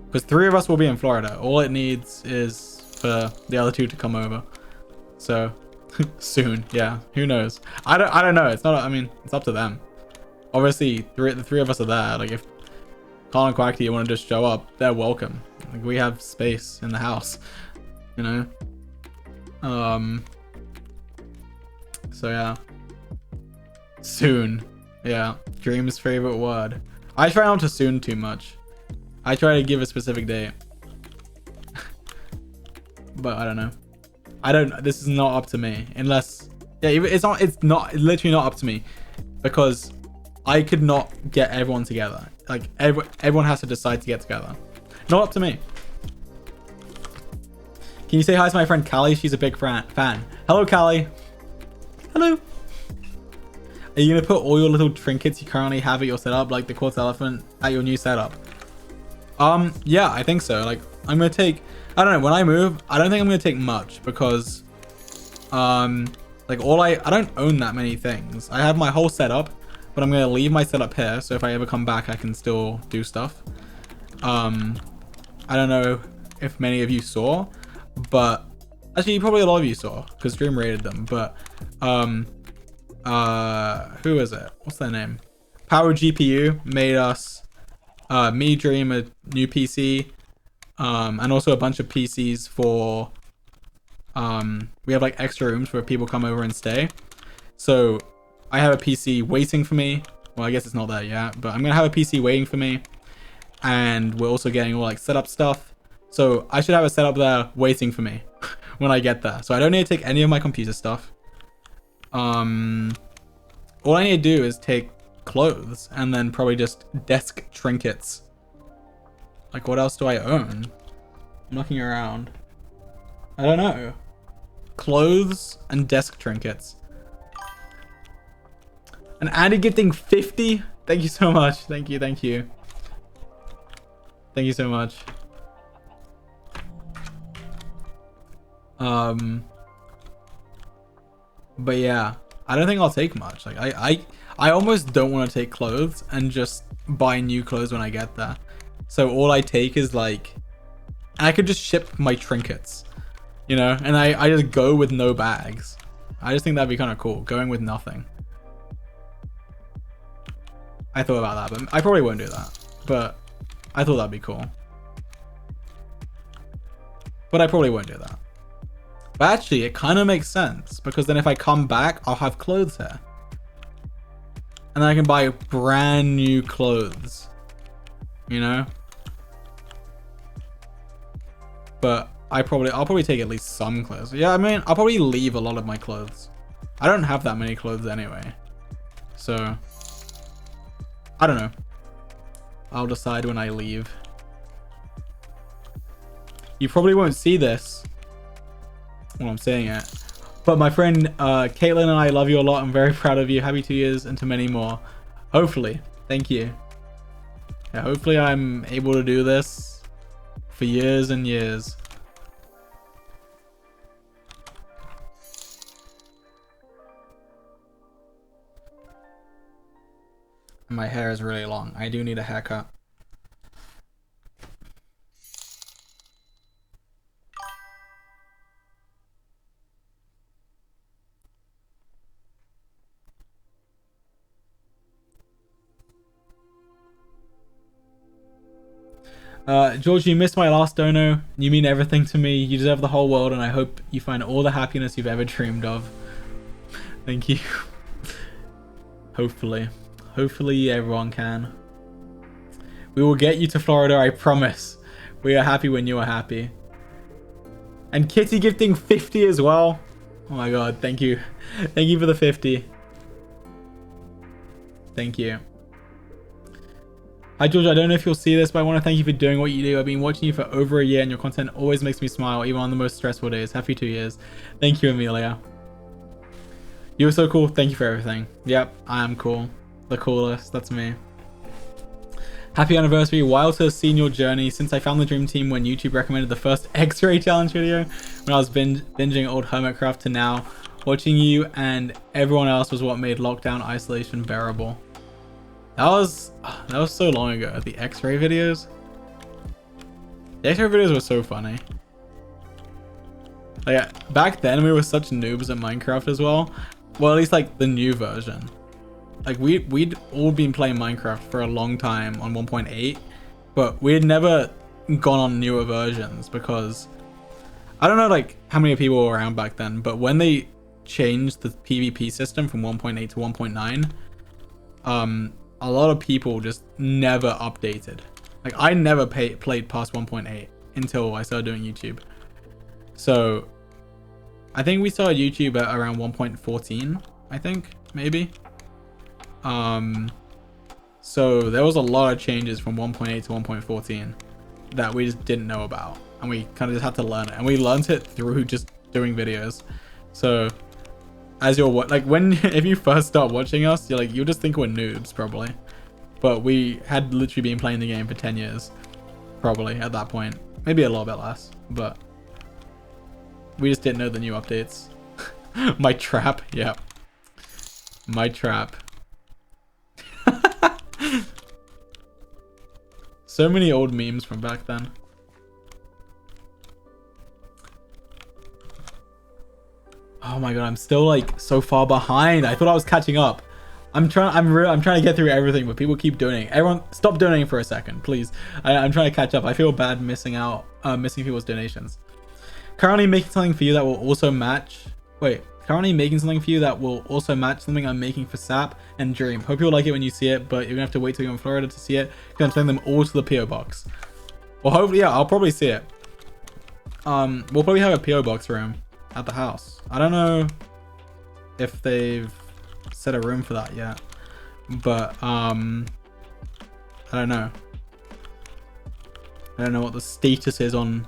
Because 3 of us will be in Florida. All it needs is for the other 2 to come over. So, soon, yeah. Who knows? I don't know. It's not. I mean, it's up to them. Obviously, the 3 of us are there. Like, if Carl and Quacky want to just show up, they're welcome. Like, we have space in the house. So yeah. Soon. Yeah. Dream's favorite word. I try not to soon too much. I try to give a specific date. But I don't know. This is not up to me. Unless, yeah, it's literally not up to me. Because I could not get everyone together. Like, everyone has to decide to get together. Not up to me. Can you say hi to my friend Callie? She's a big fan. Hello, Callie. Hello. Are you gonna put all your little trinkets you currently have at your setup, like the quartz elephant, at your new setup? Yeah, I think so. Like, I'm gonna take, I don't know, when I move, I don't think I'm gonna take much because, like, I don't own that many things. I have my whole setup, but I'm gonna leave my setup here, so if I ever come back, I can still do stuff. I don't know if many of you saw, but actually, probably a lot of you saw because Dream rated them. But who is it? What's their name? Power GPU made us, me, Dream, a new PC, and also a bunch of PCs for, we have like extra rooms where people come over and stay. So I have a PC waiting for me. Well, I guess it's not there yet, but I'm gonna have a PC waiting for me, and we're also getting all like setup stuff. So I should have a setup there waiting for me when I get there. So I don't need to take any of my computer stuff. All I need to do is take clothes and then probably just desk trinkets Like, what else do I own? I'm looking around. I don't know. Clothes and desk trinkets. And Andy gifting 50. Thank you so much. Thank you. Thank you. Thank you so much. But yeah, I don't think I'll take much. Like I almost don't want to take clothes and just buy new clothes when I get there. So all I take is like, I could just ship my trinkets, you know, and I just go with no bags. I just think that'd be kind of cool, going with nothing. I thought about that, but I probably won't do that. But I thought that'd be cool. But I probably won't do that. But actually, it kind of makes sense, because then if I come back, I'll have clothes here. And then I can buy brand new clothes, you know? But I'll probably take at least some clothes. Yeah, I mean, I'll probably leave a lot of my clothes. I don't have that many clothes anyway. So, I don't know. I'll decide when I leave. You probably won't see this while I'm saying it. But my friend Caitlin and I love you a lot. I'm very proud of you. Happy 2 years and to many more. Hopefully. Thank you. Yeah, hopefully I'm able to do this for years and years. My hair is really long. I do need a haircut. George, you missed my last dono. You mean everything to me. You deserve the whole world, and I hope you find all the happiness you've ever dreamed of. Thank you. Hopefully. Hopefully everyone can. We will get you to Florida, I promise. We are happy when you are happy. And Kitty gifting 50 as well. Oh my god, thank you. Thank you for the 50. Thank you. Hi George, I don't know if you'll see this, but I want to thank you for doing what you do. I've been watching you for over a year and your content always makes me smile, even on the most stressful days. Happy 2 years. Thank you, Amelia. You were so cool. Thank you for everything. Yep, I am cool. The coolest. That's me. Happy anniversary. Wild to have seen your journey since I found the Dream Team when YouTube recommended the first X-Ray Challenge video when I was binging old Hermitcraft to now. Watching you and everyone else was what made lockdown isolation bearable. That was so long ago. The X-Ray videos. The X-Ray videos were so funny. Like, back then we were such noobs at Minecraft as well. Well, at least like the new version. Like we'd all been playing Minecraft for a long time on 1.8, but we had never gone on newer versions because I don't know like how many people were around back then, but when they changed the PvP system from 1.8 to 1.9, a lot of people just never updated. Like I never played past 1.8 until I started doing YouTube. So I think we started YouTube at around 1.14, I think, maybe. So there was a lot of changes from 1.8 to 1.14 that we just didn't know about, and we kind of just had to learn it, and we learned it through just doing videos. So as you're like if you first start watching us, you'll just think we're noobs probably, but we had literally been playing the game for 10 years probably at that point, maybe a little bit less, but we just didn't know the new updates. My trap. Yeah, my trap. So many old memes from back then. Oh my god, I'm still like so far behind. I thought I was catching up. I'm trying to get through everything, but people keep donating. Everyone stop donating for a second, please. I'm trying to catch up. I feel bad missing people's donations. Currently making something for you that will also match something I'm making for Sap and Dream. Hope you'll like it when you see it, but you're gonna have to wait till you're in Florida to see it because I'm sending them all to the PO box. Well, hopefully, yeah, I'll probably see it. We'll probably have a PO box room at the house. I don't know if they've set a room for that yet, but I don't know. I don't know what the status is on,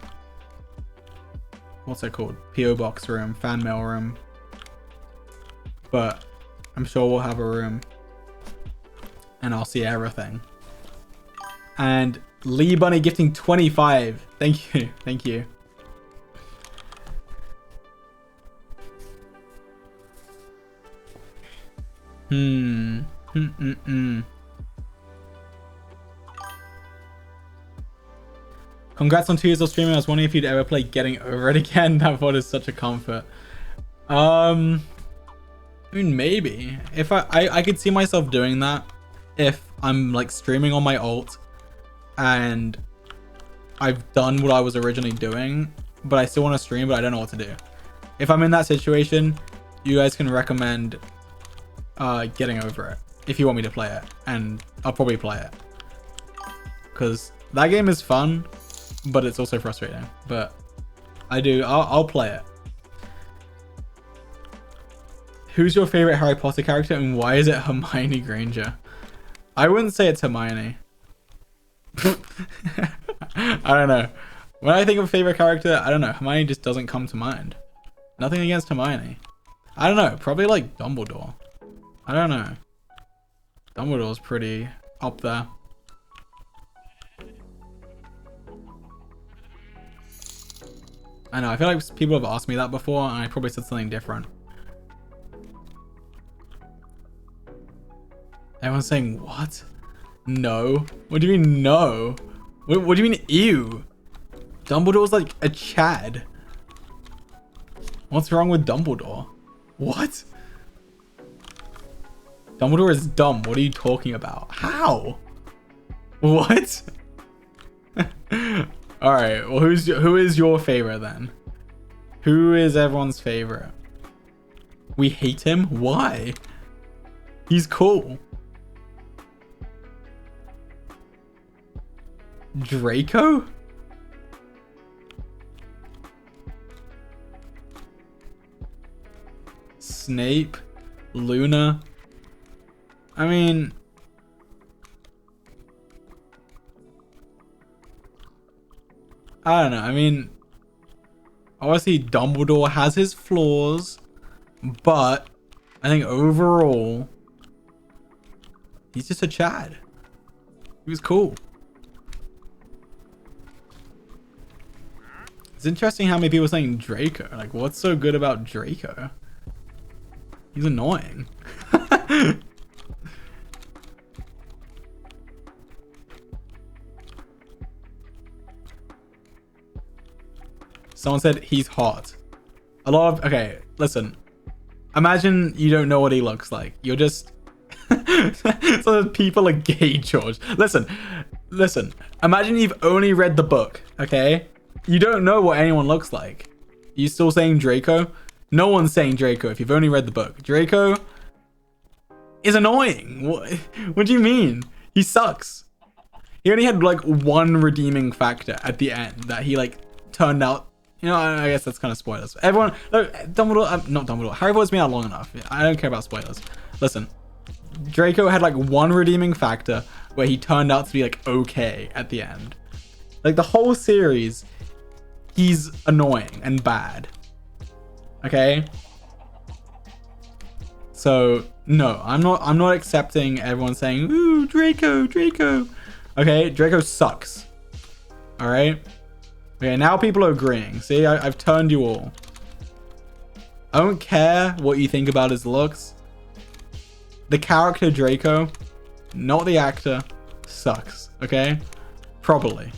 what's that called? PO box room, fan mail room. But I'm sure we'll have a room and I'll see everything. And Lee Bunny gifting 25. Thank you. Thank you. Congrats on 2 years of streaming. I was wondering if you'd ever play Getting Over It Again. That VOD is such a comfort. I mean, maybe. If I could see myself doing that if I'm like streaming on my alt and I've done what I was originally doing, but I still want to stream, but I don't know what to do. If I'm in that situation, you guys can recommend Getting Over It if you want me to play it, and I'll probably play it because that game is fun, but it's also frustrating. But I'll play it. Who's your favorite Harry Potter character and why is it Hermione Granger? I wouldn't say it's Hermione. I don't know. When I think of a favorite character, I don't know. Hermione just doesn't come to mind. Nothing against Hermione. I don't know. Probably like Dumbledore. I don't know. Dumbledore's pretty up there. I know. I feel like people have asked me that before and I probably said something different. Everyone's saying, what? No. What do you mean, no? What do you mean, ew? Dumbledore's like a Chad. What's wrong with Dumbledore? What? Dumbledore is dumb. What are you talking about? How? What? Alright, well, who is your favorite then? Who is everyone's favorite? We hate him? Why? He's cool. Draco? Snape? Luna? I mean... I don't know. I mean... Obviously, Dumbledore has his flaws, but I think overall, he's just a Chad. He was cool. It's interesting how many people are saying Draco. Like, what's so good about Draco? He's annoying. Someone said he's hot. A lot of... Okay, listen. Imagine you don't know what he looks like. You're just... So people are gay, George. Listen. Imagine you've only read the book, okay? You don't know what anyone looks like. You still saying Draco? No one's saying Draco if you've only read the book. Draco is annoying. What do you mean? He sucks. He only had like one redeeming factor at the end that he like turned out. You know, I guess that's kind of spoilers. Everyone, look, Dumbledore, not Dumbledore. Harry Potter's been out long enough. I don't care about spoilers. Listen, Draco had like one redeeming factor where he turned out to be like okay at the end. Like the whole series, he's annoying and bad. Okay. So no, I'm not accepting everyone saying, ooh, Draco. Okay, Draco sucks. All right. Okay, now people are agreeing. See, I've turned you all. I don't care what you think about his looks. The character Draco, not the actor, sucks. Okay, probably.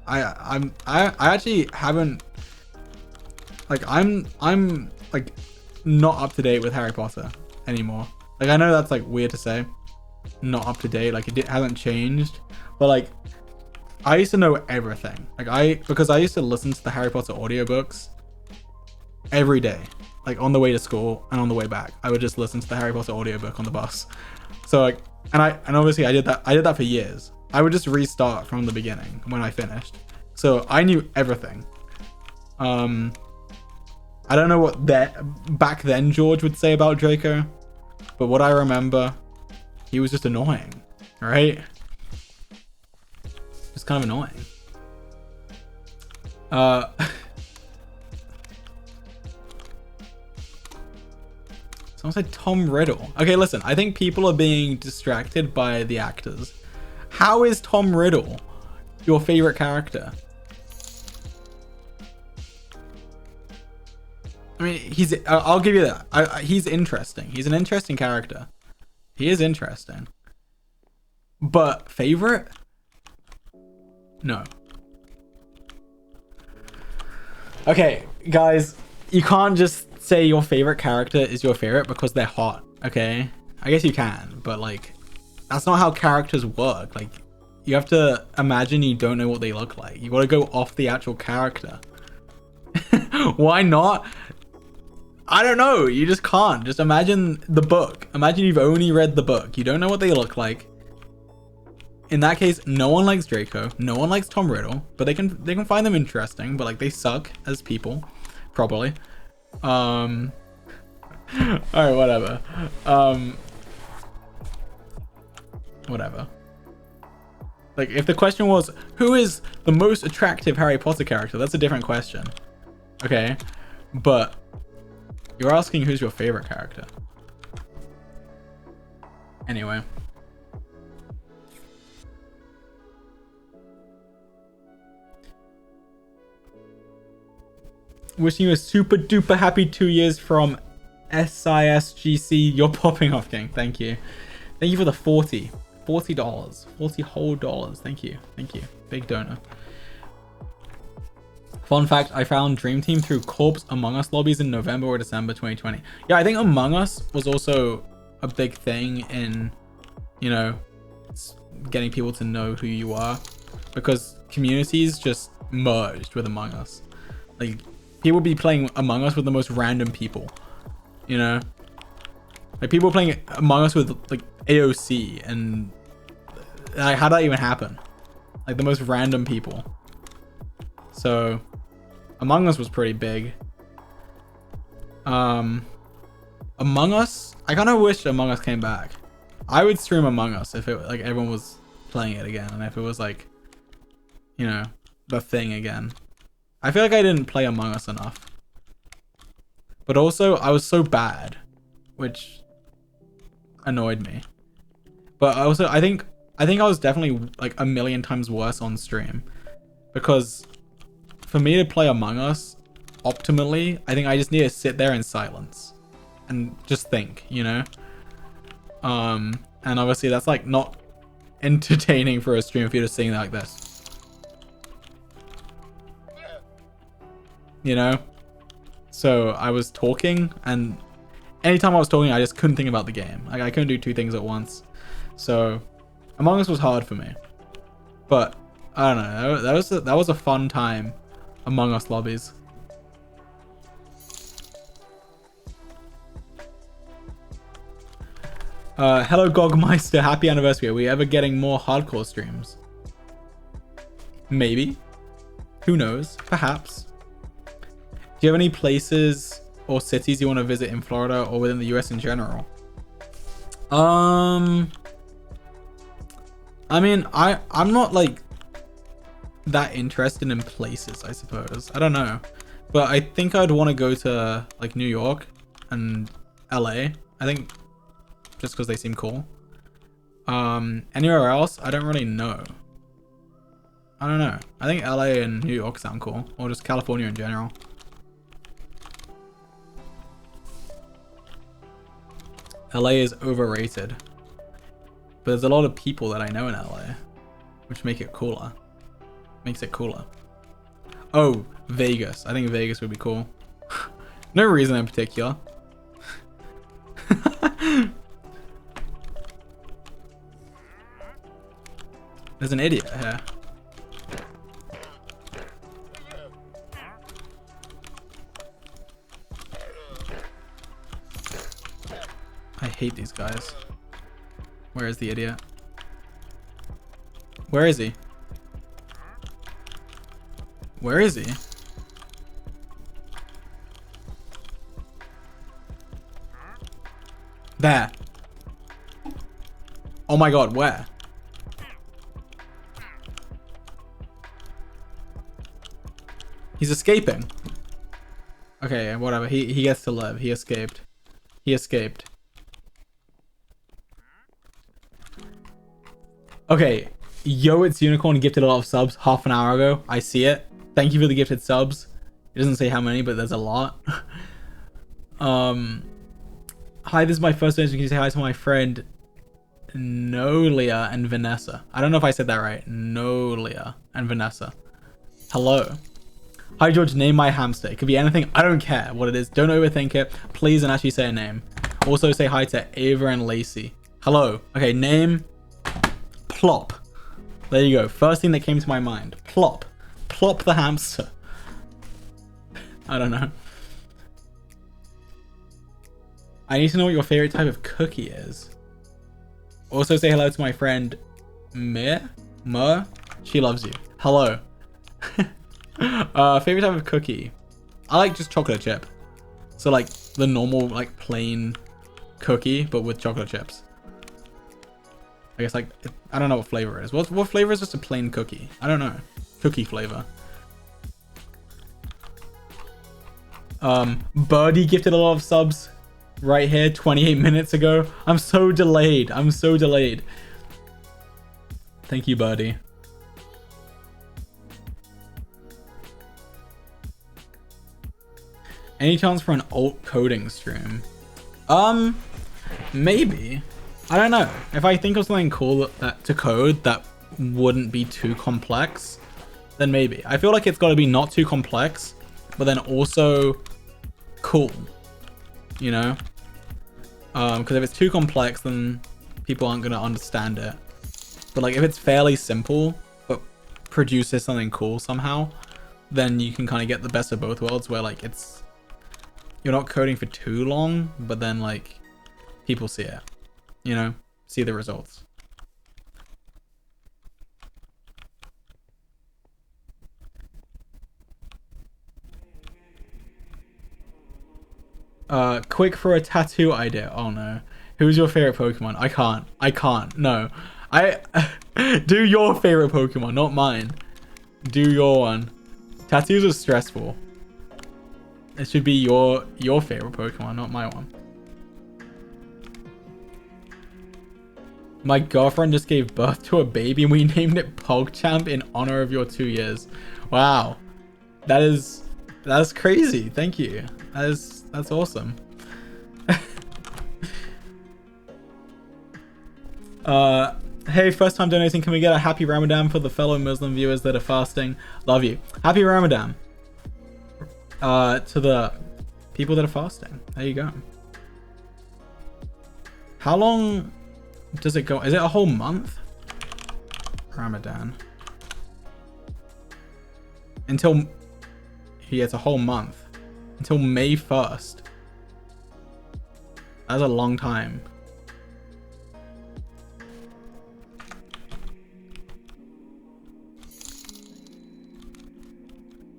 I actually haven't. Like I'm like not up to date with Harry Potter anymore. Like I know that's like weird to say, not up to date. Like it hasn't changed, but like. I used to know everything. Because I used to listen to the Harry Potter audiobooks every day. Like on the way to school and on the way back. I would just listen to the Harry Potter audiobook on the bus. So like, and obviously I did that for years. I would just restart from the beginning when I finished. So I knew everything. I don't know what back then George would say about Draco, but what I remember, he was just annoying, right? Just kind of annoying. Uh, Someone said Tom Riddle. Okay, listen. I think people are being distracted by the actors. How is Tom Riddle your favorite character? I mean, I'll give you that. He's interesting. He's an interesting character. He is interesting. But favorite? No. Okay, guys, you can't just say your favorite character is your favorite because they're hot, okay? I guess you can, but like, that's not how characters work. Like, you have to imagine you don't know what they look like. You gotta go off the actual character. Why not? I don't know. You just can't. Just imagine the book. Imagine you've only read the book. You don't know what they look like. In that case, no one likes Draco. No one likes Tom Riddle, but they can find them interesting, but like they suck as people, probably. All right, whatever. Whatever. Like, if the question was, who is the most attractive Harry Potter character? That's a different question. Okay, but you're asking who's your favorite character. Anyway. Wishing you a super duper happy 2 years from SISGC. You're popping off, King. Thank you. Thank you for the $40 whole dollars. Thank you. Big donor. Fun fact, I found Dream Team through Corpse Among Us lobbies in November or December 2020. Yeah, I think Among Us was also a big thing in, you know, getting people to know who you are, because communities just merged with Among Us. Like, people be playing Among Us with the most random people, you know? Like, people playing Among Us with, like, AOC, and like, how'd that even happen? Like, the most random people. So, Among Us was pretty big. Among Us, I kind of wish Among Us came back. I would stream Among Us if it, like, everyone was playing it again, and if it was, like, you know, the thing again. I feel like I didn't play Among Us enough. But also, I was so bad, which annoyed me. But also, I think I was definitely like a million times worse on stream, because for me to play Among Us optimally, I think I just need to sit there in silence and just think, you know? And obviously that's like not entertaining for a stream if you're just sitting there like this. You know? So I was talking, and anytime I was talking, I just couldn't think about the game. Like, I couldn't do two things at once. So Among Us was hard for me. But I don't know. That was a fun time. Among Us lobbies. Hello Gogmeister, happy anniversary. Are we ever getting more hardcore streams? Maybe. Who knows? Perhaps. Do you have any places or cities you want to visit in Florida or within the US in general? I mean, I'm not like that interested in places, I suppose. I don't know. But I think I'd want to go to like New York and LA. I think just because they seem cool. Anywhere else, I don't really know. I don't know. I think LA and New York sound cool, or just California in general. LA is overrated, but there's a lot of people that I know in LA, which make it cooler. Makes it cooler. Oh, Vegas. I think Vegas would be cool. No reason in particular. There's an idiot here. I hate these guys. Where is the idiot? Where is he? Where is he? There. Oh my god, where? He's escaping. Okay, whatever. He gets to live. He escaped. He escaped. Okay. Yo, it's Unicorn gifted a lot of subs half an hour ago. I see it. Thank you for the gifted subs. It doesn't say how many, but there's a lot. Hi, this is my first donation. Can you say hi to my friend Nolia and Vanessa? I don't know if I said that right. Nolia and Vanessa. Hello. Hi, George. Name my hamster. It could be anything. I don't care what it is. Don't overthink it. Please and actually say a name. Also say hi to Ava and Lacey. Hello. Okay, name. Plop. There you go. First thing that came to my mind. Plop. Plop the hamster. I don't know. I need to know what your favorite type of cookie is. Also say hello to my friend Mer. She loves you. Hello. Favorite type of cookie. I like just chocolate chip. So like the normal like plain cookie, but with chocolate chips. I guess like, I don't know what flavor it is. What flavor is just a plain cookie? I don't know. Cookie flavor. Birdie gifted a lot of subs right here 28 minutes ago. I'm so delayed. I'm so delayed. Thank you, Birdie. Any chance for an alt coding stream? Maybe. I don't know. If I think of something cool to code that wouldn't be too complex, then maybe. I feel like it's got to be not too complex, but then also cool, you know? Because if it's too complex, then people aren't going to understand it. But like if it's fairly simple, but produces something cool somehow, then you can kind of get the best of both worlds where like you're not coding for too long, but then like people see it, you know, see the results. Quick for a tattoo idea. Oh no. Who's your favorite Pokemon? I can't. No. Do your favorite Pokemon, not mine. Do your one. Tattoos are stressful. It should be your favorite Pokemon, not my one. My girlfriend just gave birth to a baby and we named it PogChamp in honor of your 2 years. Wow. That's crazy. Thank you. That's awesome. Hey, first time donating, can we get a happy Ramadan for the fellow Muslim viewers that are fasting? Love you. Happy Ramadan. To the people that are fasting. There you go. How long does it go? Is it a whole month? Ramadan. Until... Yeah, it's a whole month. Until May 1st. That's a long time.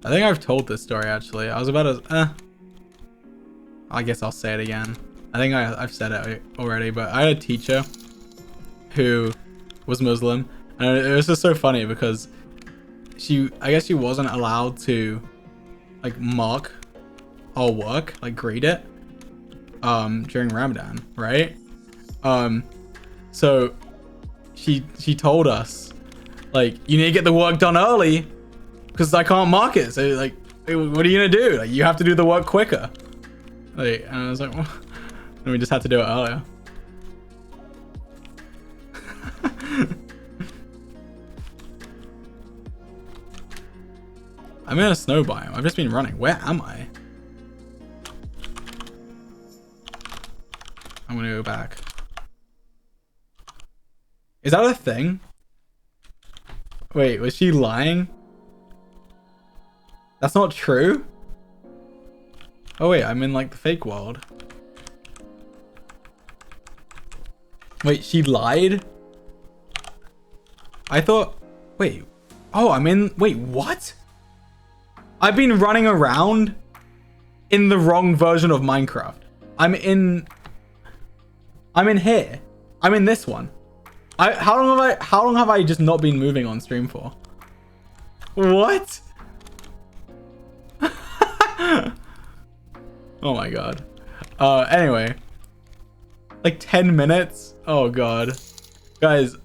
I think I've told this story actually. I was about to... I guess I'll say it again. I think I've said it already, but I had a teacher who was Muslim. And it was just so funny because I guess she wasn't allowed to like mark our work, like grade it during Ramadan, right? So she told us like, you need to get the work done early because I can't mark it. So like, what are you gonna do? Like, you have to do the work quicker. Like, and I was like, well, and we just had to do it earlier. I'm in a snow biome. I've just been running. Where am I? I'm gonna go back. Is that a thing? Wait, was she lying? That's not true? Oh wait, I'm in like the fake world. Wait, she lied? I thought... Wait. Oh, I'm in... Wait, what? I've been running around in the wrong version of Minecraft. I'm in here. I'm in this one. How long have I just not been moving on stream for? What? Oh my god. Anyway. Like 10 minutes? Oh god. Guys,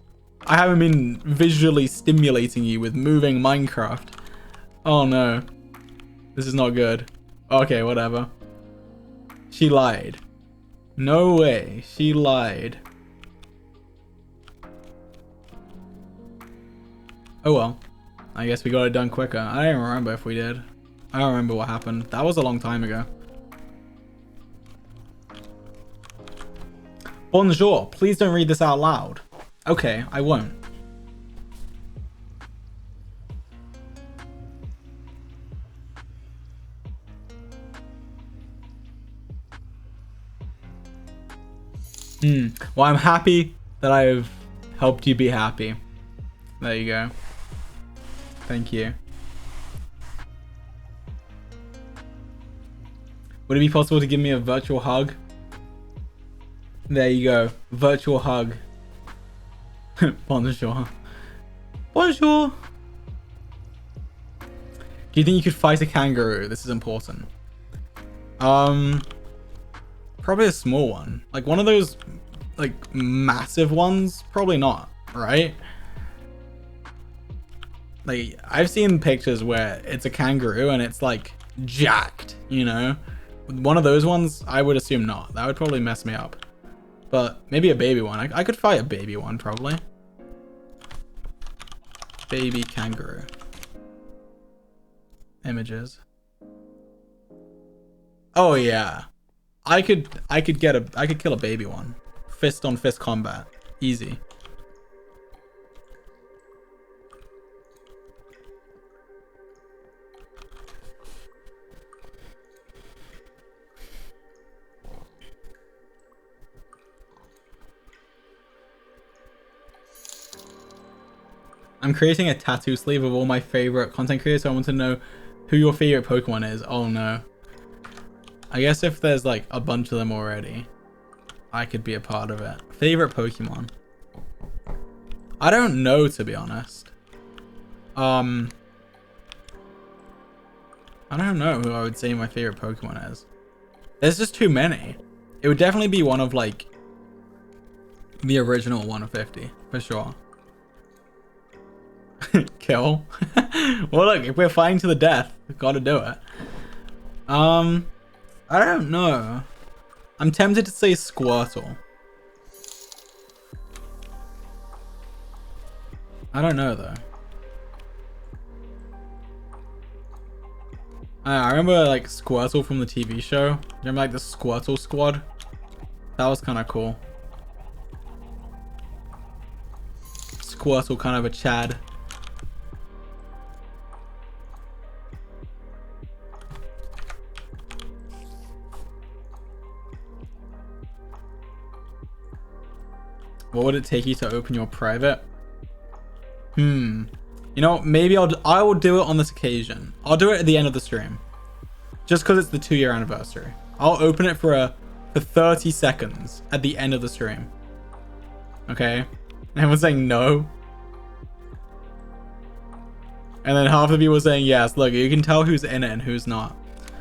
I haven't been visually stimulating you with moving Minecraft. Oh no. This is not good. Okay, whatever. She lied. No way. She lied. Oh well. I guess we got it done quicker. I don't even remember if we did. I don't remember what happened. That was a long time ago. Bonjour. Please don't read this out loud. Okay, I won't. Well, I'm happy that I've helped you be happy. There you go. Thank you. Would it be possible to give me a virtual hug? There you go. Virtual hug. Bonjour. Bonjour. Do you think you could fight a kangaroo? This is important. Probably a small one. Like one of those like massive ones? Probably not, right? Like I've seen pictures where it's a kangaroo and it's like jacked, you know? One of those ones, I would assume not. That would probably mess me up. But maybe a baby one. I could fight a baby one probably. Baby kangaroo. Images. Oh yeah. I could kill a baby one. Fist on fist combat. Easy. I'm creating a tattoo sleeve of all my favorite content creators, so I want to know who your favorite Pokemon is. Oh no. I guess if there's like a bunch of them already, I could be a part of it. Favorite Pokemon? I don't know, to be honest. I don't know who I would say my favorite Pokemon is. There's just too many. It would definitely be one of like the original 150 for sure. Kill. Well, look, if we're fighting to the death, we've got to do it. I don't know. I'm tempted to say Squirtle. I don't know though. I remember like Squirtle from the TV show. Remember like the Squirtle Squad? That was kind of cool. Squirtle, kind of a Chad. What would it take you to open your private? You know, maybe I will do it on this occasion. I'll do it at the end of the stream. Just because it's the 2-year anniversary. I'll open it for 30 seconds at the end of the stream. Okay? Everyone's saying no. And then half of you were saying yes. Look, you can tell who's in it and who's not.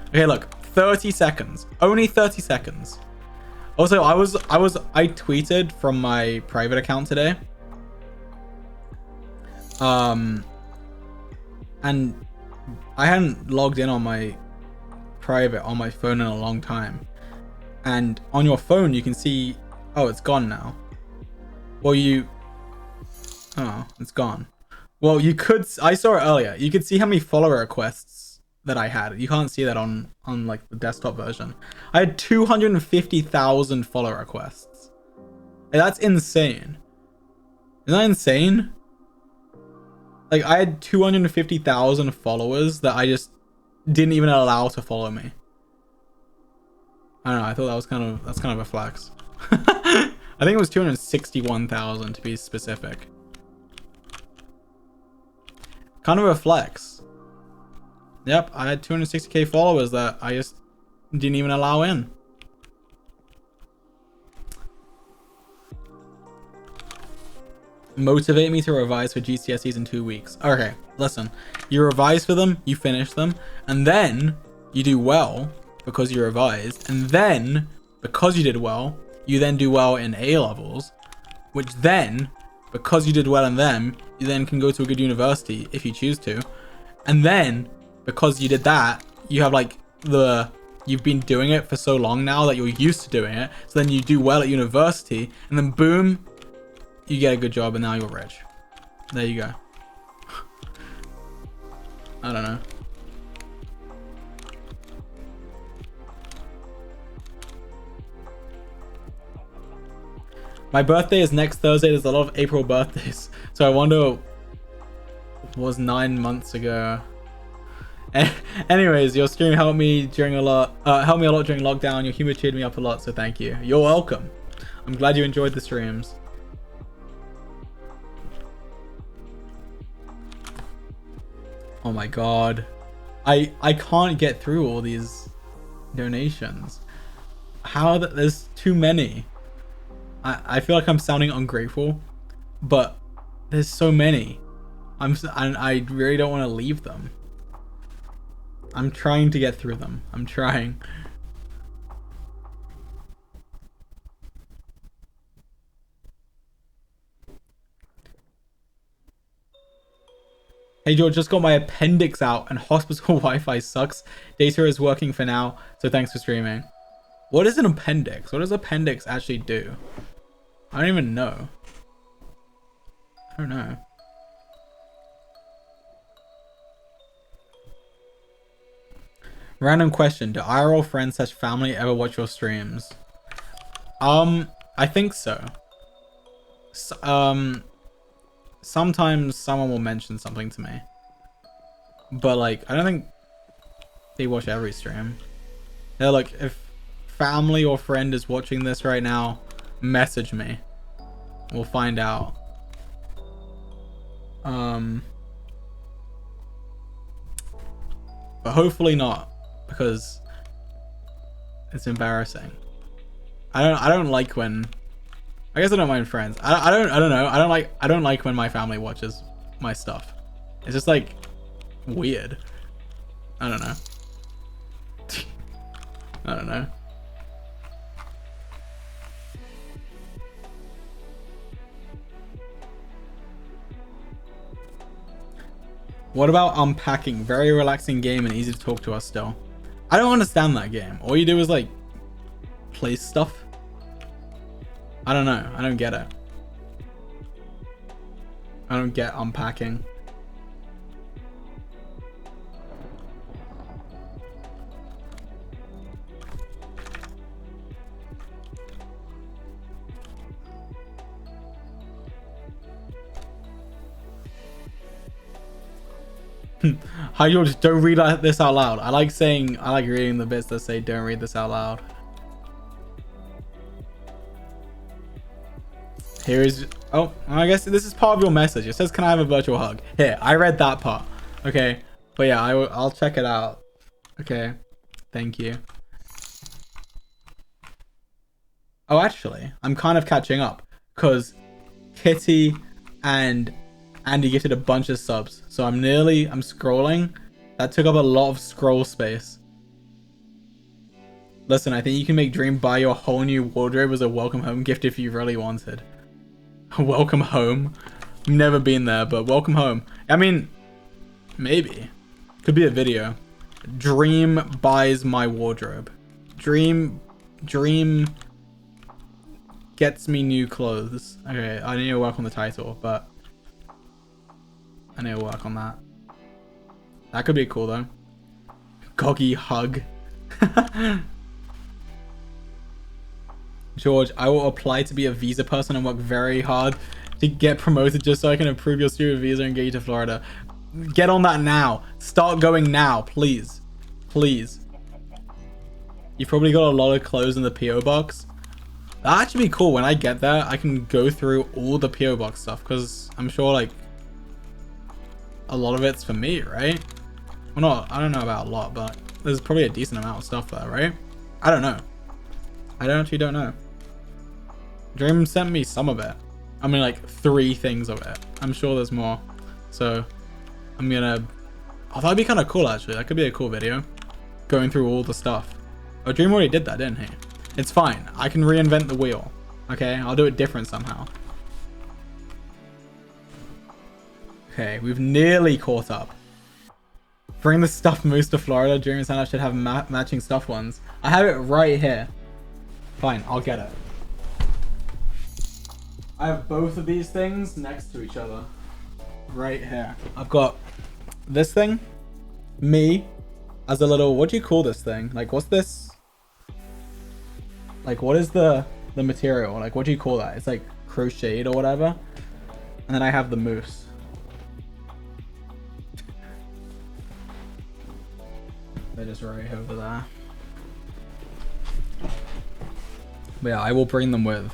Okay, look. 30 seconds. Only 30 seconds. Also, I tweeted from my private account today. And I hadn't logged in on my private on my phone in a long time. And on your phone, you can see, oh, it's gone now. Well, oh, it's gone. Well, I saw it earlier. You could see how many follower requests that I had. You can't see that on like the desktop version. I had 250,000 follow requests. That's insane. Isn't that insane? Like I had 250,000 followers that I just didn't even allow to follow me. I don't know. I thought that's kind of a flex. I think it was 261,000 to be specific. Kind of a flex. Yep, I had 260k followers that I just didn't even allow in. Motivate me to revise for GCSEs in 2 weeks. Okay, listen. You revise for them, you finish them, and then you do well because you revised, and then because you did well, you then do well in A levels, which then, because you did well in them, you then can go to a good university if you choose to. And then because you did that, you have like you've been doing it for so long now that you're used to doing it. So then you do well at university, and then boom, you get a good job, and now you're rich. There you go. I don't know. My birthday is next Thursday. There's a lot of April birthdays. So I wonder what was 9 months ago. Anyways, your stream helped me during a lot during lockdown. Your humor cheered me up a lot, so thank you. You're welcome. I'm glad you enjoyed the streams. Oh my god. I can't get through all these donations. There's too many. I feel like I'm sounding ungrateful, but there's so many. I really don't want to leave them. I'm trying to get through them. I'm trying. Hey George, just got my appendix out and hospital Wi-Fi sucks. Data is working for now, so thanks for streaming. What is an appendix? What does appendix actually do? I don't even know. I don't know. Random question. Do IRL friends / family ever watch your streams? I think so. Sometimes someone will mention something to me. But like, I don't think they watch every stream. They're like, if family or friend is watching this right now, message me. We'll find out. But hopefully not, because it's embarrassing. I don't like when, I guess I don't mind friends. I don't know. I don't like when my family watches my stuff. It's just like weird. I don't know. I don't know. What about unpacking? Very relaxing game and easy to talk to us still. I don't understand that game. All you do is like place stuff. I don't know. I don't get it. I don't get unpacking. Hi George, don't read this out loud. I like reading the bits that say don't read this out loud. Here is, oh, I guess this is part of your message. It says, can I have a virtual hug? Here, I read that part. Okay, but yeah, I'll check it out. Okay, thank you. Oh, actually, I'm kind of catching up because Kitty and Andy gifted a bunch of subs, so I'm scrolling. That took up a lot of scroll space. Listen, I think you can make Dream buy you a whole new wardrobe as a welcome home gift if you really wanted. Welcome home? Never been there, but welcome home. I mean, maybe. Could be a video. Dream buys my wardrobe. Dream gets me new clothes. Okay, I need to work on the title, but I need to work on that. That could be cool though. Goggy hug. George, I will apply to be a visa person and work very hard to get promoted just so I can approve your student visa and get you to Florida. Get on that now. Start going now, please. Please. You've probably got a lot of clothes in the PO box. That'd actually be cool. When I get there, I can go through all the PO box stuff because I'm sure like a lot of it's for me, right? Well, I don't know about a lot, but there's probably a decent amount of stuff there, right? I don't know. I actually don't know. Dream sent me some of it. I mean, like 3 things of it. I'm sure there's more. So I'm gonna, oh, that'd be kind of cool actually. That could be a cool video. going through all the stuff. Oh, Dream already did that, didn't he? It's fine. I can reinvent the wheel. Okay, I'll do it different somehow. Okay, we've nearly caught up. Bring the stuffed moose to Florida. Dream and Santa should have matching stuffed ones. I have it right here. Fine, I'll get it. I have both of these things next to each other. Right here. I've got this thing. Me. As a little... What do you call this thing? Like, what's this? Like, what is the material? Like, what do you call that? It's like crocheted or whatever. And then I have the moose. They're just right over there. But yeah, I will bring them with.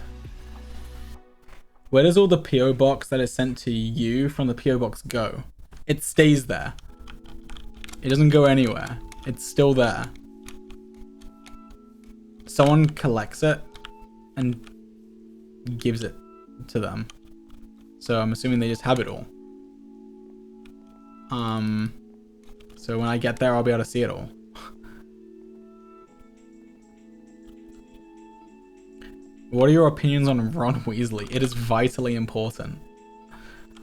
Where does all the PO box that is sent to you from the PO box go? It stays there. It doesn't go anywhere. It's still there. Someone collects it and gives it to them. So I'm assuming they just have it all. So when I get there, I'll be able to see it all. What are your opinions on Ron Weasley? It is vitally important.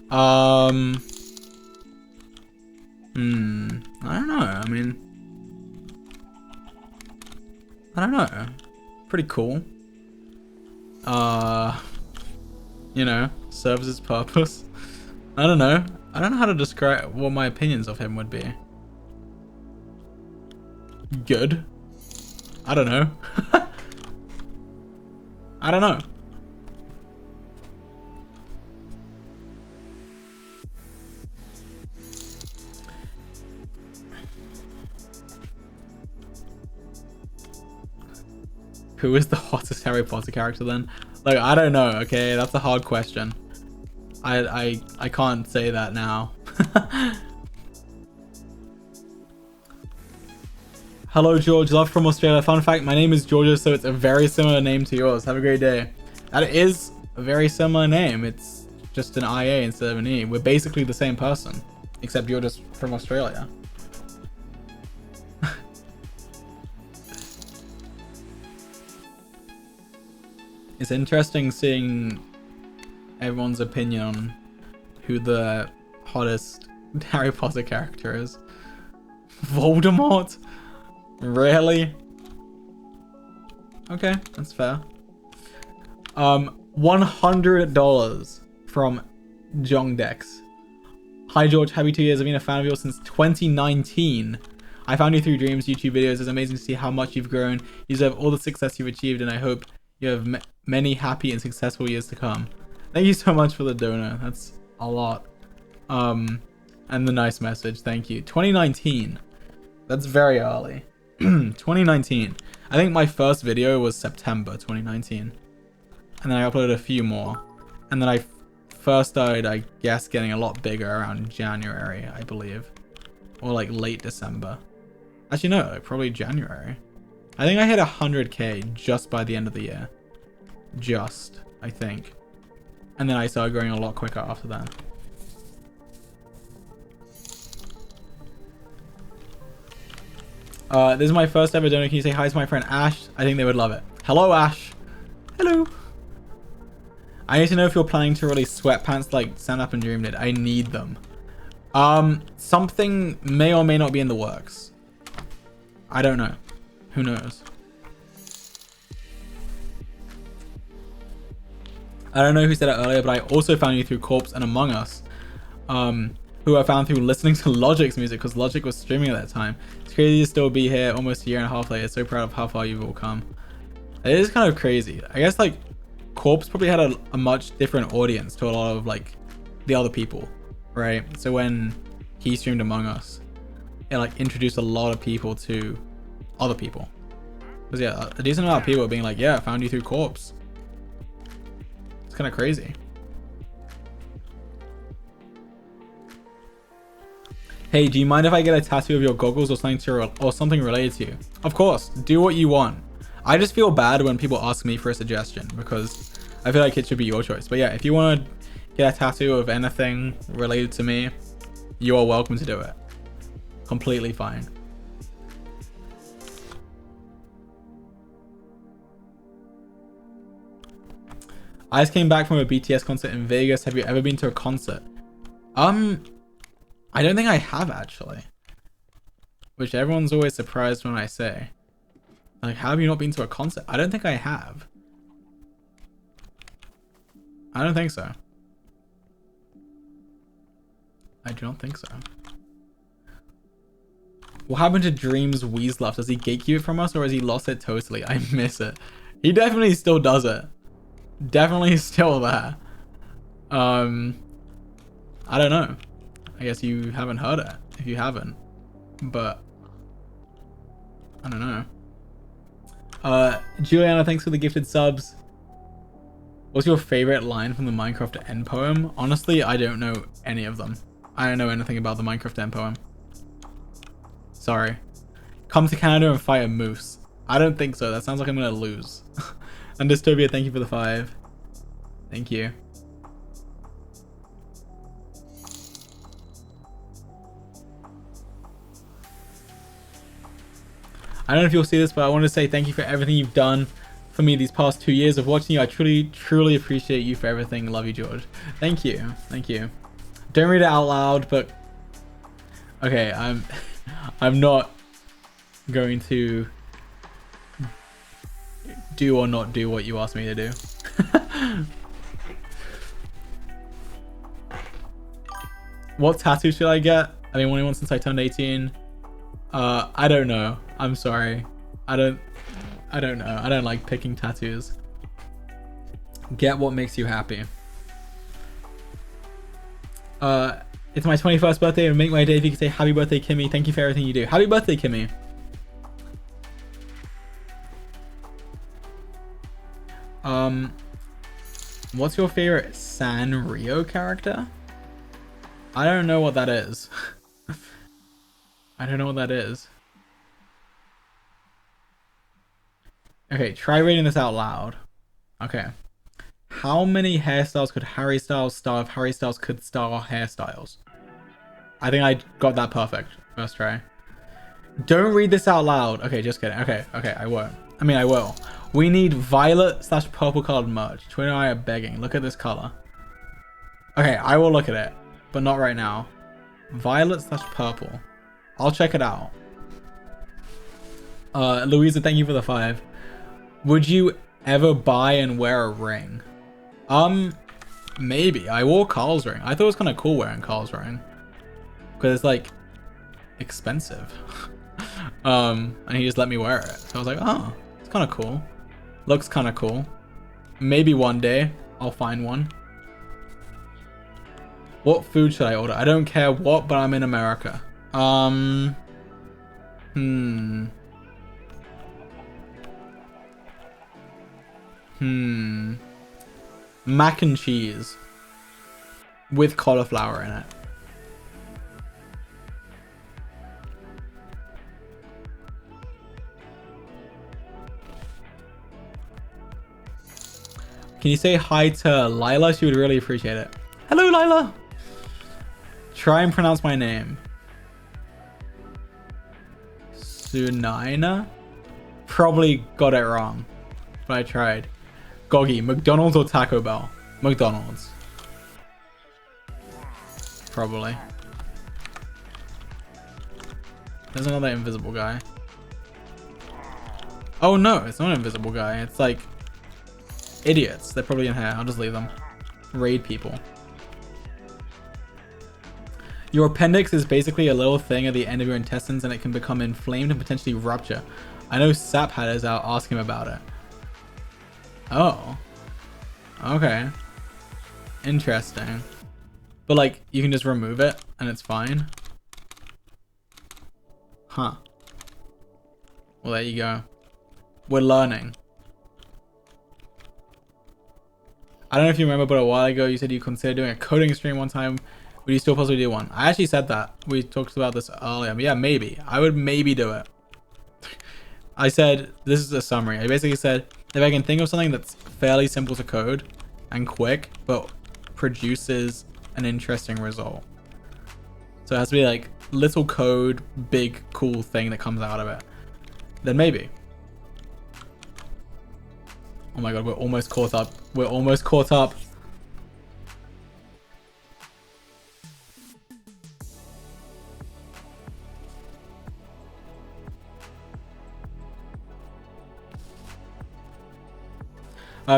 I don't know. I mean, I don't know. Pretty cool. You know, serves its purpose. I don't know. I don't know how to describe what my opinions of him would be. Good. I don't know. I don't know. Who is the hottest Harry Potter character then? Like, I don't know, okay? That's a hard question. I can't say that now. Hello, George. Love from Australia. Fun fact, my name is Georgia, so it's a very similar name to yours. Have a great day. That is a very similar name. It's just an IA instead of an E. We're basically the same person, except you're just from Australia. It's interesting seeing everyone's opinion on who the hottest Harry Potter character is. Voldemort? Really? Okay, that's fair. $100 from Jongdex. Hi George, happy 2 years. I've been a fan of yours since 2019. I found you through Dreams YouTube videos. It's amazing to see how much you've grown. You deserve all the success you've achieved, and I hope you have many happy and successful years to come. Thank you so much for the donor. That's a lot. And the nice message. Thank you. 2019. That's very early. 2019. I think my first video was September 2019. And then I uploaded a few more. And then I first started, I guess, getting a lot bigger around January, I believe. Or like late December. Actually, no, like probably January. I think I hit 100k just by the end of the year. Just, I think. And then I started growing a lot quicker after that. This is my first ever donor. Can you say hi to my friend Ash? I think they would love it. Hello, Ash. Hello. I need to know if you're planning to release sweatpants like Stand Up and Dream did. I need them. Something may or may not be in the works. I don't know. Who knows? I don't know who said it earlier, but I also found you through Corpse and Among Us. Who I found through listening to Logic's music, because Logic was streaming at that time. It's crazy to still be here almost a year and a half later. So proud of how far you've all come. It is kind of crazy. I guess like Corpse probably had a much different audience to a lot of like the other people, right? So when he streamed Among Us, it like introduced a lot of people to other people. Because yeah, a decent amount of people being like, yeah, I found you through Corpse. It's kind of crazy. Hey, do you mind if I get a tattoo of your goggles or something related to you? Of course, do what you want. I just feel bad when people ask me for a suggestion because I feel like it should be your choice. But yeah, if you want to get a tattoo of anything related to me, you are welcome to do it. Completely fine. I just came back from a BTS concert in Vegas. Have you ever been to a concert? I don't think I have actually. Which everyone's always surprised when I say. Like, how have you not been to a concert? I don't think I have. I don't think so. I do not think so. What happened to Dream's Weaslove? Does he gatekeep it from us or has he lost it totally? I miss it. He definitely still does it. Definitely still there. I don't know. I guess you haven't heard it if you haven't. But I don't know. Juliana, thanks for the gifted subs. What's your favorite line from the Minecraft end poem? Honestly, I don't know any of them. I don't know anything about the Minecraft end poem. Sorry. Come to Canada and fight a moose. I don't think so. That sounds like I'm gonna lose. And Dystopia, thank you for the 5. Thank you. I don't know if you'll see this, but I want to say thank you for everything you've done for me these past 2 years of watching you. I truly appreciate you for everything. Love you, George. Thank you. Thank you. Don't read it out loud, but okay, I'm not going to do or not do what you asked me to do. What tattoo should I get? I've been wanting one since I turned 18. I don't know. I'm sorry. I don't know. I don't like picking tattoos. Get what makes you happy. It's my 21st birthday and make my day if you could say happy birthday, Kimmy. Thank you for everything you do. Happy birthday, Kimmy. What's your favorite Sanrio character? I don't know what that is. I don't know what that is. Okay, try reading this out loud. Okay. How many hairstyles could Harry Styles star if Harry Styles could star hairstyles? I think I got that perfect. First try. Don't read this out loud. Okay, just kidding. Okay, I won't. I mean, I will. We need violet/purple colored merch. Twin and I are begging. Look at this color. Okay, I will look at it, but not right now. Violet/purple. I'll check it out. Louisa, thank you for the 5. Would you ever buy and wear a ring? Maybe. I wore Carl's ring. I thought it was kind of cool wearing Carl's ring. Because it's like expensive. And he just let me wear it. So I was like, oh, it's kind of cool. Looks kind of cool. Maybe one day I'll find one. What food should I order? I don't care what, but I'm in America. Mac and cheese with cauliflower in it. Can you say hi to Lila? She would really appreciate it. Hello, Lila. Try and pronounce my name. Sunaina? Probably got it wrong, but I tried. Goggy, McDonald's or Taco Bell? McDonald's. Probably. There's another invisible guy. Oh no, it's not an invisible guy. It's like idiots. They're probably in here. I'll just leave them. Raid people. Your appendix is basically a little thing at the end of your intestines and it can become inflamed and potentially rupture. I know Sap had us out asking about it. Oh. Okay. Interesting. But like, you can just remove it and it's fine. Huh. Well, there you go. We're learning. I don't know if you remember, but a while ago you said you considered doing a coding stream one time. Would you still possibly do one? I actually said that. We talked about this earlier. But yeah, maybe. I would maybe do it. I said, this is a summary. I basically said, if I can think of something that's fairly simple to code and quick, but produces an interesting result. So it has to be like little code, big, cool thing that comes out of it. Then maybe. Oh my god, we're almost caught up. We're almost caught up.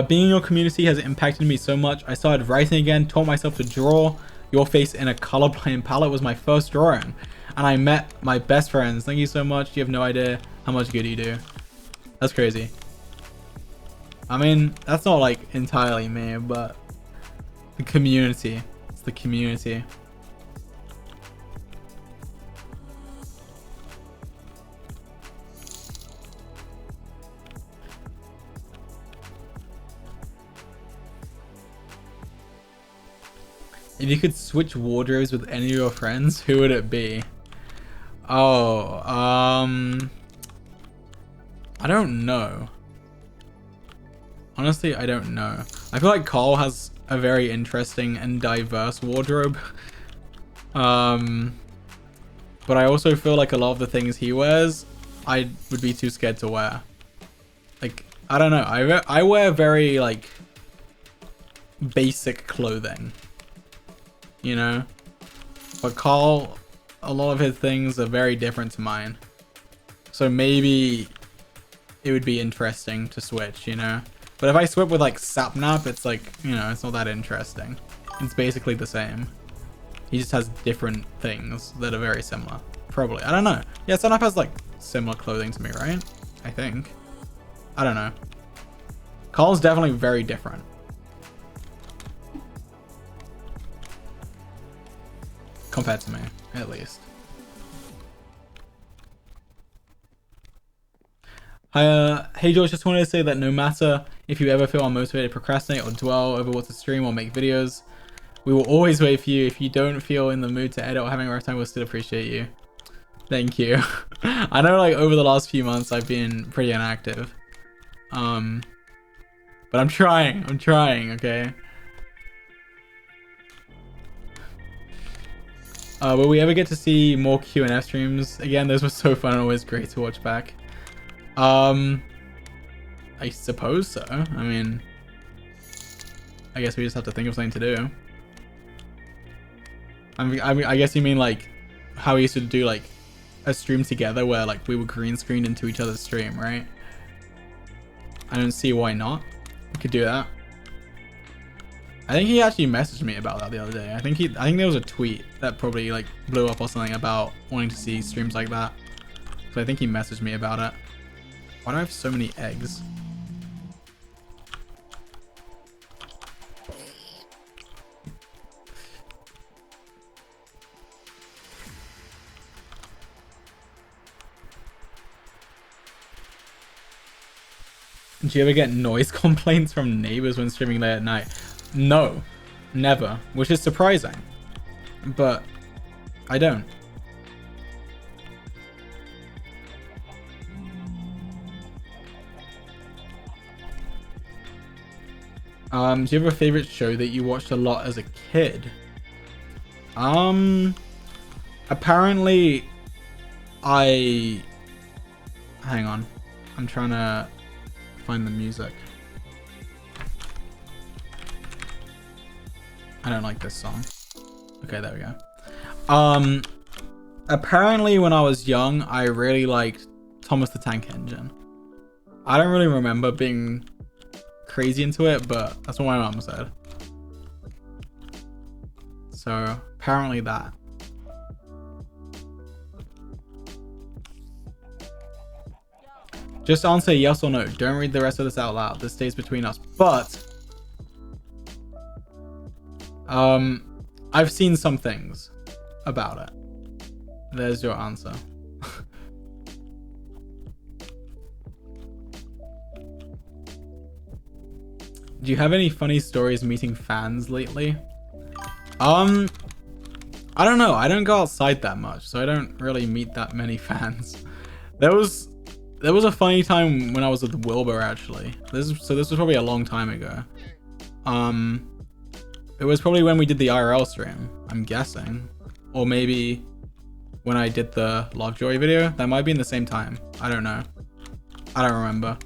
Being in your community has impacted me so much. I started writing again, taught myself to draw. Your face in a colorblind palette was my first drawing. And I met my best friends. Thank you so much. You have no idea how much good you do. That's crazy. I mean, that's not like entirely me, but the community. It's the community. If you could switch wardrobes with any of your friends, who would it be? Oh, I don't know. Honestly, I don't know. I feel like Carl has a very interesting and diverse wardrobe. But I also feel like a lot of the things he wears, I would be too scared to wear. Like, I don't know. I wear very, like, basic clothing. You know? But Carl, a lot of his things are very different to mine. So maybe it would be interesting to switch, you know? But if I swap with like Sapnap, it's like, you know, it's not that interesting. It's basically the same. He just has different things that are very similar. Probably. I don't know. Yeah, Sapnap has like similar clothing to me, right? I think. I don't know. Carl's definitely very different. Compared to me, at least. Hey George, just wanted to say that no matter if you ever feel unmotivated, procrastinate, or dwell over what to stream or make videos, we will always wait for you. If you don't feel in the mood to edit or having a rough time, we'll still appreciate you. Thank you. I know like over the last few months I've been pretty inactive. But I'm trying, okay? Will we ever get to see more Q&F streams? Again, those were so fun and always great to watch back. I suppose so. I mean, I guess we just have to think of something to do. I guess you mean like how we used to do like a stream together where like we were green screened into each other's stream, right? I don't see why not. We could do that. I think he actually messaged me about that the other day. I think there was a tweet that probably like blew up or something about wanting to see streams like that. So I think he messaged me about it. Why do I have so many eggs? Do you ever get noise complaints from neighbors when streaming late at night? No, never, which is surprising, but I don't. Do you have a favorite show that you watched a lot as a kid? Apparently hang on, I'm trying to find the music. I don't like this song. Okay, there we go. Apparently when I was young, I really liked Thomas the Tank Engine. I don't really remember being crazy into it, but that's what my mom said. So apparently that. Just answer yes or no. Don't read the rest of this out loud. This stays between us. But I've seen some things about it. There's your answer. Do you have any funny stories meeting fans lately? I don't know. I don't go outside that much, so I don't really meet that many fans. There was a funny time when I was with Wilbur, actually. This was probably a long time ago. It was probably when we did the IRL stream, I'm guessing. Or maybe when I did the Lovejoy video. That might be in the same time. I don't know. I don't remember.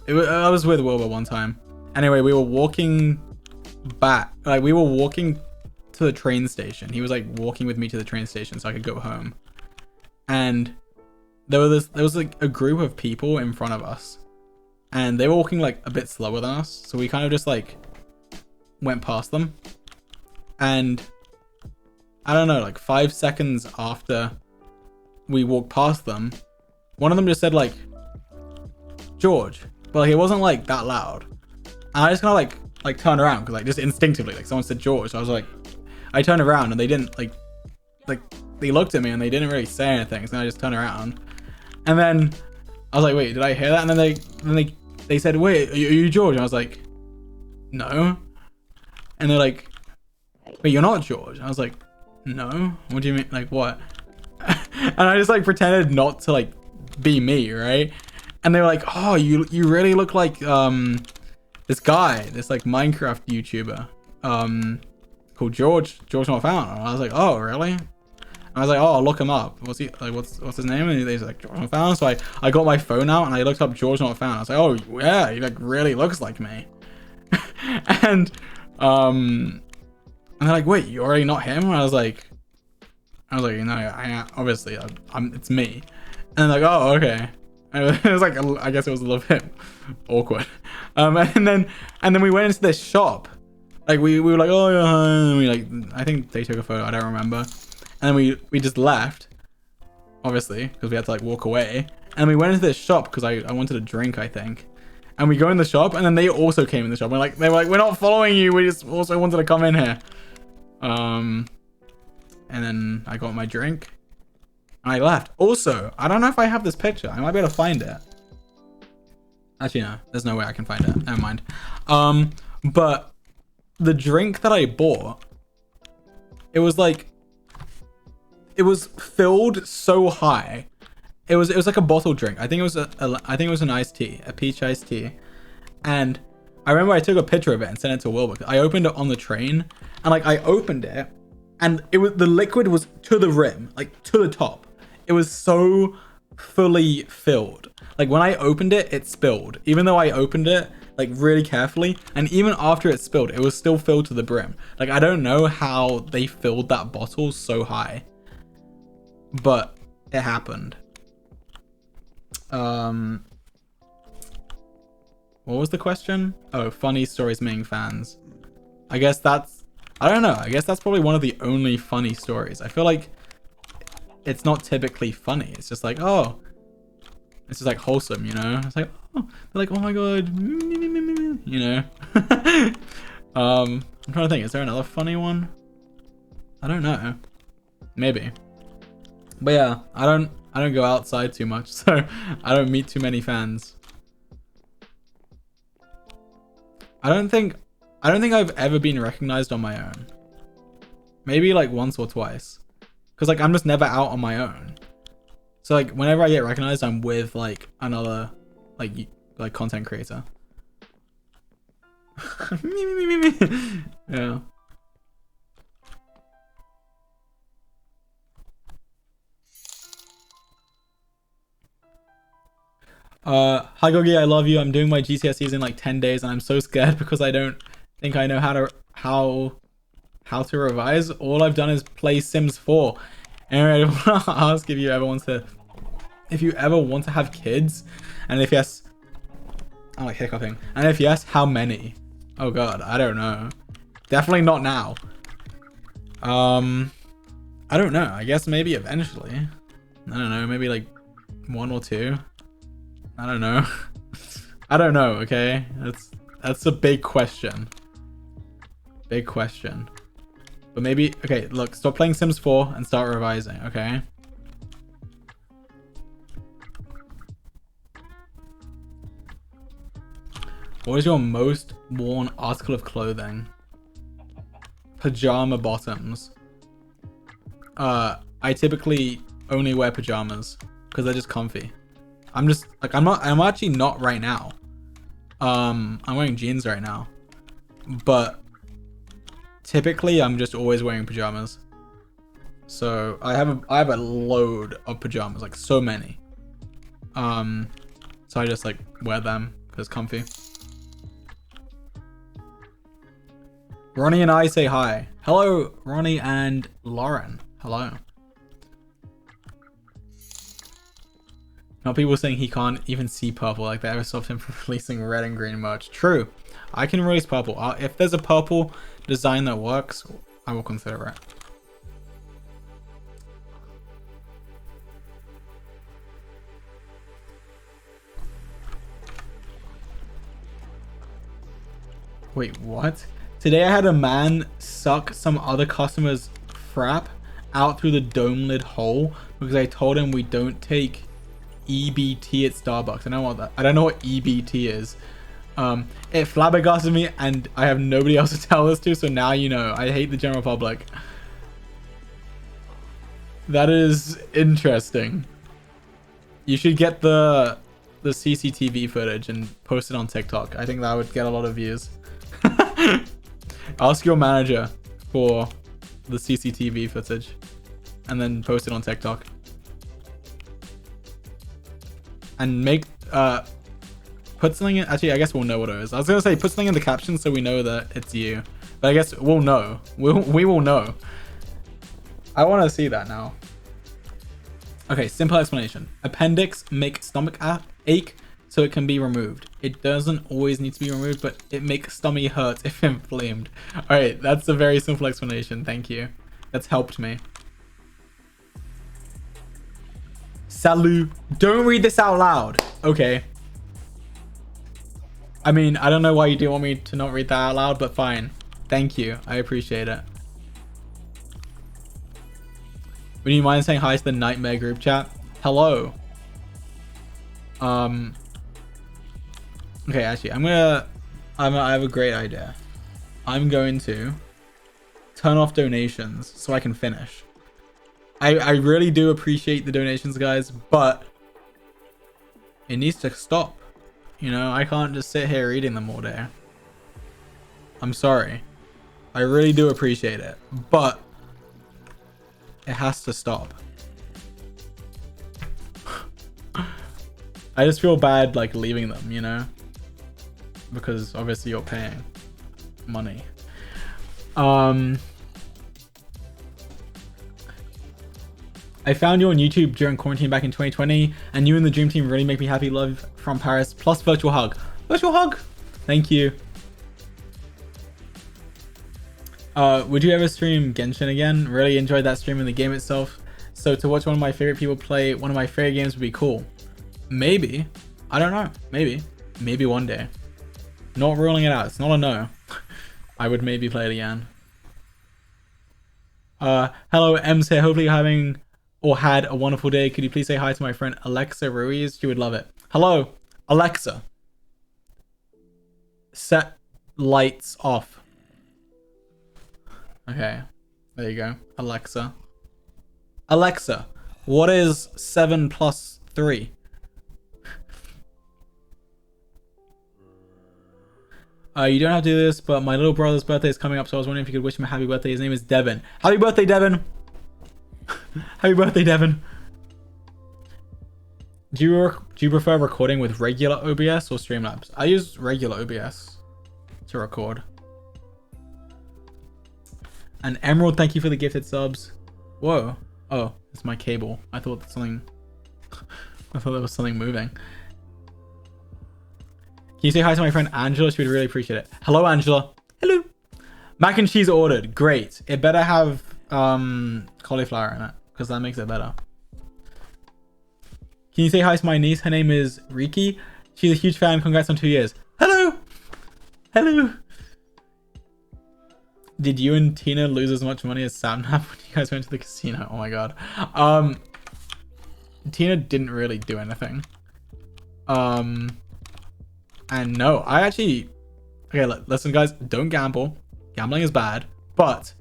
I was with Wilbur one time. Anyway, we were walking back. Like, we were walking to the train station. He was like walking with me to the train station so I could go home. And there was like a group of people in front of us. And they were walking like a bit slower than us. So we kind of just like went past them. And I don't know, like 5 seconds after we walked past them, one of them just said like, George. But like, it wasn't like that loud. And I just kind of like turned around because like just instinctively, like someone said George. So I was like, I turned around and they didn't like they looked at me and they didn't really say anything. So I just turned around. And then I was like, wait, did I hear that? And then they said, wait, are you George? And I was like, no. And they're like, wait, you're not George? And I was like, no. What do you mean? Like, what? And I just like pretended not to like be me, right? And they were like, oh, you really look like this guy, this like Minecraft YouTuber called GeorgeNotFound. And I was like, oh, really? And I was like, oh, I'll look him up. What's his name? And he's like, GeorgeNotFound. So I got my phone out and I looked up GeorgeNotFound. I was like, oh yeah, he like really looks like me. And they're like, wait, you're already not him? And I was like, you know, obviously, it's me. And they're like, oh, okay. And it was like, I guess it was a little bit awkward. And then we went into this shop. Like we were like, oh yeah, and we like, I think they took a photo. I don't remember. And then we just left, obviously, because we had to like walk away. And we went into this shop because I wanted a drink, I think. And we go in the shop, and then they also came in the shop. They were like, we're not following you. We just also wanted to come in here. And then I got my drink. And I left. Also, I don't know if I have this picture. I might be able to find it. Actually, no. There's no way I can find it. Never mind. But the drink that I bought, it was like, it was filled so high. It was like a bottle drink. I think it was an iced tea, a peach iced tea. And I remember I took a picture of it and sent it to Wilbur. I opened it on the train, and like I opened it, and the liquid was to the rim, like to the top. It was so fully filled. Like when I opened it, it spilled. Even though I opened it like really carefully, and even after it spilled, it was still filled to the brim. Like I don't know how they filled that bottle so high, but it happened. What was the question? Oh, funny stories making fans. I guess that's, I don't know. I guess that's probably one of the only funny stories. I feel like it's not typically funny. It's just like, oh, it's just like wholesome, you know? It's like, oh, they're like, oh my God, you know? I'm trying to think, is there another funny one? I don't know. Maybe. But yeah, I don't go outside too much, so I don't meet too many fans. I don't think I've ever been recognized on my own. Maybe like once or twice. Cause like I'm just never out on my own. So like whenever I get recognized, I'm with like another like content creator. Yeah. Hi Gogi, I love you. I'm doing my GCSEs in like 10 days and I'm so scared because I don't think I know how to revise. All I've done is play Sims 4. Anyway, I want to ask if you ever want to have kids, and if yes, I'm like hiccuping, and if yes, how many? Oh God, I don't know. Definitely not now. I don't know. I guess maybe eventually. I don't know. Maybe like 1 or 2. I don't know. I don't know. Okay, that's a big question. Big question. But maybe, okay, look, stop playing Sims 4 and start revising, okay? What is your most worn article of clothing? Pajama bottoms. I typically only wear pajamas because they're just comfy. I'm actually not right now. I'm wearing jeans right now. But typically I'm just always wearing pajamas. So I have a load of pajamas, like so many. So I just like wear them because it's comfy. Ronnie and I say hi. Hello, Ronnie and Lauren. Hello. Now people saying he can't even see purple, like they ever stopped him from releasing red and green merch. True. I can release purple. If there's a purple design that works, I will consider it. Wait, what? Today I had a man suck some other customer's frap out through the dome lid hole because I told him we don't take EBT at Starbucks. I don't know what EBT is. It flabbergasted me and I have nobody else to tell this to, so now you know. I hate the general public. That is interesting. You should get the CCTV footage and post it on TikTok. I think that would get a lot of views. Ask your manager for the CCTV footage and then post it on TikTok. And make put something in. Actually, I guess we'll know what it is. I was gonna say put something in the caption so we know that it's you, but I guess we'll know. We will know. I want to see that now. Okay, simple explanation. Appendix make stomach ache so it can be removed. It doesn't always need to be removed, but it makes stomach hurt if inflamed. All right, that's a very simple explanation. Thank you. That's helped me. Salut. Don't read this out loud. Okay. I mean, I don't know why you do want me to not read that out loud, but fine. Thank you. I appreciate it. Would you mind saying hi to the Nightmare group chat? Hello. Okay, actually, I have a great idea. I'm going to turn off donations so I can finish. I really do appreciate the donations, guys, but it needs to stop. You know, I can't just sit here reading them all day. I'm sorry. I really do appreciate it, but it has to stop. I just feel bad like leaving them, you know, because obviously you're paying money. I found you on YouTube during quarantine back in 2020, and you and the Dream Team really make me happy. Love from Paris, plus virtual hug. Virtual hug. Thank you. Would you ever stream Genshin again? Really enjoyed that stream and the game itself. So to watch one of my favorite people play one of my favorite games would be cool. Maybe. I don't know. Maybe. Maybe one day. Not ruling it out. It's not a no. I would maybe play it again. Hello, Ems here. Hopefully you're having or had a wonderful day. Could you please say hi to my friend Alexa Ruiz? She would love it. Hello, Alexa. Set lights off. Okay, there you go. Alexa. Alexa, what is 7 plus 3? You don't have to do this, but my little brother's birthday is coming up, so I was wondering if you could wish him a happy birthday. His name is Devin. Happy birthday, Devin! Happy birthday, Devin! Do you prefer recording with regular OBS or Streamlabs? I use regular OBS to record. And Emerald, thank you for the gifted subs. Whoa. Oh, it's my cable. I thought there was something moving. Can you say hi to my friend Angela? She would really appreciate it. Hello, Angela. Hello. Mac and cheese ordered. Great. It better have cauliflower in it, because that makes it better. Can you say hi to my niece? Her name is Riki. She's a huge fan. Congrats on 2 years. Hello. Hello. Did you and Tina lose as much money as Samnap when you guys went to the casino? Oh my god. Tina didn't really do anything. And no, I actually... Okay, listen guys, don't gamble. Gambling is bad, but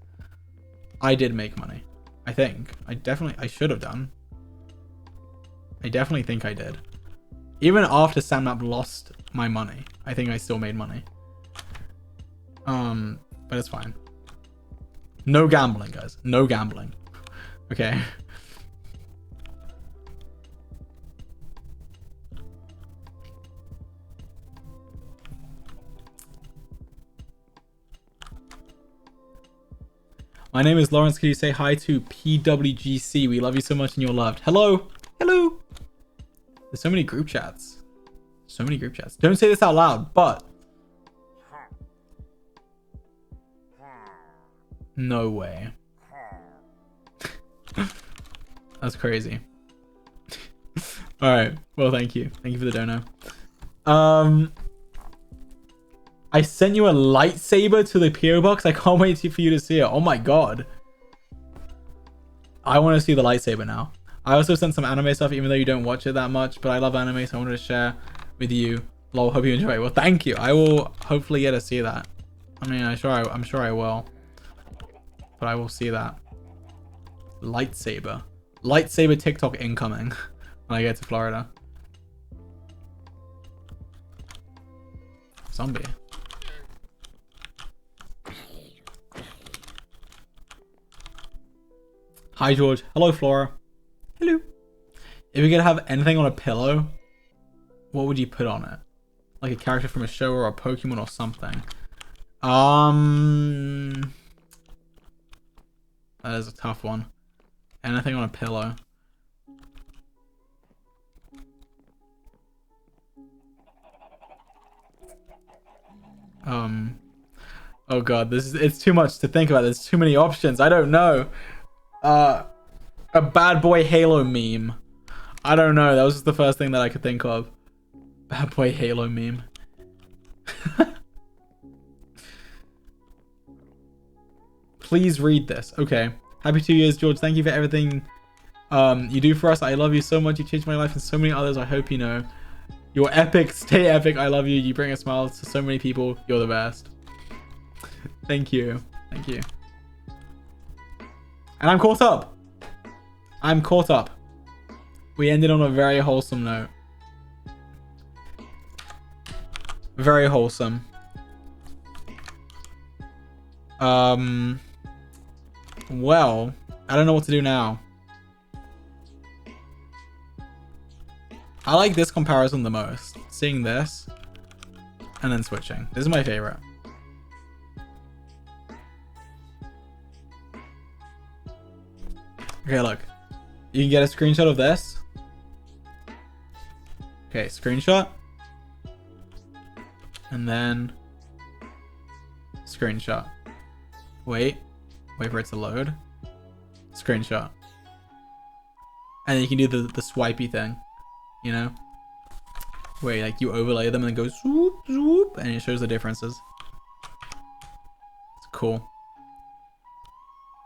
I did make money. I think. I should have done. I definitely think I did. Even after Samnap lost my money, I think I still made money. But it's fine. No gambling, guys. No gambling. Okay. My name is Lawrence. Can you say hi to PWGC? We love you so much and you're loved. Hello. Hello. There's so many group chats. So many group chats. Don't say this out loud, but... No way. That's crazy. Alright. Well, thank you. Thank you for the dono. I sent you a lightsaber to the PO box. I can't wait for you to see it. Oh my god. I want to see the lightsaber now. I also sent some anime stuff, even though you don't watch it that much. But I love anime, so I wanted to share with you. Lol, hope you enjoy it. Well, thank you. I will hopefully get to see that. I mean, I'm sure I will. But I will see that. Lightsaber. Lightsaber TikTok incoming when I get to Florida. Zombie. Hi, George. Hello, Flora. Hello. If you could have anything on a pillow, what would you put on it? Like a character from a show or a Pokemon or something. That is a tough one. Anything on a pillow. Oh god, it's too much to think about. There's too many options. I don't know. A bad boy Halo meme. I don't know. That was just the first thing that I could think of. Bad boy Halo meme. Please read this. Okay. Happy 2 years, George. Thank you for everything you do for us. I love you so much. You changed my life and so many others. I hope you know. You're epic. Stay epic. I love you. You bring a smile to so many people. You're the best. Thank you. Thank you. And I'm caught up. I'm caught up. We ended on a very wholesome note. Very wholesome. Well, I don't know what to do now. I like this comparison the most. Seeing this and then switching. This is my favorite. Okay, look. You can get a screenshot of this. Okay, screenshot. And then screenshot. Wait for it to load. Screenshot. And then you can do the swipey thing, you know? Where like you overlay them and then go swoop, swoop, and it shows the differences. It's cool.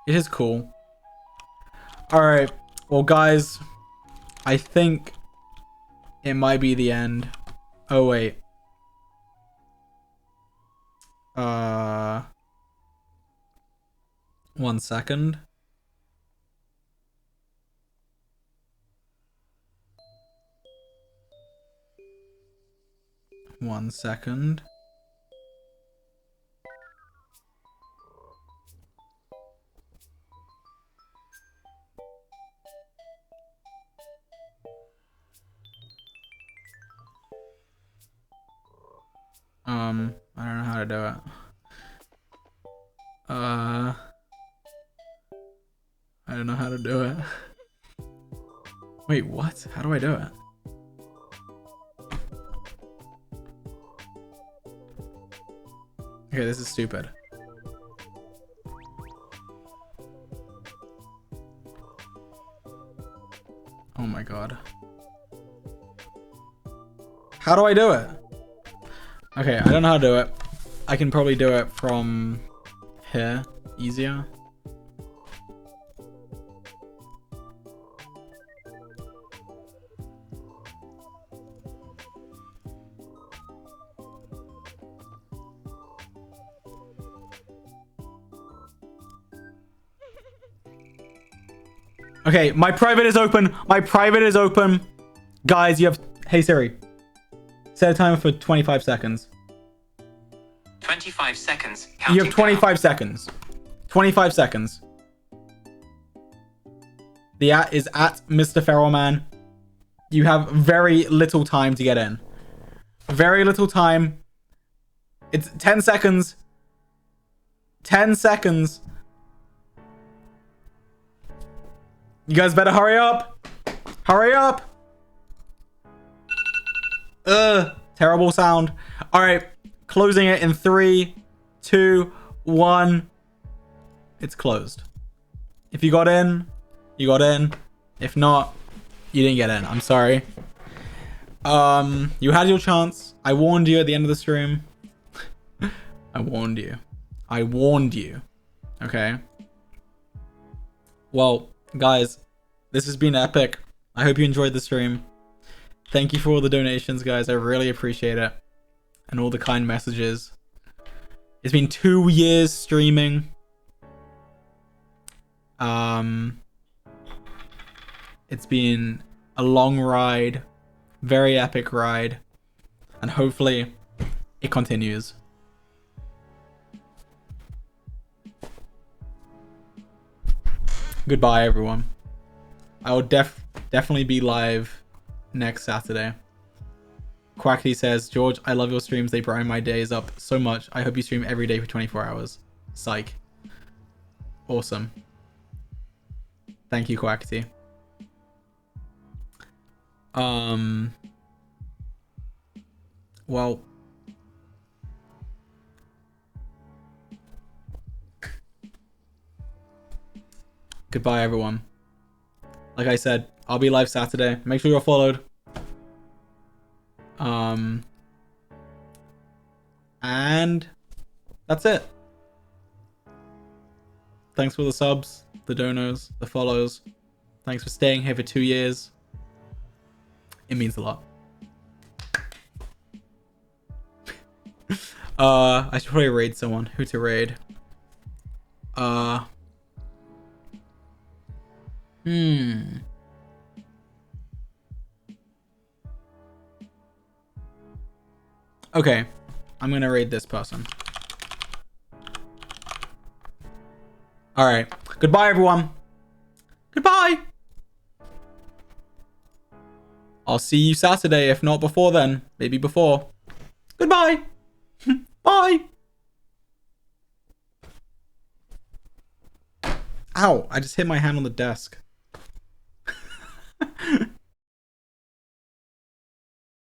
It is cool. Alright, well guys, I think it might be the end. Oh wait. 1 second. One second. I don't know how to do it. I don't know how to do it. Wait, what? How do I do it? Okay, this is stupid. Oh my god. How do I do it? Okay, I don't know how to do it. I can probably do it from here. Easier. Okay, my private is open. My private is open. Guys, you have... Hey, Siri. Set a timer for 25 seconds. 25 seconds. You have 25 seconds. 25 seconds. The @ is at Mr. Feralman. You have very little time to get in. Very little time. It's 10 seconds. 10 seconds. You guys better hurry up. Hurry up. Terrible sound. All right. Closing it in 3, 2, 1. It's closed. If you got in, you got in. If not, you didn't get in. I'm sorry. You had your chance. I warned you at the end of the stream. I warned you. I warned you. Okay. Well, guys, this has been epic. I hope you enjoyed the stream. Thank you for all the donations, guys. I really appreciate it. And all the kind messages. It's been 2 years streaming. It's been a long ride. Very epic ride. And hopefully it continues. Goodbye, everyone. I will definitely be live next Saturday. Quackity says, George, I love your streams. They brighten my days up so much. I hope you stream every day for 24 hours. Psych. Awesome. Thank you, Quackity. Well, goodbye, everyone. Like I said, I'll be live Saturday. Make sure you're followed. And that's it. Thanks for the subs, the donos, the follows. Thanks for staying here for 2 years. It means a lot. I should probably raid someone. Who to raid? Okay, I'm gonna raid this person. All right, goodbye, everyone. Goodbye. I'll see you Saturday, if not before then. Maybe before. Goodbye. Bye. Ow, I just hit my hand on the desk.